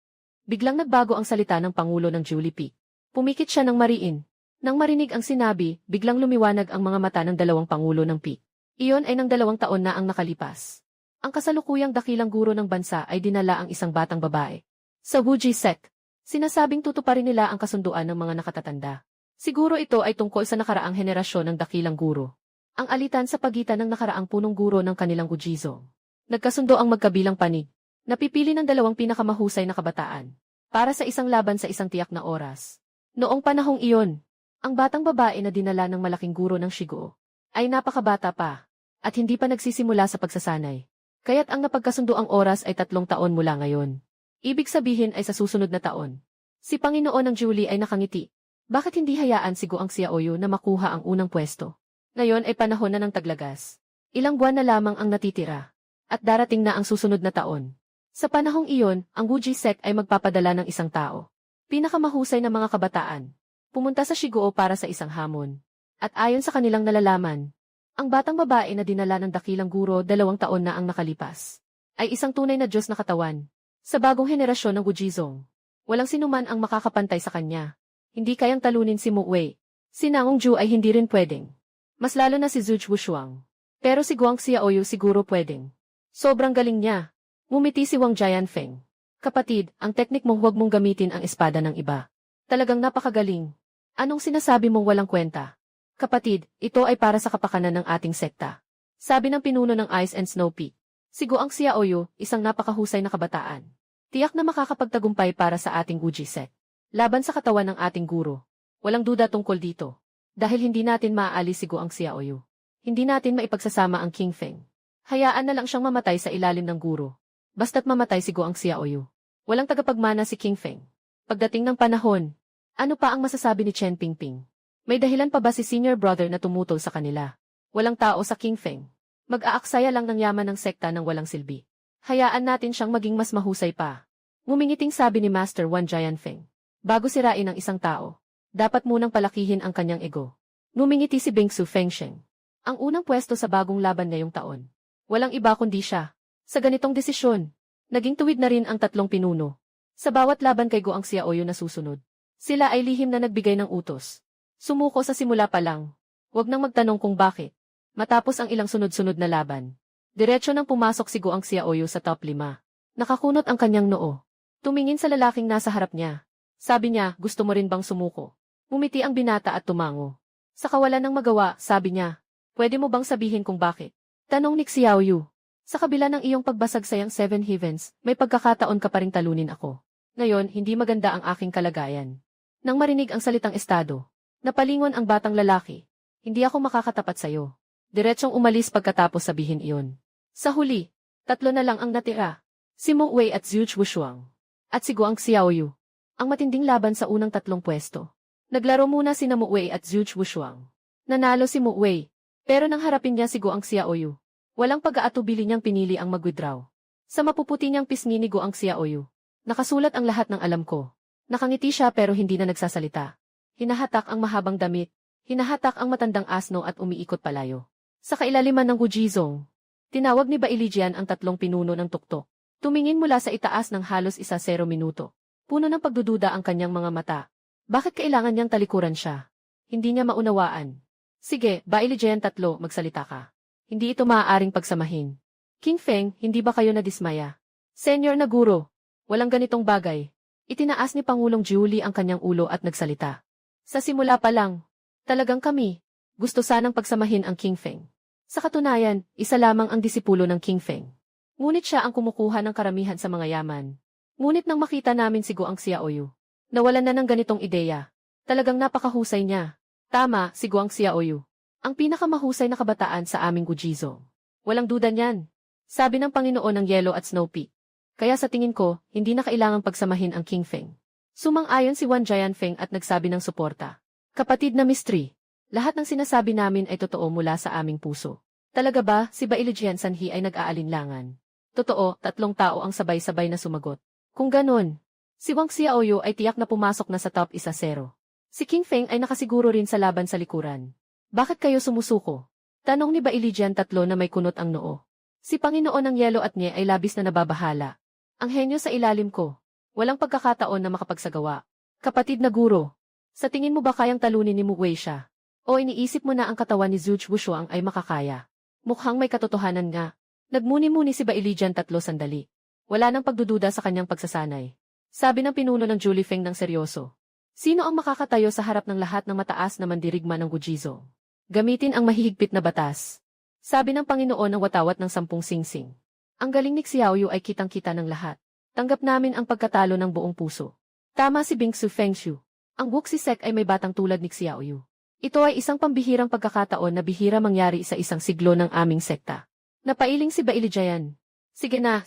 Biglang nagbago ang salita ng Pangulo ng Julie Peak. Pumikit siya ng mariin. Nang marinig ang sinabi, biglang lumiwanag ang mga mata ng dalawang Pangulo ng Peak. Iyon ay ng 2 taon na ang nakalipas. Ang kasalukuyang dakilang guro ng bansa ay dinala ang isang batang babae. Sa Wuji sect, sinasabing tutuparin nila ang kasunduan ng mga nakatatanda. Siguro ito ay tungkol sa nakaraang henerasyon ng dakilang guro. Ang alitan sa pagitan ng nakaraang punong guro ng kanilang Gujizong. Nagkasundo ang magkabilang panig. Napipili ng 2 pinakamahusay na kabataan para sa isang laban sa isang tiyak na oras. Noong panahong iyon, ang batang babae na dinala ng malaking guro ng Shiguo ay napakabata pa at hindi pa nagsisimula sa pagsasanay. Kaya't ang napagkasunduang oras ay 3 taon mula ngayon. Ibig sabihin ay sa susunod na taon. Si Panginoon ng Julie ay nakangiti. Bakit hindi hayaan si Guang Xiaoyu na makuha ang unang pwesto? Ngayon ay panahon na ng taglagas. Ilang buwan na lamang ang natitira. At darating na ang susunod na taon. Sa panahong iyon, ang Wuji sect ay magpapadala ng isang tao. Pinakamahusay na mga kabataan. Pumunta sa Shiguo para sa isang hamon. At ayon sa kanilang nalalaman, Ang batang babae na dinala ng dakilang guro 2 taon na ang nakalipas, ay isang tunay na Diyos na katawan. Sa bagong henerasyon ng Wujizong, walang sinuman ang makakapantay sa kanya. Hindi kayang talunin si Mu Wei. Si Nangong Ju ay hindi rin pwedeng. Mas lalo na si Zhuge Wushuang. Pero si Guang Xiaoyu siguro pwedeng. Sobrang galing niya. Ngumiti si Wang Jianfeng. Kapatid, ang teknik mong huwag mong gamitin ang espada ng iba. Talagang napakagaling. Anong sinasabi mong walang kwenta? Kapatid, ito ay para sa kapakanan ng ating sekta. Sabi ng pinuno ng Ice and Snow Peak. Si Guang Xiaoyu, isang napakahusay na kabataan. Tiyak na makakapagtagumpay para sa ating Wuji sect. Laban sa katawan ng ating guro. Walang duda tungkol dito. Dahil hindi natin maaalis si Guang Xiaoyu. Hindi natin maipagsasama ang King Feng. Hayaan na lang siyang mamatay sa ilalim ng guro. Basta't mamatay si Guang Xiaoyu. Walang tagapagmana si King Feng. Pagdating ng panahon, ano pa ang masasabi ni Chen Pingping? May dahilan pa ba si senior brother na tumutol sa kanila? Walang tao sa King Feng. Mag-aaksaya lang ng yaman ng sekta ng walang silbi. Hayaan natin siyang maging mas mahusay pa. Ngumingiting sabi ni Master Wan Jianfeng. Bago sirain ang isang tao, dapat munang palakihin ang kanyang ego. Ngumingiti si Bingsu Fengsheng. Ang unang pwesto sa bagong laban ngayong taon. Walang iba kundi siya. Sa ganitong desisyon, naging tuwid na rin ang 3 pinuno. Sa bawat laban kay Guang Xiaoyu na susunod, sila ay lihim na nagbigay ng utos. Sumuko sa simula pa lang. Huwag nang magtanong kung bakit. Matapos ang ilang sunod-sunod na laban, diretso nang pumasok si Guang Xiaoyu sa top 5. Nakakunot ang kanyang noo. Tumingin sa lalaking nasa harap niya. Sabi niya, gusto mo rin bang sumuko? Umiti ang binata at tumango. Sa kawalan ng magawa, sabi niya, pwede mo bang sabihin kung bakit? Tanong ni Xiaoyu. Sa kabila ng iyong pagbasag sayang 7 heavens, may pagkakataon ka pa ring talunin ako. Ngayon, hindi maganda ang aking kalagayan. Nang marinig ang salitang estado, napalingon ang batang lalaki. Hindi ako makakatapat sayo. Diretsong umalis pagkatapos sabihin iyon. Sa huli, 3 na lang ang natira. Si Mu Wei at Zhuge Wushuang. At si Guang Xiaoyu. Ang matinding laban sa unang 3 pwesto. Naglaro muna si Mu Wei at Zhuge Wushuang. Nanalo si Mu Wei. Pero nang harapin niya si Guang Xiaoyu, walang pag-aatubili niyang pinili ang mag-withdraw. Sa mapuputi niyang pisngi ni Guang Xiaoyu, nakasulat ang lahat ng alam ko. Nakangiti siya pero hindi na nagsasalita. Hinahatak ang mahabang damit. Hinahatak ang matandang asno at umiikot palayo. Sa kailaliman ng Wujizong, tinawag ni Bailijian ang 3 pinuno ng tuktok. Tumingin mula sa itaas ng halos 1-0 minuto. Puno ng pagdududa ang kanyang mga mata. Bakit kailangan niyang talikuran siya? Hindi niya maunawaan. Sige, Bailijian 3, magsalita ka. Hindi ito maaaring pagsamahin. King Feng, hindi ba kayo nadismaya? Senior na guro, walang ganitong bagay. Itinaas ni Pangulong Julie ang kanyang ulo at nagsalita. Sa simula pa lang, talagang kami, gusto sanang pagsamahin ang King Feng. Sa katunayan, isa lamang ang disipulo ng King Feng. Ngunit siya ang kumukuha ng karamihan sa mga yaman. Ngunit nang makita namin si Guang Xiaoyu, nawalan na ng ganitong ideya. Talagang napakahusay niya. Tama, si Guang Xiaoyu. Ang pinakamahusay na kabataan sa aming Wujizong. Walang duda niyan. Sabi ng Panginoon ng Yellow at Snow Peak. Kaya sa tingin ko, hindi na kailangang pagsamahin ang King Feng. Sumang-ayon si Wan Jianfeng at nagsabi ng suporta. Kapatid na Mistri, lahat ng sinasabi namin ay totoo mula sa aming puso. Talaga ba, si Bailijian Sanhi ay nag-aalinlangan? Totoo, 3 tao ang sabay-sabay na sumagot. Kung ganun, si Wang Xiaoyu ay tiyak na pumasok na sa top 1-0. Si King Feng ay nakasiguro rin sa laban sa likuran. Bakit kayo sumusuko? Tanong ni Bailijian 3 na may kunot ang noo. Si Panginoon ng Yelo at Nye ay labis na nababahala. Ang henyo sa ilalim ko. Walang pagkakataon na makapagsagawa. Kapatid na guro, sa tingin mo ba kayang talunin ni Mu Wei siya? O iniisip mo na ang katawan ni Zhuge Wushuang ay makakaya? Mukhang may katotohanan nga. Nagmuni-muni si Bailijian 3 sandali. Wala nang pagdududa sa kanyang pagsasanay. Sabi ng pinuno ng Julie Feng ng seryoso. Sino ang makakatayo sa harap ng lahat ng mataas na mandirigma ng Wujizong? Gamitin ang mahihigpit na batas. Sabi ng Panginoon ng watawat ng 10 singsing. Ang galing ni Xiaoyu ay kitang-kita ng lahat. Tanggap namin ang pagkatalo ng buong puso. Tama si Bingsu Fengshu. Ang Wuxi Sect ay may batang tulad ni Xiaoyu. Ito ay isang pambihirang pagkakataon na bihira mangyari sa isang siglo ng aming sekta. Napailing si Bailijian. Sige na.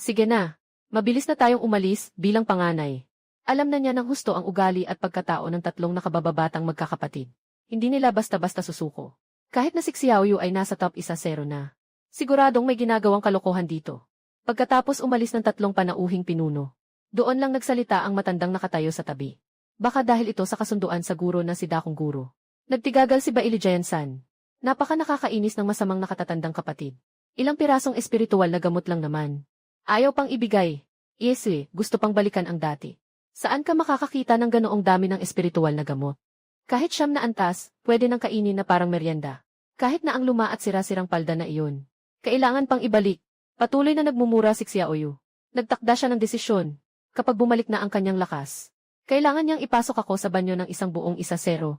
Mabilis na tayong umalis bilang panganay. Alam na niya ng husto ang ugali at pagkatao ng 3 nakabababatang magkakapatid. Hindi nila basta-basta susuko. Kahit na si Xiaoyu ay nasa top 1-0 na. Siguradong may ginagawang kalokohan dito. Pagkatapos umalis ng 3 panauhing pinuno, doon lang nagsalita ang matandang nakatayo sa tabi. Baka dahil ito sa kasunduan sa guro na si Dakong Guro. Nagtigagal si Bailijian San. Napaka nakakainis ng masamang nakatatandang kapatid. Ilang pirasong espiritual na gamot lang naman. Ayaw pang ibigay. Gusto pang balikan ang dati. Saan ka makakakita ng ganoong dami ng espiritual na gamot? Kahit siyam na antas, pwede nang kainin na parang merienda. Kahit na ang luma at sira-sirang palda na iyon. Kailangan pang ibalik. Patuloy na nagmumura si Xiaoyu. Nagtakda siya ng desisyon. Kapag bumalik na ang kanyang lakas, kailangan niyang ipasok ako sa banyo ng isang buong 1,000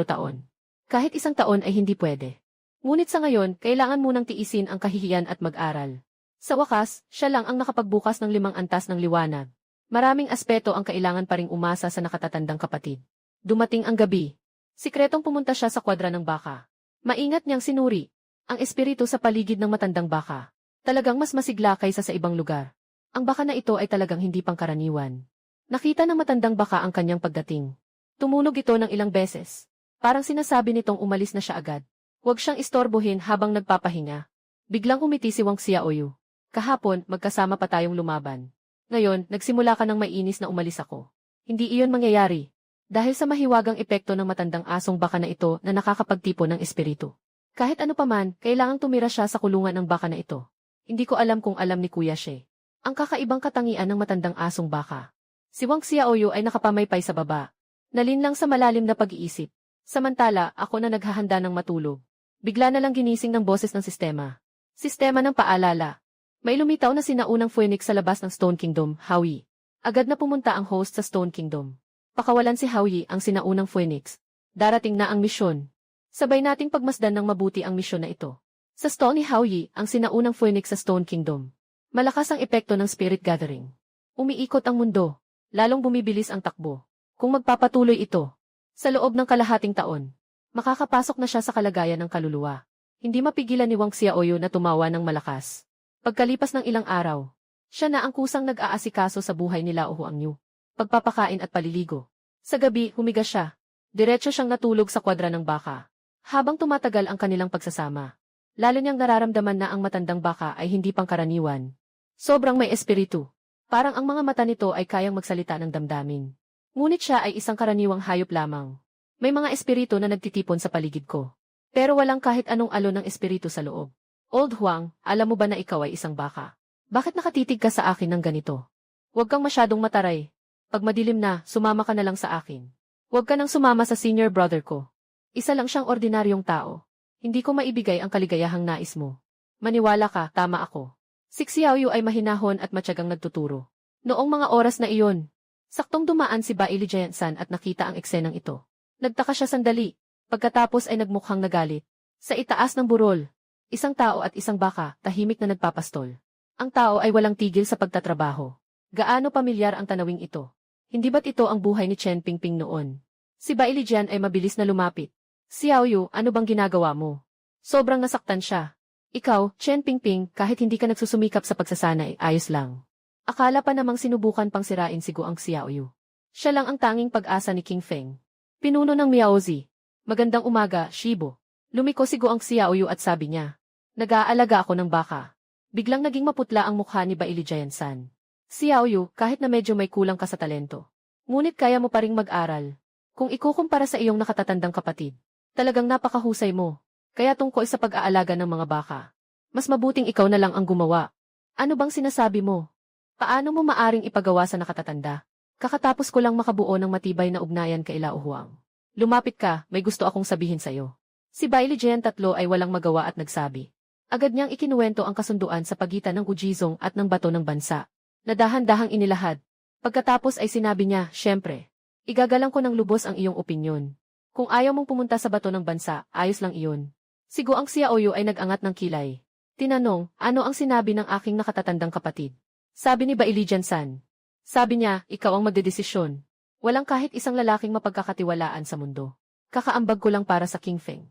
taon. Kahit isang taon ay hindi pwede. Ngunit sa ngayon, kailangan munang tiisin ang kahihiyan at mag-aral. Sa wakas, siya lang ang nakapagbukas ng 5 antas ng liwanag. Maraming aspeto ang kailangan pa ring umasa sa nakatatandang kapatid. Dumating ang gabi. Sikretong pumunta siya sa kwadra ng baka. Maingat niyang sinuri ang espiritu sa paligid ng matandang baka. Talagang mas masigla kaysa sa ibang lugar. Ang baka na ito ay talagang hindi pangkaraniwan. Nakita ng matandang baka ang kanyang pagdating. Tumunog ito ng ilang beses. Parang sinasabi nitong umalis na siya agad. Huwag siyang istorbohin habang nagpapahinga. Biglang umiti si Wang Xiaoyu. Kahapon, magkasama pa tayong lumaban. Ngayon, nagsimula ka ng mainis na umalis ako. Hindi iyon mangyayari. Dahil sa mahiwagang epekto ng matandang asong baka na ito na nakakapagtipo ng espiritu. Kahit ano paman, kailangang tumira siya sa kulungan ng baka na ito. Hindi ko alam kung alam ni Kuya She. Ang kakaibang katangian ng matandang asong baka. Si Wang Xiaoyu ay nakapamaypay sa baba. Nalinlang sa malalim na pag-iisip. Samantala, ako na naghahanda ng matulog. Bigla na lang ginising ng boses ng sistema. Sistema ng paalala. May lumitaw na sinaunang phoenix sa labas ng Stone Kingdom, Howie. Agad na pumunta ang host sa Stone Kingdom. Pakawalan si Howie ang sinaunang phoenix. Darating na ang misyon. Sabay nating pagmasdan ng mabuti ang misyon na ito. Sa Stone ni Howie, ang sinaunang phoenix sa Stone Kingdom. Malakas ang epekto ng spirit gathering. Umiikot ang mundo. Lalong bumibilis ang takbo. Kung magpapatuloy ito, sa loob ng kalahating taon, makakapasok na siya sa kalagayan ng kaluluwa. Hindi mapigilan ni Wang Xiaoyu na tumawa ng malakas. Pagkalipas ng ilang araw, siya na ang kusang nag-aasikaso sa buhay nila Huang Yu. Pagpapakain at paliligo. Sa gabi, humiga siya. Diretso siyang natulog sa kwadra ng baka. Habang tumatagal ang kanilang pagsasama, lalo niyang nararamdaman na ang matandang baka ay hindi pangkaraniwan. Sobrang may espiritu. Parang ang mga mata nito ay kayang magsalita ng damdamin. Ngunit siya ay isang karaniwang hayop lamang. May mga espiritu na nagtitipon sa paligid ko. Pero walang kahit anong alon ng espiritu sa loob. Old Huang, alam mo ba na ikaw ay isang baka? Bakit nakatitig ka sa akin ng ganito? Huwag kang masyadong mataray. Pag madilim na, sumama ka na lang sa akin. Huwag ka nang sumama sa senior brother ko. Isa lang siyang ordinaryong tao. Hindi ko maibigay ang kaligayahang nais mo. Maniwala ka, tama ako. Si Xiaoyu ay mahinahon at matyagang nagtuturo. Noong mga oras na iyon, saktong dumaan si Bai Lijiansan at nakita ang eksenang ito. Nagtaka siya sandali. Pagkatapos ay nagmukhang nagalit. Sa itaas ng burol, isang tao at isang baka, tahimik na nagpapastol. Ang tao ay walang tigil sa pagtatrabaho. Gaano pamilyar ang tanawing ito? Hindi ba't ito ang buhay ni Chen Pingping noon? Si Bai Lijian ay mabilis na lumapit. Xiaoyu, ano bang ginagawa mo? Sobrang nasaktan siya. Ikaw, Chen Pingping, kahit hindi ka nagsusumikap sa pagsasanay, ayos lang. Akala pa namang sinubukan pang sirain si Guang Xiaoyu. Siya lang ang tanging pag-asa ni King Feng. Pinuno ng Miaozi. Magandang umaga, Shibo. Lumiko si Guang Xiaoyu at sabi niya. Nag-aalaga ako ng baka. Biglang naging maputla ang mukha ni Bai Lijian-san. Xiaoyu, kahit na medyo may kulang ka sa talento. Ngunit kaya mo pa ring mag-aral. Kung ikukumpara sa iyong nakatatandang kapatid, talagang napakahusay mo. Kaya tungkol sa pag-aalaga ng mga baka, mas mabuting ikaw na lang ang gumawa. Ano bang sinasabi mo? Paano mo maaring ipagawa sa nakatatanda? Kakatapos ko lang makabuo ng matibay na ugnayan kay Lao Huang. Lumapit ka, may gusto akong sabihin sa'yo. Si Bai Lijian tatlo ay walang magawa at nagsabi. Agad niyang ikinuwento ang kasunduan sa pagitan ng Ujizong at ng bato ng bansa. Nadahan-dahang inilahad. Pagkatapos ay sinabi niya, syempre, igagalang ko ng lubos ang iyong opinyon. Kung ayaw mong pumunta sa bato ng bansa, ayos lang iyon. Si Guang Xiaoyu ay nag-angat ng kilay. Tinanong, ano ang sinabi ng aking nakatatandang kapatid? Sabi ni Bai Lijian-san. Sabi niya, ikaw ang magdedesisyon. Walang kahit isang lalaking mapagkakatiwalaan sa mundo. Kakaambag ko lang para sa King Feng.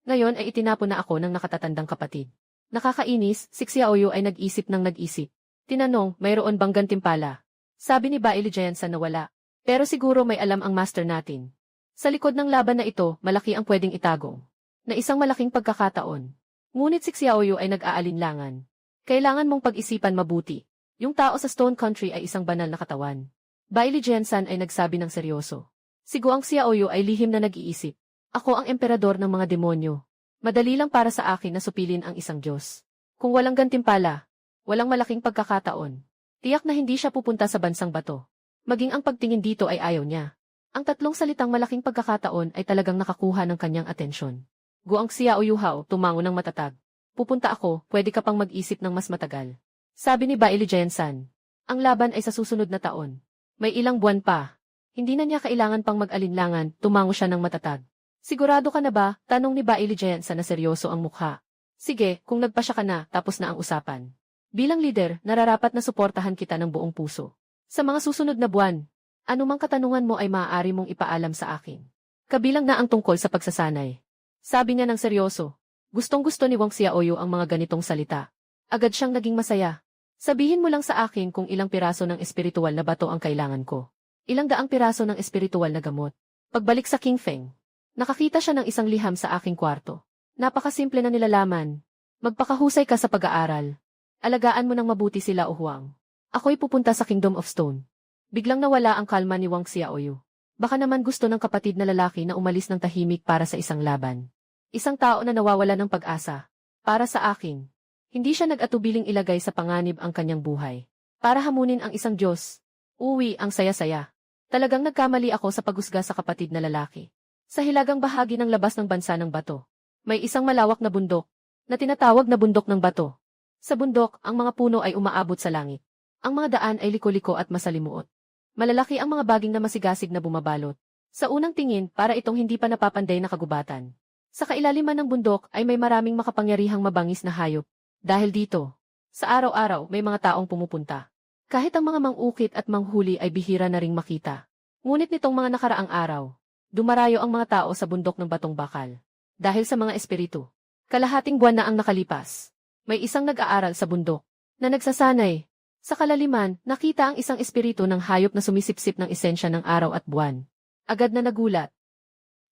Ngayon ay itinapon na ako ng nakatatandang kapatid. Nakakainis, si Xiaoyu ay nag-isip ng nag-isip. Tinanong, mayroon bang gantimpala? Sabi ni Bai Lijian-san na wala. Pero siguro may alam ang master natin. Sa likod ng laban na ito, malaki ang pwedeng itagong. Na isang malaking pagkakataon. Ngunit si Xiaoyu ay nag-aalinlangan. Kailangan mong pag-isipan mabuti. Yung tao sa Stone Country ay isang banal na katawan. Bai Lijian-san ay nagsabi ng seryoso. Si Guang Xiaoyu ay lihim na nag-iisip. Ako ang emperador ng mga demonyo. Madali lang para sa akin na supilin ang isang Diyos. Kung walang gantimpala, walang malaking pagkakataon, tiyak na hindi siya pupunta sa bansang bato. Maging ang pagtingin dito ay ayaw niya. Ang tatlong salitang malaking pagkakataon ay talagang nakakuha ng kanyang atensyon. Guang Xiao Yuhao tumango ng matatag. Pupunta ako, pwede ka pang mag-isip ng mas matagal. Sabi ni Bailey Jiansan. Ang laban ay sa susunod na taon. May ilang buwan pa. Hindi na niya kailangan pang mag-alinlangan, tumango siya ng matatag. Sigurado ka na ba? Tanong ni Bailey Jiansan na seryoso ang mukha. Sige, kung nagpasya ka na, tapos na ang usapan. Bilang leader, nararapat na suportahan kita ng buong puso. Sa mga susunod na buwan, anumang katanungan mo ay maaari mong ipaalam sa akin. Kabilang na ang tungkol sa pagsasanay. Sabi niya ng seryoso. Gustong-gusto ni Wang Xiaoyu ang mga ganitong salita. Agad siyang naging masaya. Sabihin mo lang sa akin kung ilang piraso ng espiritual na bato ang kailangan ko. Ilang daang piraso ng espiritual na gamot. Pagbalik sa King Feng, nakakita siya ng isang liham sa aking kwarto. Napakasimple na nilalaman. Magpakahusay ka sa pag-aaral. Alagaan mo ng mabuti sila, O Huang. Ako'y pupunta sa Kingdom of Stone. Biglang nawala ang kalma ni Wang Xiaoyu. Baka naman gusto ng kapatid na lalaki na umalis ng tahimik para sa isang laban. Isang tao na nawawala ng pag-asa. Para sa akin, hindi siya nag-atubiling ilagay sa panganib ang kanyang buhay. Para hamunin ang isang Diyos. Uwi ang saya-saya. Talagang nagkamali ako sa paghusga sa kapatid na lalaki. Sa hilagang bahagi ng labas ng bansa ng bato, may isang malawak na bundok, na tinatawag na bundok ng bato. Sa bundok, ang mga puno ay umaabot sa langit. Ang mga daan ay liko-liko at masalimuot. Malalaki ang mga baging na masigasig na bumabalot. Sa unang tingin, para itong hindi pa napapanday na kagubatan. Sa kailaliman ng bundok ay may maraming makapangyarihang mabangis na hayop. Dahil dito, sa araw-araw may mga taong pumupunta. Kahit ang mga mangukit at manghuli ay bihira na ring makita. Ngunit nitong mga nakaraang araw, dumarayo ang mga tao sa bundok ng Batong Bakal. Dahil sa mga espiritu. Kalahating buwan na ang nakalipas. May isang nag-aaral sa bundok na nagsasanay. Sa kalaliman, nakita ang isang espiritu ng hayop na sumisipsip ng esensya ng araw at buwan. Agad na nagulat.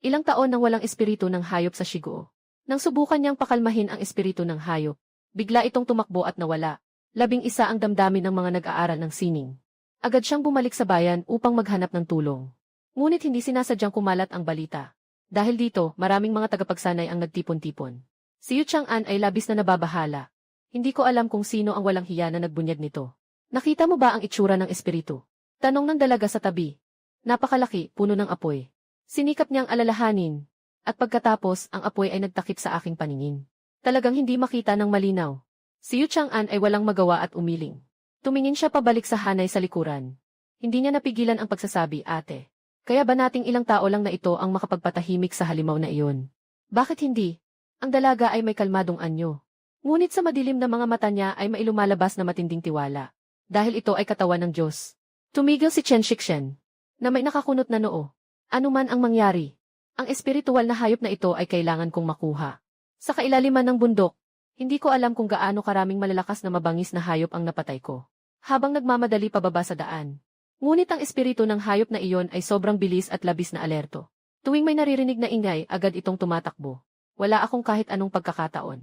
Ilang taon nang walang espiritu ng hayop sa Shiguo. Nang subukan niyang pakalmahin ang espiritu ng hayop, bigla itong tumakbo at nawala. 11 ang damdamin ng mga nag-aaral ng sining. Agad siyang bumalik sa bayan upang maghanap ng tulong. Ngunit hindi sinasadyang kumalat ang balita. Dahil dito, maraming mga tagapagsanay ang nagtipon-tipon. Si Yu Chang'an ay labis na nababahala. Hindi ko alam kung sino ang walang hiya na nagbunyag nito. Nakita mo ba ang itsura ng espiritu? Tanong ng dalaga sa tabi. Napakalaki, puno ng apoy. Sinikap niyang alalahanin. At pagkatapos, ang apoy ay nagtakip sa aking paningin. Talagang hindi makita ng malinaw. Si Yu Chang'an ay walang magawa at umiling. Tumingin siya pabalik sa hanay sa likuran. Hindi niya napigilan ang pagsasabi, ate. Kaya ba nating ilang tao lang na ito ang makapagpatahimik sa halimaw na iyon? Bakit hindi? Ang dalaga ay may kalmadong anyo. Ngunit sa madilim na mga mata niya ay mailumalabas na matinding tiwala. Dahil ito ay katawan ng Diyos. Tumigil si Chen Shixen, na may nakakunot na noo. Ano man ang mangyari, ang espiritual na hayop na ito ay kailangan kong makuha. Sa kailaliman ng bundok, hindi ko alam kung gaano karaming malalakas na mabangis na hayop ang napatay ko. Habang nagmamadali pababa sa daan. Ngunit ang espiritu ng hayop na iyon ay sobrang bilis at labis na alerto. Tuwing may naririnig na ingay, agad itong tumatakbo. Wala akong kahit anong pagkakataon.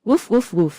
Woof woof woof.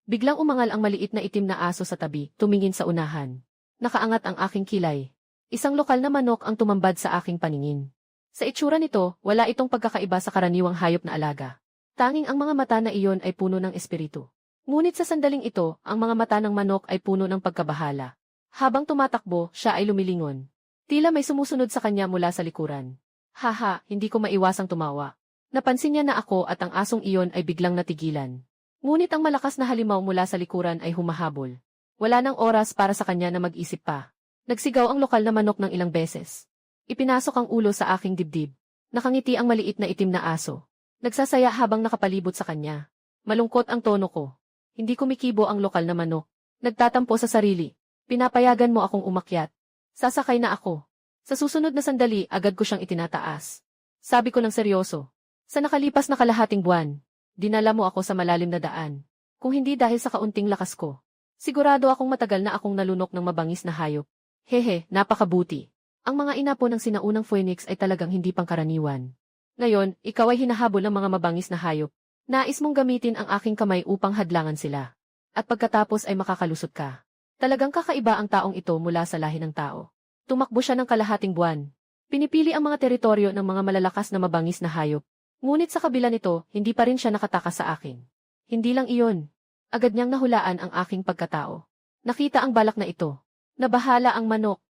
Biglang umangal ang maliit na itim na aso sa tabi, tumingin sa unahan. Nakaangat ang aking kilay. Isang lokal na manok ang tumambad sa aking paningin. Sa itsura nito, wala itong pagkakaiba sa karaniwang hayop na alaga. Tanging ang mga mata na iyon ay puno ng espiritu. Ngunit sa sandaling ito, ang mga mata ng manok ay puno ng pagkabahala. Habang tumatakbo, siya ay lumilingon. Tila may sumusunod sa kanya mula sa likuran. Haha, hindi ko maiwasang tumawa. Napansin niya na ako at ang asong iyon ay biglang natigilan. Ngunit ang malakas na halimaw mula sa likuran ay humahabol. Wala nang oras para sa kanya na mag-isip pa. Nagsigaw ang lokal na manok ng ilang beses. Ipinasok ang ulo sa aking dibdib. Nakangiti ang maliit na itim na aso. Nagsasaya habang nakapalibot sa kanya. Malungkot ang tono ko. Hindi kumikibo ang lokal na manok. Nagtatampo sa sarili. Pinapayagan mo akong umakyat. Sasakay na ako. Sa susunod na sandali, agad ko siyang itinataas. Sabi ko ng seryoso. Sa nakalipas na kalahating buwan, dinala mo ako sa malalim na daan. Kung hindi dahil sa kaunting lakas ko. Sigurado akong matagal na akong nalunok ng mabangis na hayop. Hehe, napakabuti. Ang mga inapo ng sinaunang phoenix ay talagang hindi pangkaraniwan. Ngayon, ikaw ay hinahabol ng mga mabangis na hayop. Nais mong gamitin ang aking kamay upang hadlangan sila. At pagkatapos ay makakalusot ka. Talagang kakaiba ang taong ito mula sa lahi ng tao. Tumakbo siya ng kalahating buwan. Pinipili ang mga teritoryo ng mga malalakas na mabangis na hayop. Ngunit sa kabila nito, hindi pa rin siya nakatakas sa akin. Hindi lang iyon. Agad niyang nahulaan ang aking pagkatao. Nakita ang balak na ito. Nabahala ang manok.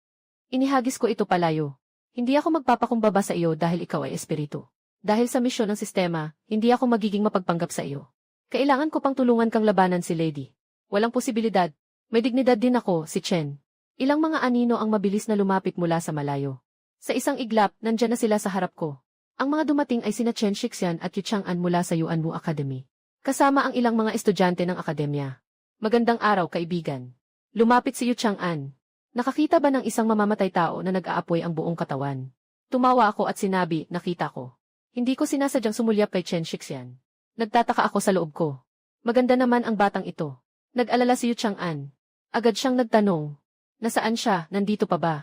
Inihagis ko ito palayo. Hindi ako magpapakumbaba sa iyo dahil ikaw ay espiritu. Dahil sa misyon ng sistema, hindi ako magiging mapagpanggap sa iyo. Kailangan ko pang tulungan kang labanan si Lady. Walang posibilidad. May dignidad din ako, si Chen. Ilang mga anino ang mabilis na lumapit mula sa malayo. Sa isang iglap, nandyan na sila sa harap ko. Ang mga dumating ay sina Chen Shixian at Yu Chang'an mula sa Yuanmu Academy. Kasama ang ilang mga estudyante ng akademya. Magandang araw, kaibigan. Lumapit si Yu Chang'an. Nakakita ba ng isang mamamatay tao na nag-aapoy ang buong katawan? Tumawa ako at sinabi, nakita ko. Hindi ko sinasadyang sumulyap kay Chen Shixian. Nagtataka ako sa loob ko. Maganda naman ang batang ito. Nag-alala si Yu Chang'an. Agad siyang nagtanong. Nasaan siya, nandito pa ba?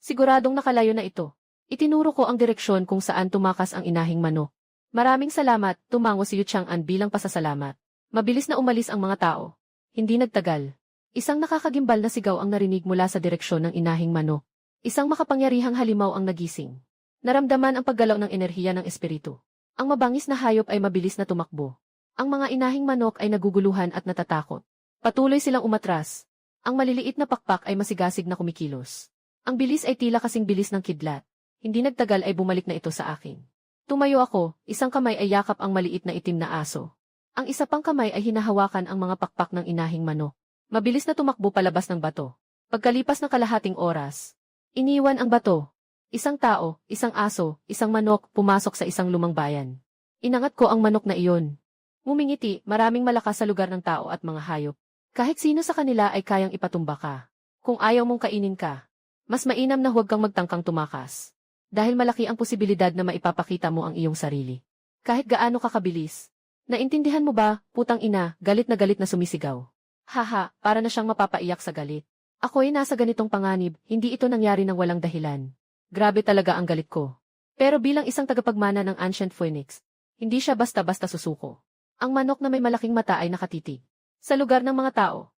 Siguradong nakalayo na ito. Itinuro ko ang direksyon kung saan tumakas ang inahing manok. Maraming salamat, tumango si Yu Chang'an bilang pasasalamat. Mabilis na umalis ang mga tao. Hindi nagtagal. Isang nakakagimbal na sigaw ang narinig mula sa direksyon ng inahing manok. Isang makapangyarihang halimaw ang nagising. Naramdaman ang paggalaw ng enerhiya ng espiritu. Ang mabangis na hayop ay mabilis na tumakbo. Ang mga inahing manok ay naguguluhan at natatakot. Patuloy silang umatras. Ang maliliit na pakpak ay masigasig na kumikilos. Ang bilis ay tila kasing bilis ng kidlat. Hindi nagtagal ay bumalik na ito sa akin. Tumayo ako, isang kamay ay yakap ang maliit na itim na aso. Ang isa pang kamay ay hinahawakan ang mga pakpak ng inahing manok. Mabilis na tumakbo palabas ng bato. Pagkalipas ng kalahating oras, iniwan ang bato. Isang tao, isang aso, isang manok pumasok sa isang lumang bayan. Inangat ko ang manok na iyon. Ngumingiti, maraming malakas sa lugar ng tao at mga hayop. Kahit sino sa kanila ay kayang ipatumba ka. Kung ayaw mong kainin ka, mas mainam na huwag kang magtangkang tumakas. Dahil malaki ang posibilidad na maipapakita mo ang iyong sarili. Kahit gaano ka kabilis. Naintindihan mo ba, putang ina, galit na sumisigaw. Haha, para na siyang mapapaiyak sa galit. Ako'y nasa ganitong panganib, hindi ito nangyari ng walang dahilan. Grabe talaga ang galit ko. Pero bilang isang tagapagmana ng Ancient Phoenix, hindi siya basta-basta susuko. Ang manok na may malaking mata ay nakatitig. Sa lugar ng mga tao.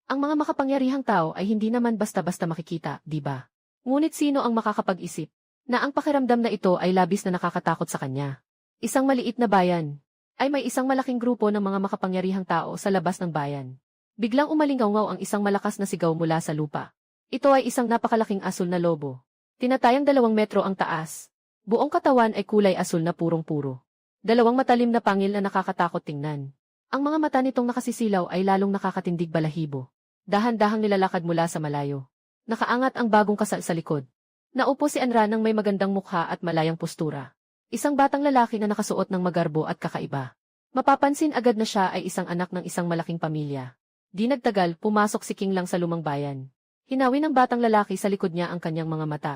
Ang mga makapangyarihang tao ay hindi naman basta-basta makikita, di ba? Ngunit sino ang makakapag-isip na ang pakiramdam na ito ay labis na nakakatakot sa kanya? Isang maliit na bayan ay may isang malaking grupo ng mga makapangyarihang tao sa labas ng bayan. Biglang umalingaw ang isang malakas na sigaw mula sa lupa. Ito ay isang napakalaking asul na lobo. Tinatayang 2 metro ang taas. Buong katawan ay kulay asul na purong-puro. 2 matalim na pangil na nakakatakot tingnan. Ang mga mata nitong nakasisilaw ay lalong nakakatindig balahibo. Dahan-dahang nilalakad mula sa malayo. Nakaangat ang bagong kasal sa likod. Naupo si Anra ng may magandang mukha at malayang postura. Isang batang lalaki na nakasuot ng magarbo at kakaiba. Mapapansin agad na siya ay isang anak ng isang malaking pamilya. Di nagtagal, pumasok si King Lang sa lumang bayan. Hinawi ng batang lalaki sa likod niya ang kanyang mga mata.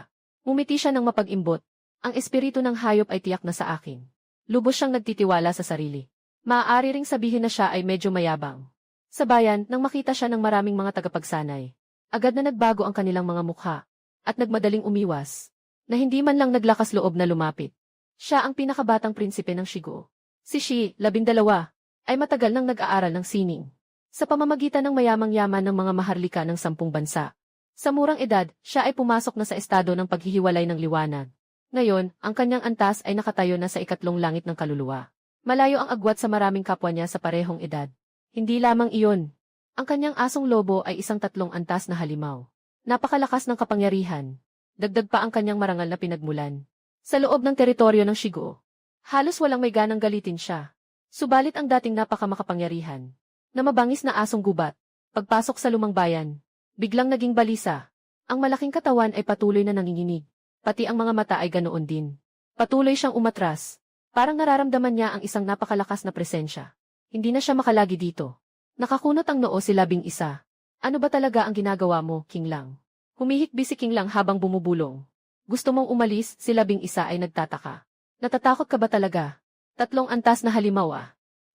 Ngumiti siya ng mapag-imbot. Ang espiritu ng hayop ay tiyak na sa akin. Lubos siyang nagtitiwala sa sarili. Maaari ring sabihin na siya ay medyo mayabang. Sa bayan, nang makita siya ng maraming mga tagapagsanay, agad na nagbago ang kanilang mga mukha, at nagmadaling umiwas, na hindi man lang naglakas loob na lumapit. Siya ang pinakabatang prinsipe ng Shigo. Si Shi, 12, ay matagal nang nag-aaral ng sining. Sa pamamagitan ng mayamang-yaman ng mga maharlika ng 10 bansa. Sa murang edad, siya ay pumasok na sa estado ng paghihiwalay ng liwanag. Ngayon, ang kanyang antas ay nakatayo na sa ikatlong langit ng kaluluwa. Malayo ang agwat sa maraming kapwa niya sa parehong edad. Hindi lamang iyon. Ang kanyang asong lobo ay isang 3 antas na halimaw. Napakalakas ng kapangyarihan. Dagdag pa ang kanyang marangal na pinagmulan. Sa loob ng teritoryo ng Shigo, halos walang may ganang galitin siya. Subalit ang dating napakamakapangyarihan, na mabangis na asong gubat, pagpasok sa lumang bayan, biglang naging balisa. Ang malaking katawan ay patuloy na nanginginig. Pati ang mga mata ay ganoon din. Patuloy siyang umatras. Parang nararamdaman niya ang isang napakalakas na presensya. Hindi na siya makalagi dito. Nakakunot ang noo si 11. Ano ba talaga ang ginagawa mo, King Lang? Humihikbi si King Lang habang bumubulong. Gusto mong umalis, si 11 ay nagtataka. Natatakot ka ba talaga? 3 antas na halimaw ah.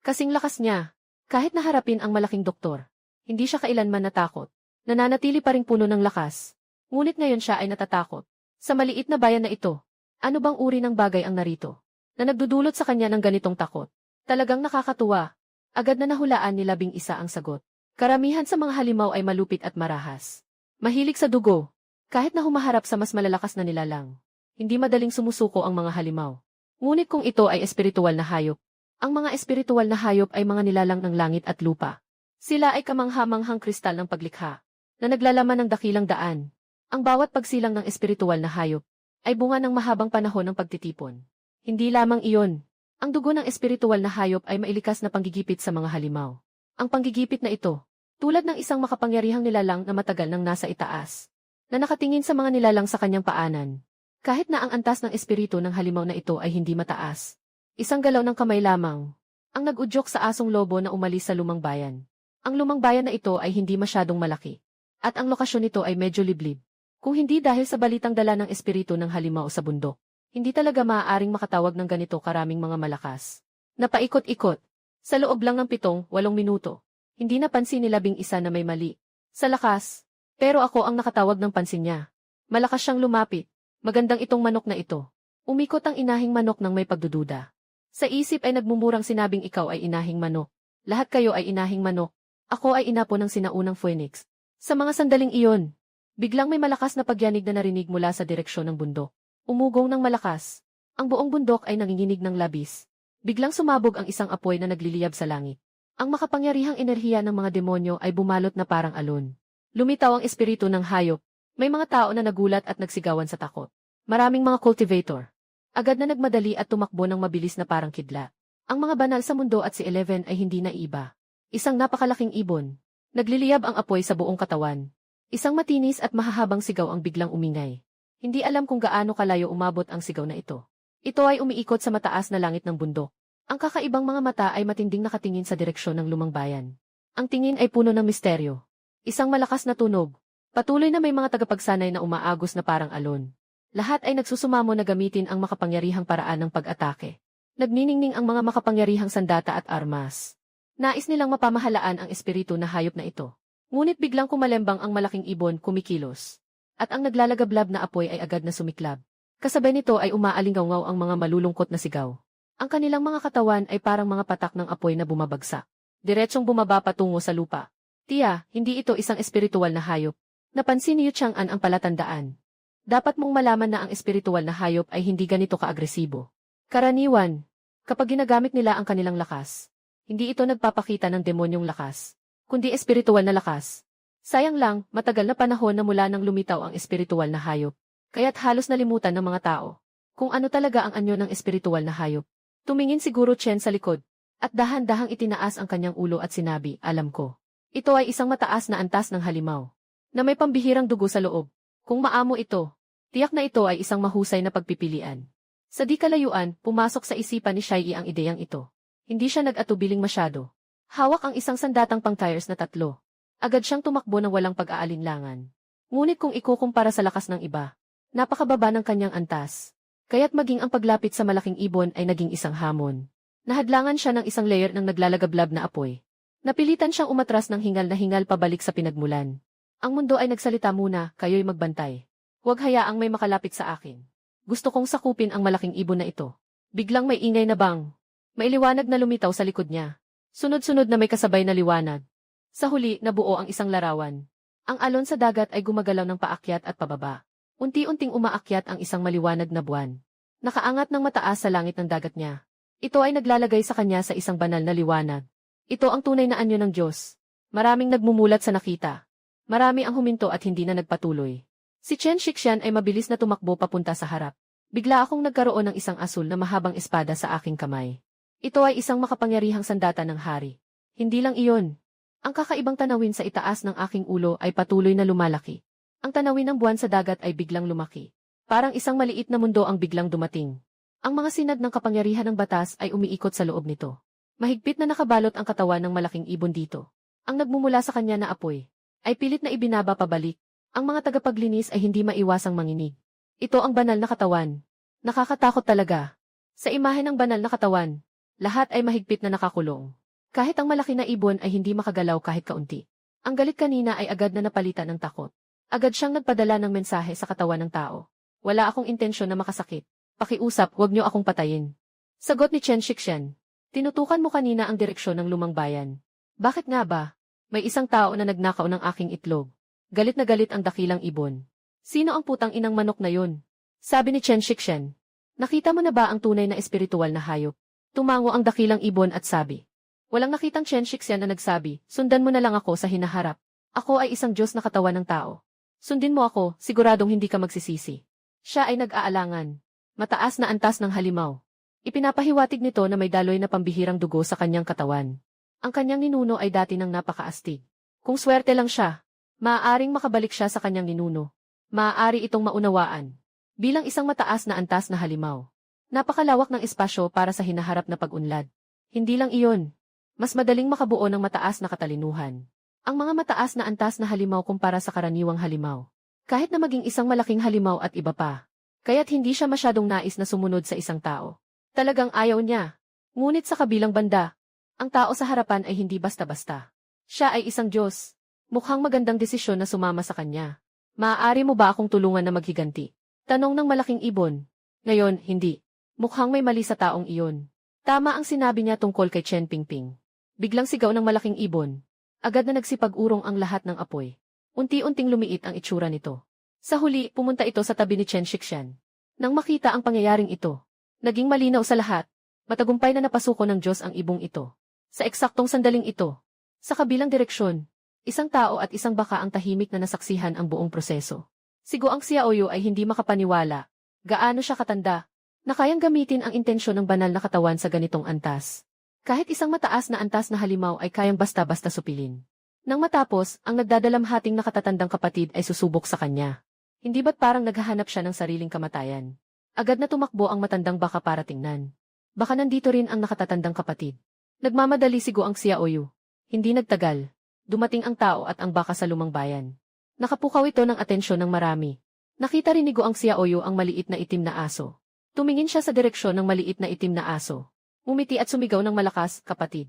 Kasing lakas niya. Kahit naharapin ang malaking doktor, hindi siya kailanman natakot. Nananatili pa ring puno ng lakas. Ngunit ngayon siya ay natatakot. Sa maliit na bayan na ito, ano bang uri ng bagay ang narito na nagdudulot sa kanya ng ganitong takot? Talagang nakakatuwa. Agad na nahulaan ni 11 ang sagot. Karamihan sa mga halimaw ay malupit at marahas. Mahilig sa dugo. Kahit na humaharap sa mas malalakas na nilalang, hindi madaling sumusuko ang mga halimaw. Ngunit kung ito ay espiritual na hayop, ang mga espiritual na hayop ay mga nilalang ng langit at lupa. Sila ay kamangha-manghang kristal ng paglikha, na naglalaman ng dakilang daan. Ang bawat pagsilang ng espiritual na hayop ay bunga ng mahabang panahon ng pagtitipon. Hindi lamang iyon. Ang dugo ng espiritual na hayop ay mailikas na panggigipit sa mga halimaw. Ang panggigipit na ito, tulad ng isang makapangyarihang nilalang na matagal nang nasa itaas, na nakatingin sa mga nilalang sa kanyang paanan. Kahit na ang antas ng espiritu ng halimaw na ito ay hindi mataas. Isang galaw ng kamay lamang ang nag-udyok sa asong lobo na umalis sa lumang bayan. Ang lumang bayan na ito ay hindi masyadong malaki. At ang lokasyon nito ay medyo liblib. Kung hindi dahil sa balitang dala ng espiritu ng halimaw sa bundok, hindi talaga maaaring makatawag ng ganito karaming mga malakas. Napaikot-ikot. Sa loob lang ng 7-8 minuto. Hindi napansin ni 11 na may mali. Sa lakas. Pero ako ang nakatawag ng pansin niya. Malakas siyang lumapit. Magandang itong manok na ito. Umikot ang inahing manok ng may pagdududa. Sa isip ay nagmumurang sinabing ikaw ay inahing manok. Lahat kayo ay inahing manok. Ako ay inapo ng sinaunang phoenix. Sa mga sandaling iyon, biglang may malakas na pagyanig na narinig mula sa direksyon ng bundok. Umugong ng malakas. Ang buong bundok ay nanginginig ng labis. Biglang sumabog ang isang apoy na nagliliyab sa langit. Ang makapangyarihang enerhiya ng mga demonyo ay bumalot na parang alon. Lumitaw ang espiritu ng hayop. May mga tao na nagulat at nagsigawan sa takot. Maraming mga cultivator. Agad na nagmadali at tumakbo ng mabilis na parang kidlat. Ang mga banal sa mundo at si 11 ay hindi naiba. Isang napakalaking ibon. Nagliliyab ang apoy sa buong katawan. Isang matinis at mahahabang sigaw ang biglang umingay. Hindi alam kung gaano kalayo umabot ang sigaw na ito. Ito ay umiikot sa mataas na langit ng bundok. Ang kakaibang mga mata ay matinding nakatingin sa direksyon ng lumang bayan. Ang tingin ay puno ng misteryo. Isang malakas na tunog. Patuloy na may mga tagapagsanay na umaagos na parang alon. Lahat ay nagsusumamo na gamitin ang makapangyarihang paraan ng pag-atake. Nagniningning ang mga makapangyarihang sandata at armas. Nais nilang mapamahalaan ang espiritu na hayop na ito. Ngunit biglang kumalembang ang malaking ibon kumikilos. At ang naglalagablab na apoy ay agad na sumiklab. Kasabay nito ay umaalingaw ang mga malulungkot na sigaw. Ang kanilang mga katawan ay parang mga patak ng apoy na bumabagsak. Diretsong bumaba patungo sa lupa. Tiya, hindi ito isang espiritual na hayop. Napansin ni Yu Chang'an ang palatandaan. Dapat mong malaman na ang espiritual na hayop ay hindi ganito kaagresibo. Karaniwan, kapag ginagamit nila ang kanilang lakas, hindi ito nagpapakita ng demonyong lakas, kundi espiritual na lakas. Sayang lang, matagal na panahon na mula nang lumitaw ang espiritual na hayop, kaya't halos nalimutan ng mga tao kung ano talaga ang anyo ng espiritual na hayop. Tumingin siguro Chen sa likod, at dahan-dahang itinaas ang kanyang ulo at sinabi, alam ko. Ito ay isang mataas na antas ng halimaw, na may pambihirang dugo sa loob. Kung maamo ito, tiyak na ito ay isang mahusay na pagpipilian. Sa di kalayuan, pumasok sa isipan ni Shai ang ideyang ito. Hindi siya nag-atubiling masyado. Hawak ang isang sandatang pang-tires na 3. Agad siyang tumakbo ng walang pag-aalinlangan. Ngunit kung ikukumpara sa lakas ng iba, napakababa ng kanyang antas. Kaya't maging ang paglapit sa malaking ibon ay naging isang hamon. Nahadlangan siya ng isang layer ng naglalagablab na apoy. Napilitan siyang umatras ng hingal na hingal pabalik sa pinagmulan. Ang mundo ay nagsalita muna, kayo'y magbantay. Huwag hayaang may makalapit sa akin. Gusto kong sakupin ang malaking ibon na ito. Biglang may ingay na bang. May liwanag na lumitaw sa likod niya. Sunod-sunod na may kasabay na liwanag. Sa huli, nabuo ang isang larawan. Ang alon sa dagat ay gumagalaw ng paakyat at pababa. Unti-unting umaakyat ang isang maliwanag na buwan. Nakaangat ng mataas sa langit ng dagat niya. Ito ay naglalagay sa kanya sa isang banal na liwanag. Ito ang tunay na anyo ng Diyos. Maraming nagmumulat sa nakita. Marami ang huminto at hindi na nagpatuloy. Si Chen Shixian ay mabilis na tumakbo papunta sa harap. Bigla akong nagkaroon ng isang asul na mahabang espada sa aking kamay. Ito ay isang makapangyarihang sandata ng hari. Hindi lang iyon. Ang kakaibang tanawin sa itaas ng aking ulo ay patuloy na lumalaki. Ang tanawin ng buwan sa dagat ay biglang lumaki. Parang isang maliit na mundo ang biglang dumating. Ang mga sinag ng kapangyarihan ng batas ay umiikot sa loob nito. Mahigpit na nakabalot ang katawan ng malaking ibon dito. Ang nagmumula sa kanya na apoy ay pilit na ibinaba pabalik. Ang mga tagapaglinis ay hindi maiwasang manginig. Ito ang banal na katawan. Nakakatakot talaga. Sa imahe ng banal na katawan, lahat ay mahigpit na nakakulong. Kahit ang malaki na ibon ay hindi makagalaw kahit kaunti. Ang galit kanina ay agad na napalitan ng takot. Agad siyang nagpadala ng mensahe sa katawan ng tao. Wala akong intensyon na makasakit. Pakiusap, huwag niyo akong patayin. Sagot ni Chen Shixian. Tinutukan mo kanina ang direksyon ng lumang bayan. Bakit nga ba? May isang tao na nagnakaw ng aking itlog. Galit na galit ang dakilang ibon. Sino ang putang inang manok na yun? Sabi ni Chen Shixian. Nakita mo na ba ang tunay na espiritual na hayop? Tumango ang dakilang ibon at sabi. Walang nakitang Chenshix yan na nagsabi, sundan mo na lang ako sa hinaharap. Ako ay isang Diyos na katawan ng tao. Sundin mo ako, siguradong hindi ka magsisisi. Siya ay nag-aalangan. Mataas na antas ng halimaw. Ipinapahiwatig nito na may daloy na pambihirang dugo sa kanyang katawan. Ang kanyang ninuno ay dati ng napakaastig. Kung swerte lang siya, maaaring makabalik siya sa kanyang ninuno. Maaari itong maunawaan. Bilang isang mataas na antas na halimaw. Napakalawak ng espasyo para sa hinaharap na pag-unlad. Hindi lang iyon. Mas madaling makabuo ng mataas na katalinuhan. Ang mga mataas na antas na halimaw kumpara sa karaniwang halimaw. Kahit na maging isang malaking halimaw at iba pa. Kaya't hindi siya masyadong nais na sumunod sa isang tao. Talagang ayaw niya. Ngunit sa kabilang banda, ang tao sa harapan ay hindi basta-basta. Siya ay isang Diyos. Mukhang magandang desisyon na sumama sa kanya. Maaari mo ba akong tulungan na maghiganti? Tanong ng malaking ibon. Ngayon, hindi. Mukhang may mali sa taong iyon. Tama ang sinabi niya tungkol kay Chen Pingping. Biglang sigaw ng malaking ibon. Agad na nagsipag-urong ang lahat ng apoy. Unti-unting lumiit ang itsura nito. Sa huli, pumunta ito sa tabi ni Chen Shixian. Nang makita ang pangyayaring ito, naging malinaw sa lahat. Matagumpay na napasuko ng Diyos ang ibong ito. Sa eksaktong sandaling ito, sa kabilang direksyon, isang tao at isang baka ang tahimik na nasaksihan ang buong proseso. Si Guang Xiaoyu ay hindi makapaniwala. Gaano siya katanda, na kayang gamitin ang intensyon ng banal na katawan sa ganitong antas. Kahit isang mataas na antas na halimaw ay kayang basta-basta supilin. Nang matapos, ang nagdadalamhating nakatatandang kapatid ay susubok sa kanya. Hindi ba't parang naghahanap siya ng sariling kamatayan? Agad na tumakbo ang matandang baka para tingnan. Baka nandito rin ang nakatatandang kapatid. Nagmamadali si Guang Xiaoyu. Hindi nagtagal. Dumating ang tao at ang baka sa lumang bayan. Nakapukaw ito ng atensyon ng marami. Nakita rin ni Guang Xiaoyu ang maliit na itim na aso. Tumingin siya sa direksyon ng maliit na itim na aso. Umiti at sumigaw ng malakas, kapatid.